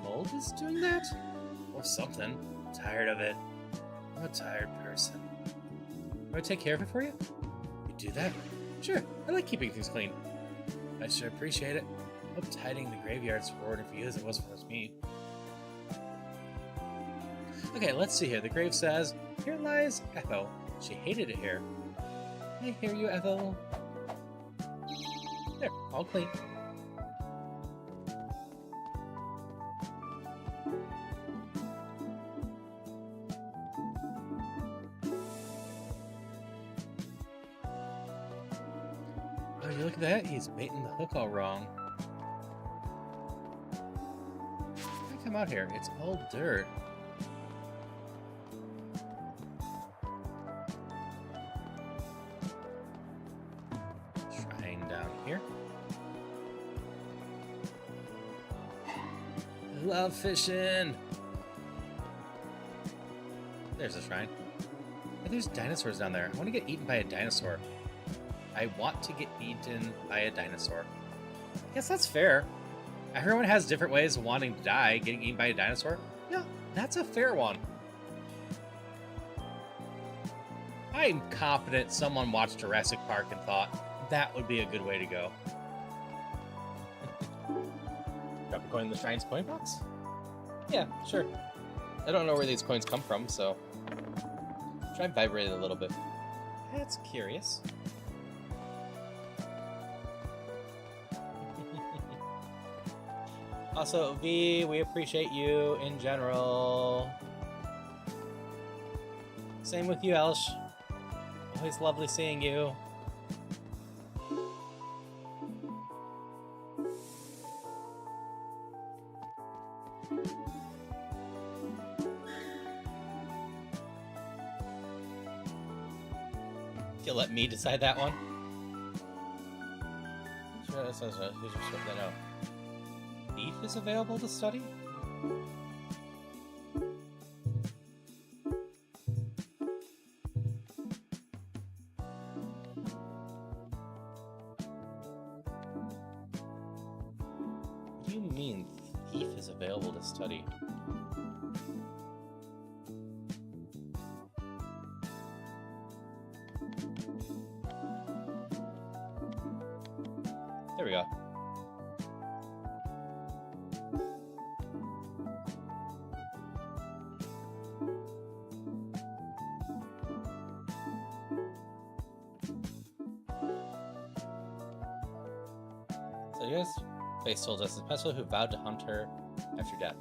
Mold is doing that? Or something. I'm tired of it. I'm a tired person. Do I take care of it for you? You do that? Sure. I like keeping things clean. I sure appreciate it. I hope tidying the graveyard's rewarding for you as it was for me. Okay, let's see here. The grave says, "Here lies Ethel. She hated it here." I hear you, Ethel. There, all clean. Would you look at that? He's baiting the hook all wrong. Why come out here? It's all dirt. Shrine down here. I love fishing. There's a shrine. Hey, there's dinosaurs down there. I want to get eaten by a dinosaur. I want to get eaten by a dinosaur. I guess that's fair. Everyone has different ways of wanting to die. Getting eaten by a dinosaur? Yeah, that's a fair one. I'm confident someone watched Jurassic Park and thought that would be a good way to go. Drop a coin in the shrine's coin box? Yeah, sure. I don't know where these coins come from, so try and vibrate it a little bit. That's curious. Also, V, we appreciate you in general. Same with you, Elsh. Always lovely seeing you. You'll let me decide that one? No. Thief is available to study? What do you mean, thief is available to study? There we go. So yes, Face told us the peasant who vowed to hunt her after death.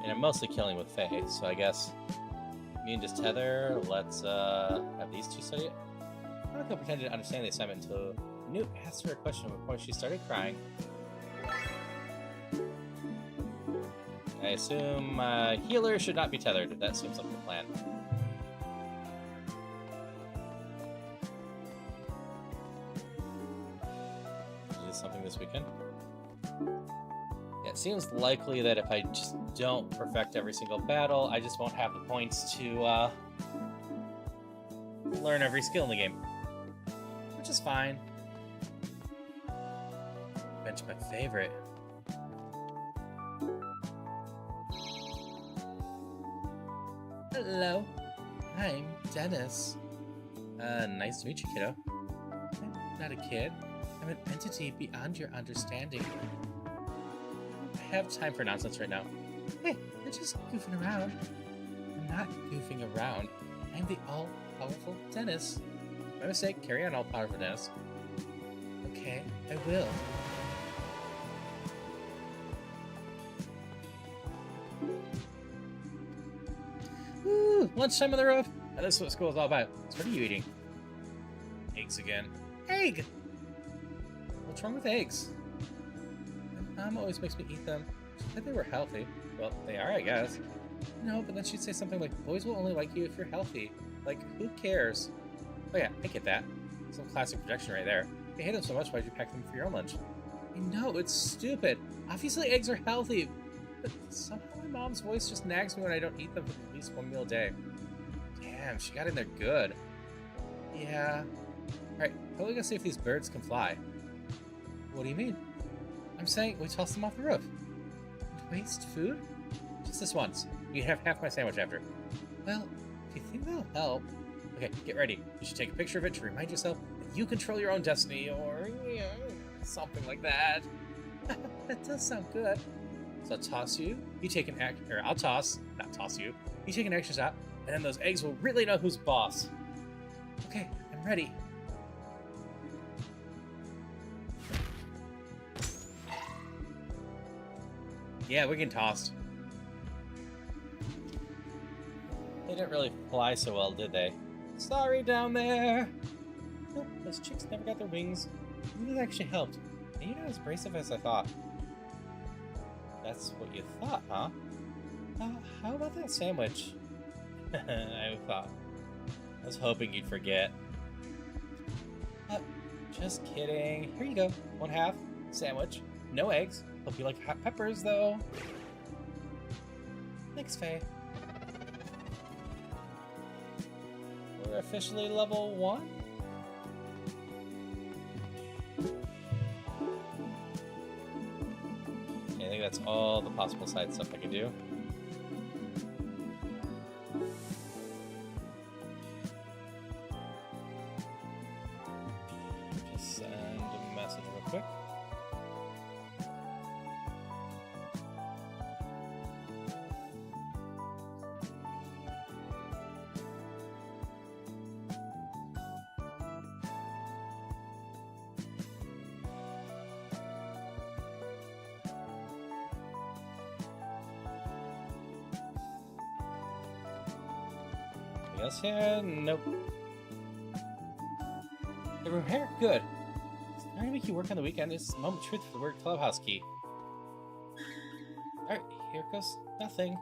And I'm mostly killing with Faye, so I guess me and just Tether, let's have these two study it. Monaco pretended to understand the assignment until Newt asked her a question before she started crying. I assume healer should not be tethered. That seems like the plan. Is this something this weekend? Yeah, it seems likely that if I just don't perfect every single battle, I just won't have the points to learn every skill in the game. Which is fine. Bench my favorite. Hello, I'm Dennis. Nice to meet you, kiddo. I'm not a kid. I'm an entity beyond your understanding. I have time for nonsense right now. Hey, we're just goofing around. I'm not goofing around. I'm the all-powerful Dennis. My mistake, carry on, all-powerful Dennis. Okay, I will. Woo! Lunchtime on the roof! Now, this is what school is all about. So what are you eating? Eggs again. Egg! What's wrong with eggs? My mom always makes me eat them. She said they were healthy. Well, they are, I guess. No, but then she'd say something like, boys will only like you if you're healthy. Like, who cares? Oh yeah, I get that. Some classic projection right there. You hate them so much, why'd you pack them for your own lunch? I know, it's stupid. Obviously eggs are healthy. But somehow my mom's voice just nags me when I don't eat them for at least one meal a day. Damn, she got in there good. Yeah. Alright, probably gonna see if these birds can fly. What do you mean? I'm saying we toss them off the roof. Waste food? Just this once. You can have half my sandwich after. Well, if you think that'll help... Okay, get ready. You should take a picture of it to remind yourself that you control your own destiny, or... something like that. That does sound good. So I'll toss you. You take an or I'll toss, not toss you. You take an extra shot, and then those eggs will really know who's boss. Okay, I'm ready. Yeah, we can toss. They didn't really fly so well, did they? Sorry down there. Nope, those chicks never got their wings. Maybe that actually helped. And you're not as abrasive as I thought. That's what you thought, huh? How about that sandwich? I was hoping you'd forget. Just kidding. Here you go. 1/2 sandwich. No eggs. Hope you like hot peppers, though. Thanks, Faye. We're officially level 1? I think that's all the possible side stuff I can do. Just send a message real quick. Anything else here? Nope. The room here? Good. It's not gonna make you work on the weekend. It's a moment of truth for the word clubhouse key. Alright, here goes nothing.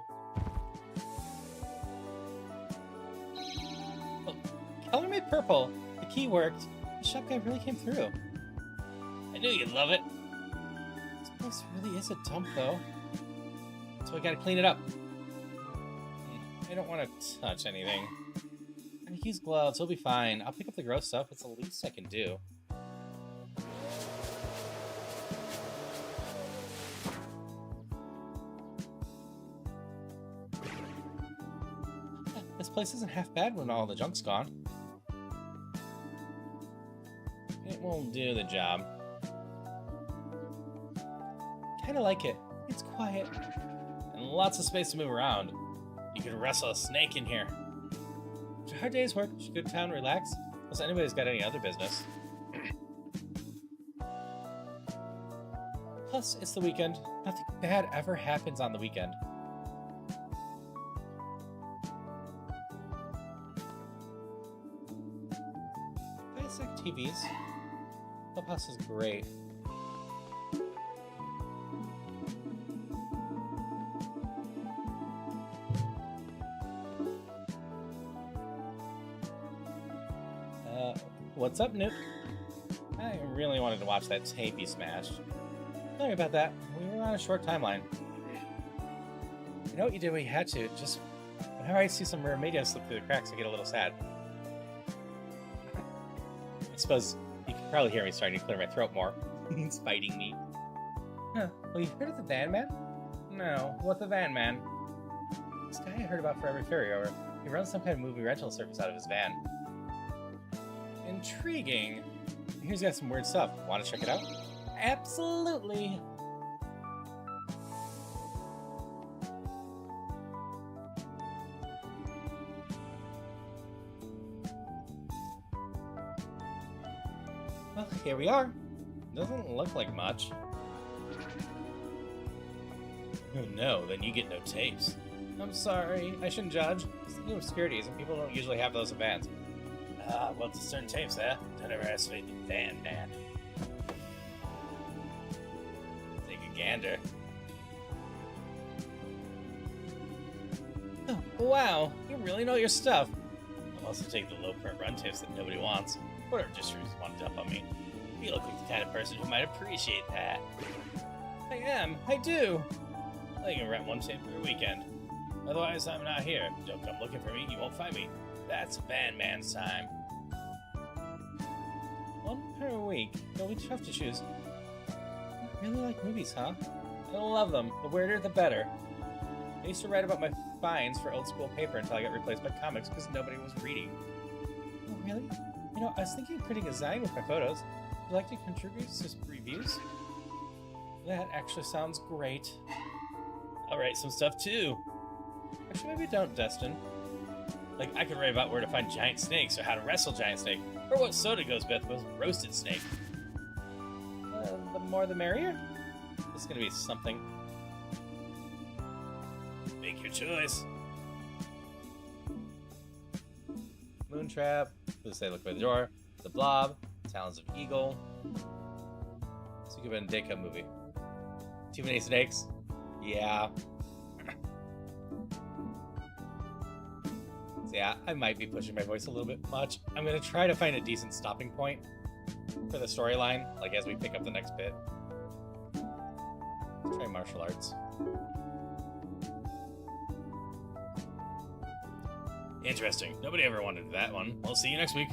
Oh, color me purple. The key worked. The shop guy really came through. I knew you'd love it. This place really is a dump, though. So I gotta clean it up. I don't want to touch anything. I use gloves, it'll be fine. I'll pick up the gross stuff, it's the least I can do. This place isn't half bad when all the junk's gone. It won't do the job. Kinda like it. It's quiet. And lots of space to move around. You could wrestle a snake in here. After a hard day's work, you should go to town and relax. Unless anybody's got any other business. Plus, it's the weekend. Nothing bad ever happens on the weekend. Basic TVs. Clubhouse is great. What's up, Noop? I really wanted to watch that tape you smashed. Sorry about that. We were on a short timeline. You know what you did when you had to. Just whenever I see some rare media slip through the cracks, I get a little sad. I suppose you can probably hear me starting to clear my throat more. He's fighting me. Huh. Well, you heard of the Van Man? No. What the Van Man? This guy I heard about for every ferry over. He runs some kind of movie rental service out of his van. Intriguing. He's got some weird stuff. Want to check it out? Absolutely. Well, here we are. Doesn't look like much. Oh no, then you get no tapes. I'm sorry, I shouldn't judge. It's the new obscurities and people don't usually have those in vans. Well, to certain tapes, eh? Don't overestimate the Van Man. Take a gander. Oh, wow, you really know your stuff. I'll also take the low-print run tapes that nobody wants. Whatever distributors want to dump on me. You look like the kind of person who might appreciate that. I am, I do. I can rent one tape per weekend. Otherwise, I'm not here. Don't come looking for me, you won't find me. That's Van Man's time. One per week. They'll be tough to choose. You really like movies, huh? I love them. The weirder, the better. I used to write about my finds for old school paper until I got replaced by comics because nobody was reading. Oh, really? You know, I was thinking of putting a Zine with my photos. Would you like to contribute to some reviews? That actually sounds great. I'll write some stuff too. Actually, maybe don't, Destin. Like, I could write about where to find giant snakes, or how to wrestle giant snake, or what soda goes best with roasted snake. The more the merrier? This is gonna be something. choice. Moontrap. Who say look by the door? The Blob. Talons of Eagle. Sukuba and Deika movie. Too many snakes? Yeah. So yeah, I might be pushing my voice a little bit much. I'm gonna try to find a decent stopping point for the storyline, like as we pick up the next bit. Let's try martial arts. Interesting. Nobody ever wanted that one. We'll see you next week.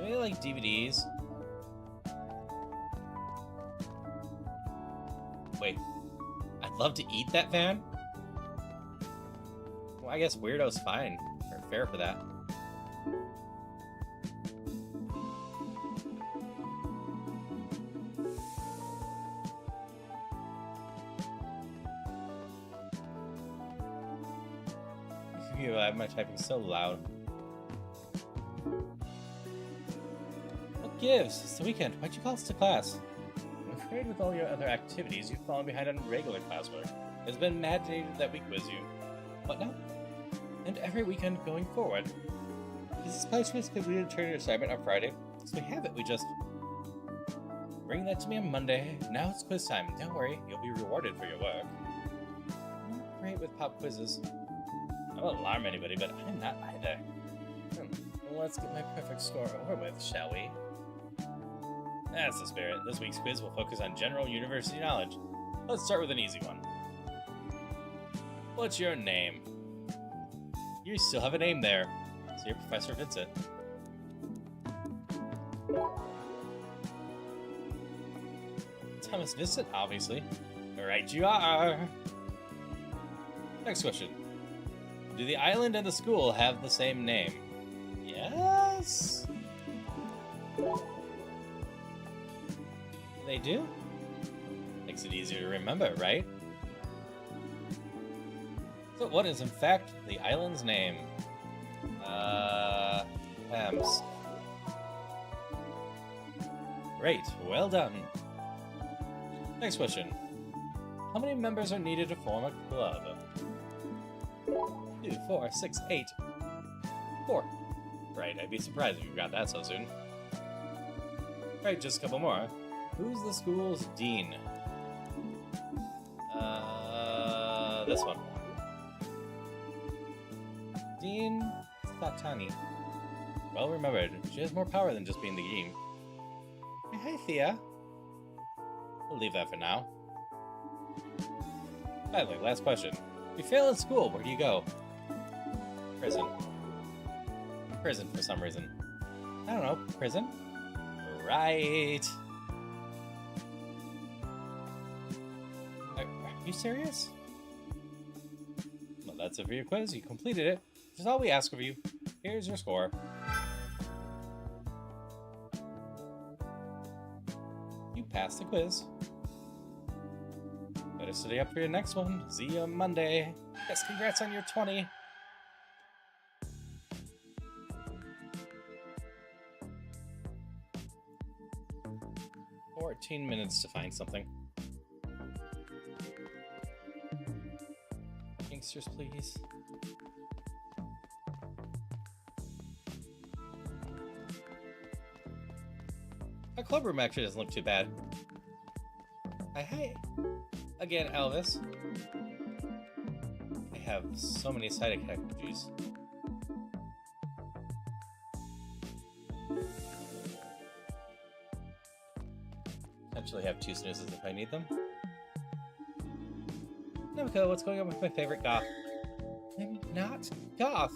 Maybe like DVDs. Wait. I'd love to eat that fan? Well, I guess Weirdo's fine. Or fair for that. Why am I typing so loud? What gives? It's the weekend. Why'd you call us to class? I'm afraid with all your other activities, you've fallen behind on regular classwork. It's been mandated that we quiz you. What now? And every weekend going forward. Is this punishment completed turn your assignment on Friday? So we have it, we just... Bring that to me on Monday. Now it's quiz time. Don't worry, you'll be rewarded for your work. I'm not great with pop quizzes. I won't alarm anybody, but I'm not either. Well, let's get my perfect score over with, shall we? That's the spirit. This week's quiz will focus on general university knowledge. Let's start with an easy one. What's your name? You still have a name there. So you're Professor Vincent. Thomas Vincent, obviously. Right you are. Next question. Do the island and the school have the same name? Yes? They do? Makes it easier to remember, right? So what is in fact the island's name? Hems. Great, well done. Next question. How many members are needed to form a club? 2, 4, 6, 8. 4. Right, I'd be surprised if you got that so soon. Right, just a couple more. Who's the school's dean? This one. Dean Satani. Well remembered. She has more power than just being the dean. Hey, Thea. We'll leave that for now. Finally, last question. If you fail in school, where do you go? Prison. Prison for some reason. I don't know. Prison? Right. Are you serious? Well, that's it for your quiz. You completed it. Which is all we ask of you. Here's your score. You passed the quiz. Better study up for your next one. See you on Monday. Yes, congrats on your 20. Minutes to find something. Gangsters, please. Our clubroom actually doesn't look too bad. Hey. Again, Elvis. I have so many side activities. Potentially have 2 snoozes if I need them. Namiko, what's going on with my favorite goth? I'm not goth.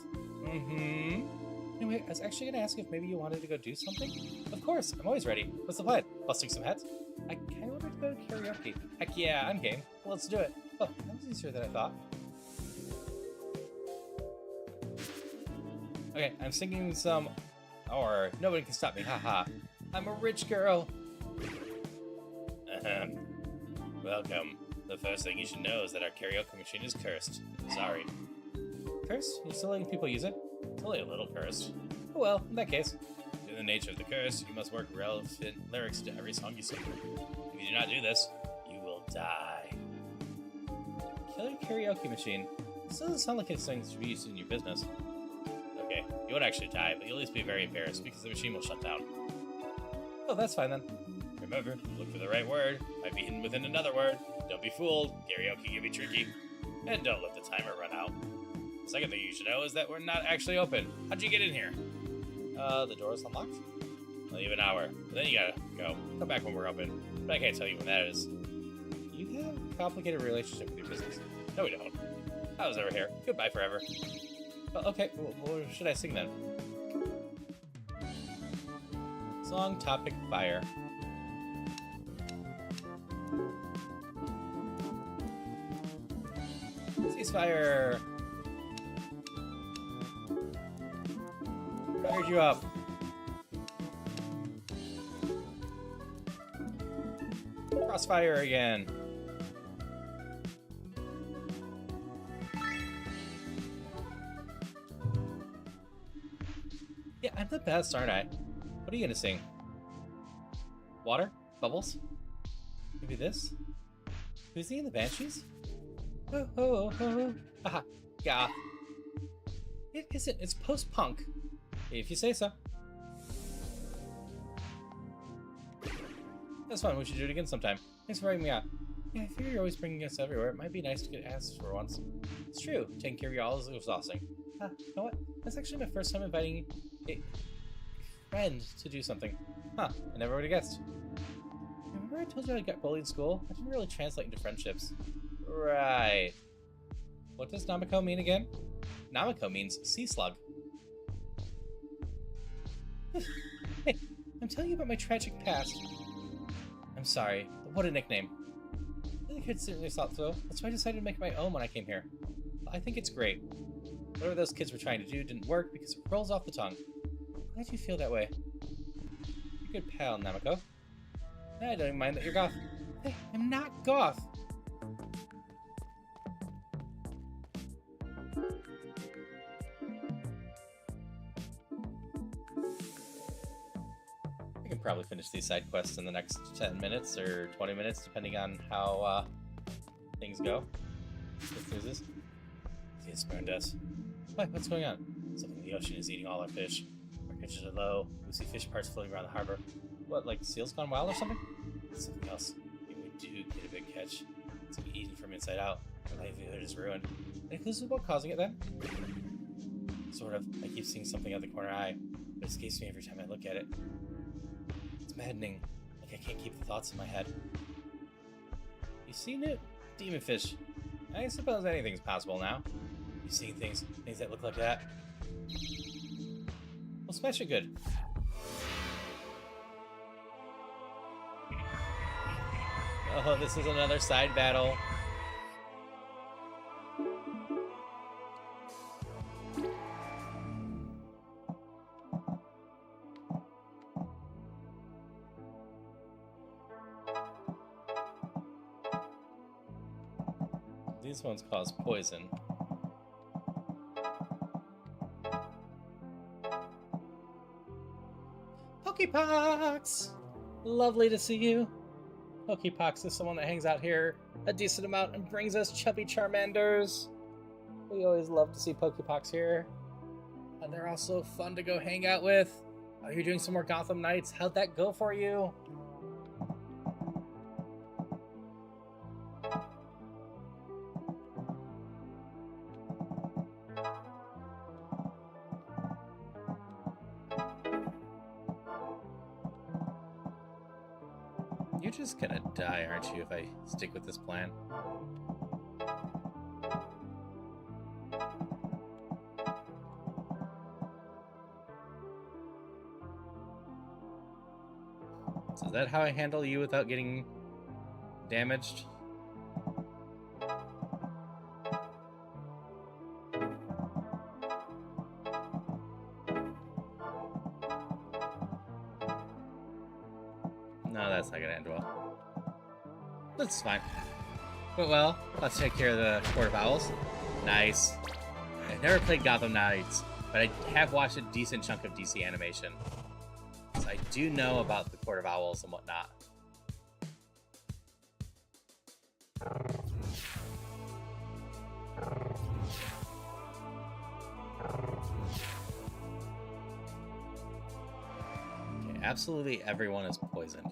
Anyway, I was actually going to ask if maybe you wanted to go do something. Of course, I'm always ready. What's the plan? Busting some heads? I kind of wanted to go to karaoke. Heck yeah, I'm game. Let's do it. Oh, that was easier than I thought. Okay, I'm singing some... Or, nobody can stop me, haha. I'm a rich girl. Welcome. The first thing you should know is that our karaoke machine is cursed. Sorry. Cursed? You still letting people use it? It's only a little cursed. Oh well, in that case. Due to the nature of the curse, you must work relevant lyrics to every song you sing. If you do not do this, you will die. Killer karaoke machine. This doesn't sound like it's something to be used in your business. Okay, you won't actually die, but you'll at least be very embarrassed because the machine will shut down. Oh, that's fine then. Remember, look for the right word. Might be hidden within another word. Don't be fooled. Karaoke can be tricky. And don't let the timer run out. The second thing you should know is that we're not actually open. How'd you get in here? The door is unlocked. I'll leave an hour. But then you gotta go. Come back when we're open. But I can't tell you when that is. You have a complicated relationship with your business. No, we don't. I was never here. Goodbye forever. Well, okay, what should I sing then? Song topic fire. Ceasefire! Fired you up. Crossfire again. Yeah, I'm the best, aren't I? What are you gonna sing? Water? Bubbles? Maybe this? Who's he in the Banshees? Oh, oh, oh. Haha. Goth. It isn't. It's post-punk. If you say so. That's fun. We should do it again sometime. Thanks for bringing me out. Yeah, I figure you're always bringing us everywhere. It might be nice to get asked for once. It's true. Taking care of y'all is exhausting. You know what? That's actually my first time inviting a friend to do something. Huh. I never would have guessed. Remember I told you I got bullied in school? That didn't really translate into friendships. Right. What does Namiko mean again? Namiko means sea slug. Hey, I'm telling you about my tragic past. I'm sorry, but what a nickname. The kids certainly thought so. That's why I decided to make my own when I came here. I think it's great. Whatever those kids were trying to do didn't work because it rolls off the tongue. Glad you feel that way. You're a good pal, Namiko. I don't even mind that you're goth. Hey, I'm not goth. I can probably finish these side quests in the next 10 minutes or 20 minutes, depending on how things go. What is this? It spurned us. What? What's going on? Something in the ocean is eating all our fish. Our catches are low. We see fish parts floating around the harbor. What, like seals gone wild or something? It's something else. If we do get a big catch, it's gonna be eaten from inside out. Our livelihood is ruined. Any clues about causing it then? Sort of. I keep seeing something out the corner eye, but it escapes me every time I look at it. It's maddening. Like I can't keep the thoughts in my head. You seen it? Demon fish. I suppose anything's possible now. You seen things that look like that? Well, smash it good. Oh, this is another side battle. These ones cause poison. Pokepox! Lovely to see you. Pokepox is someone that hangs out here a decent amount and brings us chubby Charmanders. We always love to see Pokepox here. And they're also fun to go hang out with. Oh, you're doing some more Gotham Knights. How'd that go for you? You're just gonna die, aren't you, if I stick with this plan? So is that how I handle you without getting damaged? No, that's not gonna end well. That's fine. But well, let's take care of the Court of Owls. Nice. I've never played Gotham Knights, but I have watched a decent chunk of DC animation. So I do know about the Court of Owls and whatnot. absolutely everyone is poisoned.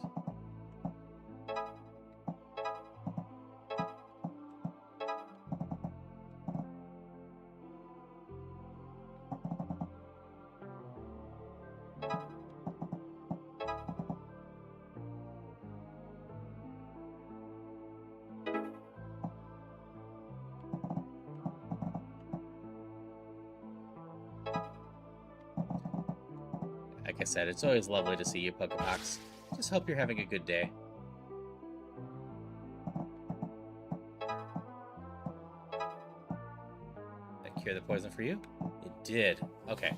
Like I said, it's always lovely to see you, Pokebox. Just hope you're having a good day. Did that cure the poison for you? It did. Okay.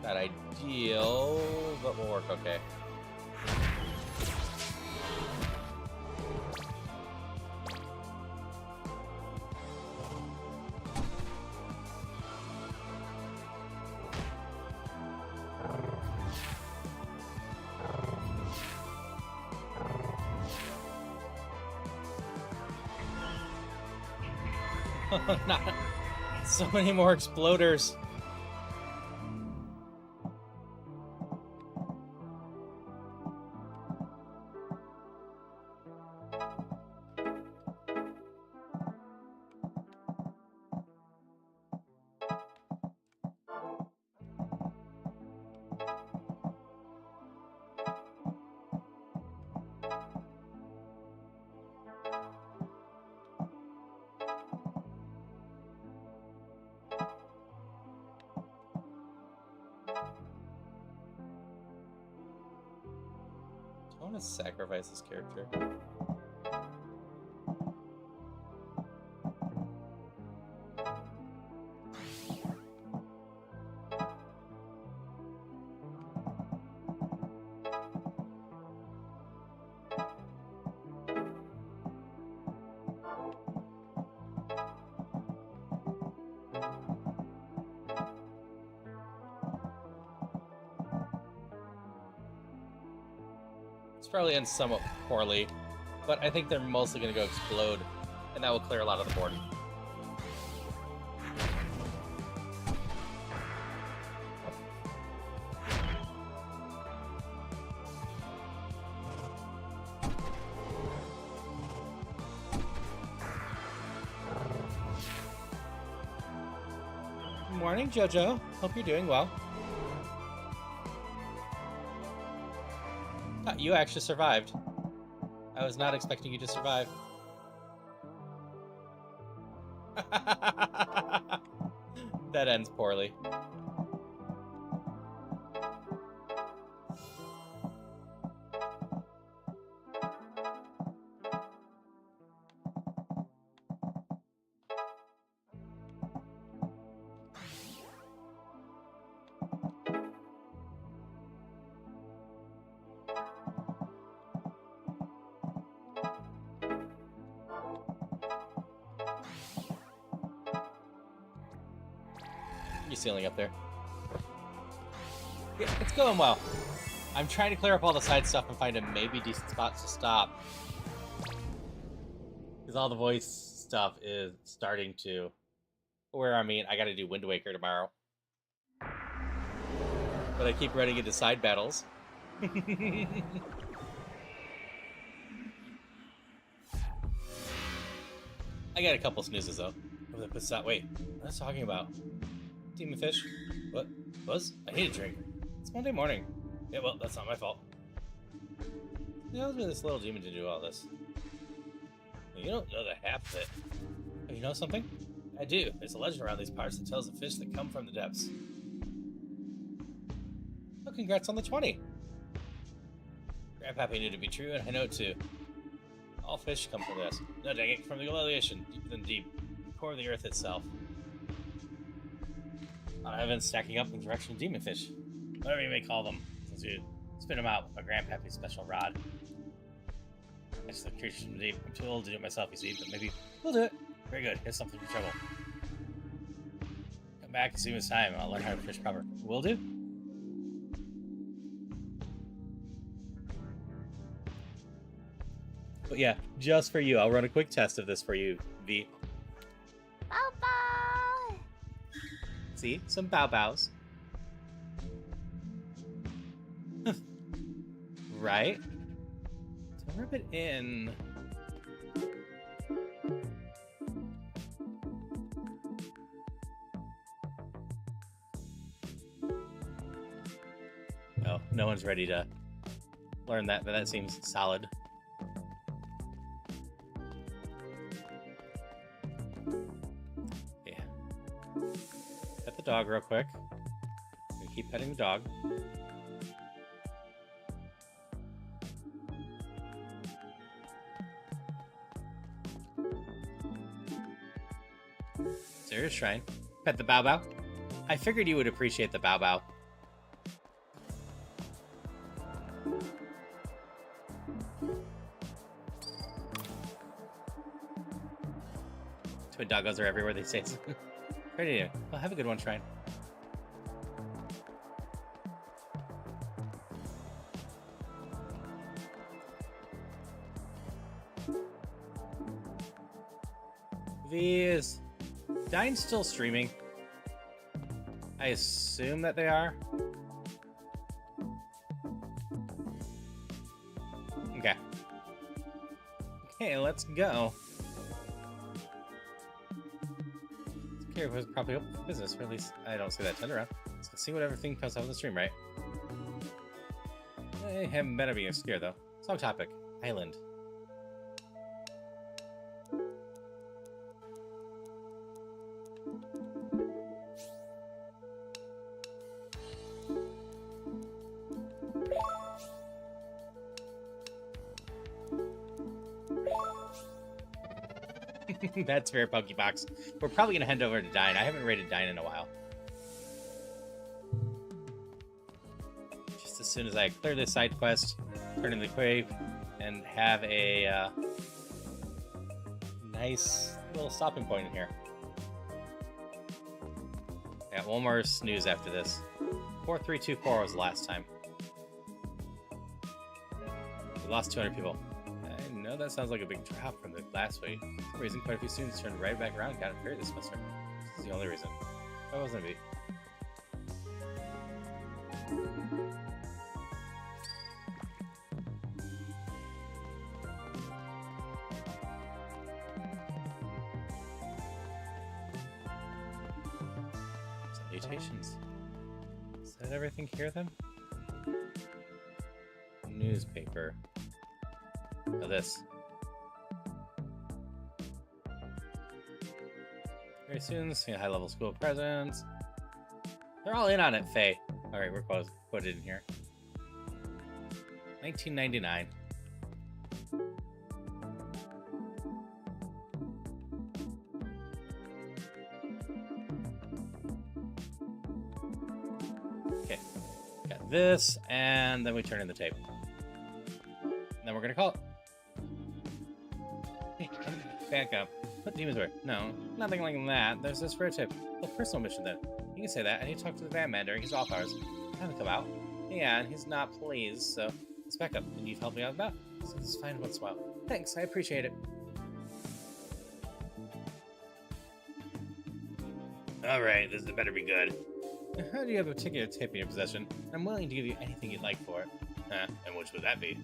Not ideal, but will work okay. Not so many more exploders. I want to sacrifice this character. This probably ends somewhat poorly, but I think they're mostly going to go explode, and that will clear a lot of the board. Good morning, Jojo. Hope you're doing well. You actually survived. I was not expecting you to survive. That ends poorly. You ceiling up there? Yeah, it's going well. I'm trying to clear up all the side stuff and find a maybe decent spot to stop. Because all the voice stuff is starting to... Where, I mean, I gotta do Wind Waker tomorrow. But I keep running into side battles. I got a couple snoozes, though. What's that? Wait, what am I talking about? Demon fish? What? Buzz? I need a drink. It's Monday morning. Yeah, well, that's not my fault. Who knows me this little demon to do all this? You don't know the half of it. Oh, you know something? I do. There's a legend around these parts that tells of fish that come from the depths. Oh, congrats on the 20. Grandpappy knew to be true, and I know it too. All fish come from this. No, dang it, from the ocean, deeper than deep. Core of the earth itself. I've been stacking up in the direction of demon fish. Whatever you may call them, since you spit them out with my grandpappy's special rod. I just look creatures from deep. I'm too old to do it myself, you see, but maybe we'll do it. Very good. Here's something for trouble. Come back as soon as time, and I'll learn how to fish proper. Will do? But yeah, just for you, I'll run a quick test of this for you, V. Papa! See? Some bow bows. Right? To rub it in. Oh, no one's ready to learn that, but that seems solid. Yeah. Pet the dog real quick. And keep petting the dog. Serious shrine. Pet the bow bow. I figured you would appreciate the bow bow. Twin doggos are everywhere these days. Ready to. Well, have a good one, Shrine. Is Dine still streaming? I assume that they are. Okay. Okay, let's go. Here was probably open for business, or at least I don't see that tender around. Let's go see what everything comes up on the stream, right? I haven't better be scared though. Song topic: Island. That's fair, Pokebox. We're probably gonna head over to Dine. I haven't raided Dine in a while. Just as soon as I clear this side quest, turn in the crave, and have a nice little stopping point in here. Yeah, one more snooze after this. 4324 was the last time. We lost 200 people. I know that sounds like a big drop from the last week. For some reason, quite a few students turned right back around and got it cleared this semester. This is the only reason. That wasn't me. Salutations. Is that everything here then? Newspaper. Oh, this. Very soon, seeing high-level school presidents. They're all in on it, Faye. Alright, we're quoted in here. 1999. Okay. Got this, and then we turn in the tape. And then we're gonna call it. Hey, back up. What demons were? No, nothing like that. There's this rare tip. A personal mission then. You can say that. I need to talk to the van man during his off hours. Time to come out. Yeah, and he's not pleased, so let's back up. And you've helped me out with that. So this is fine once in a while. Thanks, I appreciate it. Alright, this better be good. How do you have a particular tape in your possession? I'm willing to give you anything you'd like for it. And which would that be?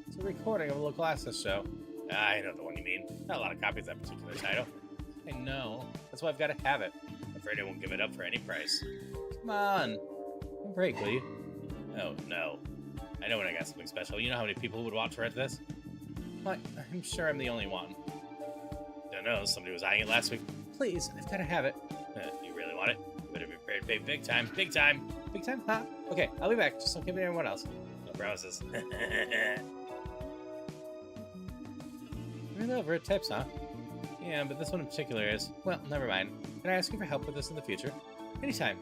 It's a recording of a local access show. I know the one you mean. Not a lot of copies of that particular title. I know. That's why I've got to have it. I'm afraid I won't give it up for any price. Come on. Don't break, will you? Oh, no. I know when I got something special. You know how many people would want to rent this? What? I'm sure I'm the only one. Don't know. Somebody was eyeing it last week. Please, I've got to have it. You really want it? You better be prepared to pay big time. Big time. Big time? Huh? Okay, I'll be back. Just don't give me anyone else. No promises. Really over at tips, huh? Yeah, but this one in particular is... Well, never mind. Can I ask you for help with this in the future? Anytime.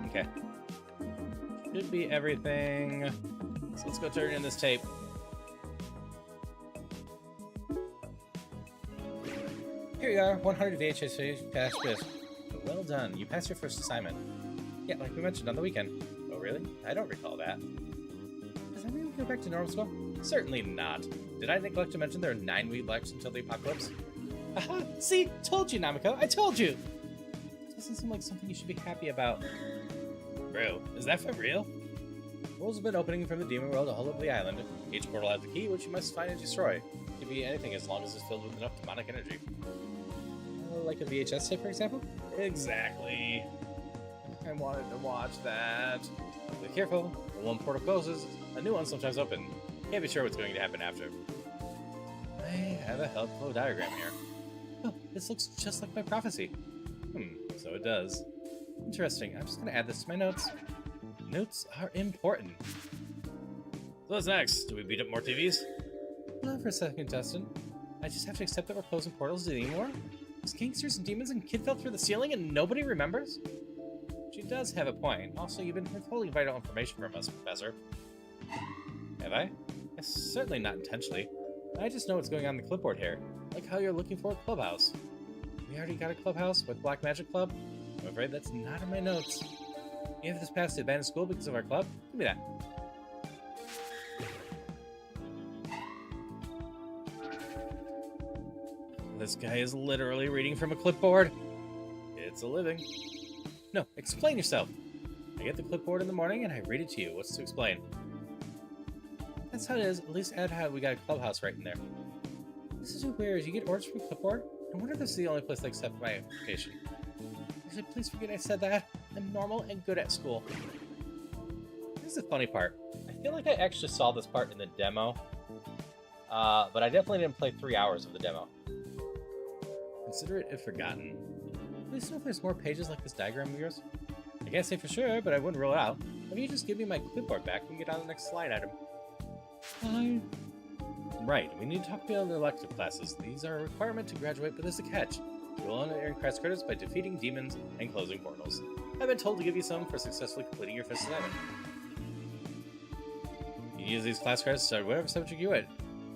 Okay. Should be everything. So let's go turn in this tape. Here you are, 100 VHS passed quiz. Well done. You passed your first assignment. Yeah, like we mentioned on the weekend. Oh, really? I don't recall that. Does that mean we go back to normal school? Certainly not. Did I neglect to mention there are 9 weeks until the apocalypse? Aha! See? Told you, Namiko! I told you! Doesn't seem like something you should be happy about. Bro, is that for real? Portals have been opening from the demon world all over the island. Each portal has a key, which you must find and destroy. It can be anything as long as it's filled with enough demonic energy. Like a VHS tape, for example? Exactly. I wanted to watch that. Be careful. When one portal closes, a new one sometimes opens. Can't be sure what's going to happen after. I have a helpful diagram here. Oh, this looks just like my prophecy. So it does. Interesting. I'm just going to add this to my notes. Notes are important. So what's next? Do we beat up more TVs? Hold on for a second, Dustin. I just have to accept that we're closing portals anymore? There's gangsters and demons and kid fell through the ceiling and nobody remembers? She does have a point. Also, you've been withholding vital information from us, Professor. Have I? Certainly not intentionally. I just know what's going on in the clipboard here. Like how you're looking for a clubhouse. We already got a clubhouse with Black Magic Club? I'm afraid that's not in my notes. You have this pass to abandon school because of our club? Give me that. This guy is literally reading from a clipboard. It's a living. No, explain yourself. I get the clipboard in the morning and I read it to you. What's to explain? That's how it is. At least add how we got a clubhouse right in there. This is so weird. You get orders from clipboard? I wonder if this is the only place they accept my application. Actually, please forget I said that. I'm normal and good at school. This is the funny part. I feel like I actually saw this part in the demo, but I definitely didn't play 3 hours of the demo. Consider it if forgotten. Please know if there's more pages like this diagram of yours. I can't say for sure, but I wouldn't rule it out. Maybe you just give me my clipboard back and get on the next slide item. Fine. Right, we need to talk about the elective classes. These are a requirement to graduate, but there's a catch. You will earn class credits by defeating demons and closing portals. I've been told to give you some for successfully completing your first assignment. You can use these class credits to start whatever subject you in.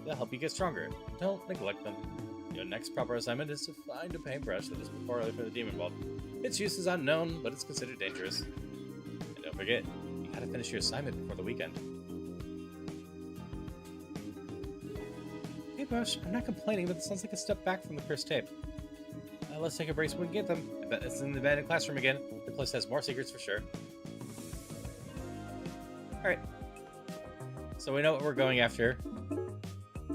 They'll help you get stronger. Don't neglect them. Your next proper assignment is to find a paintbrush that is poorly for the demon world. Its use is unknown, but it's considered dangerous. And don't forget, you gotta finish your assignment before the weekend. Paintbrush, I'm not complaining, but it sounds like a step back from the cursed tape. Let's take a break so we can get them. I bet it's in the abandoned classroom again. The place has more secrets for sure. Alright. So we know what we're going after.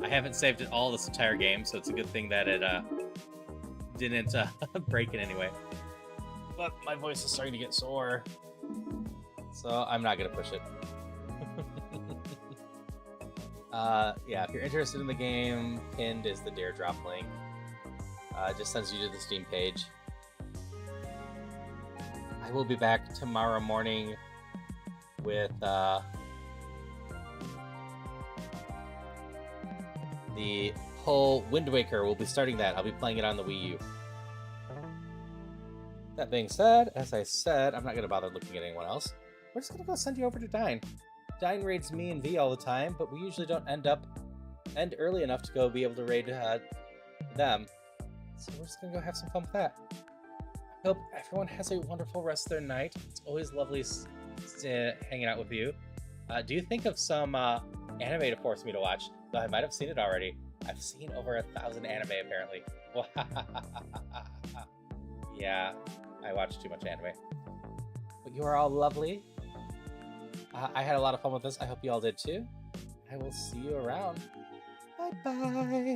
I haven't saved it all this entire game, so it's a good thing that it didn't break in any way. But my voice is starting to get sore, so I'm not going to push it. Yeah, if you're interested in the game, pinned is the Dare Drop link. It just sends you to the Steam page. I will be back tomorrow morning with the whole Wind Waker. We'll be starting that. I'll be playing it on the Wii U. That being said, as I said, I'm not going to bother looking at anyone else. We're just going to go send you over to Dine. Dine raids me and V all the time, but we usually don't end early enough to go be able to raid them. So we're just going to go have some fun with that. I hope everyone has a wonderful rest of their night. It's always lovely hanging out with you. Do you think of some anime to force me to watch? Though I might have seen it already. I've seen over 1,000 anime, apparently. Yeah, I watch too much anime. But you are all lovely. I had a lot of fun with this. I hope you all did too. I will see you around. Bye-bye.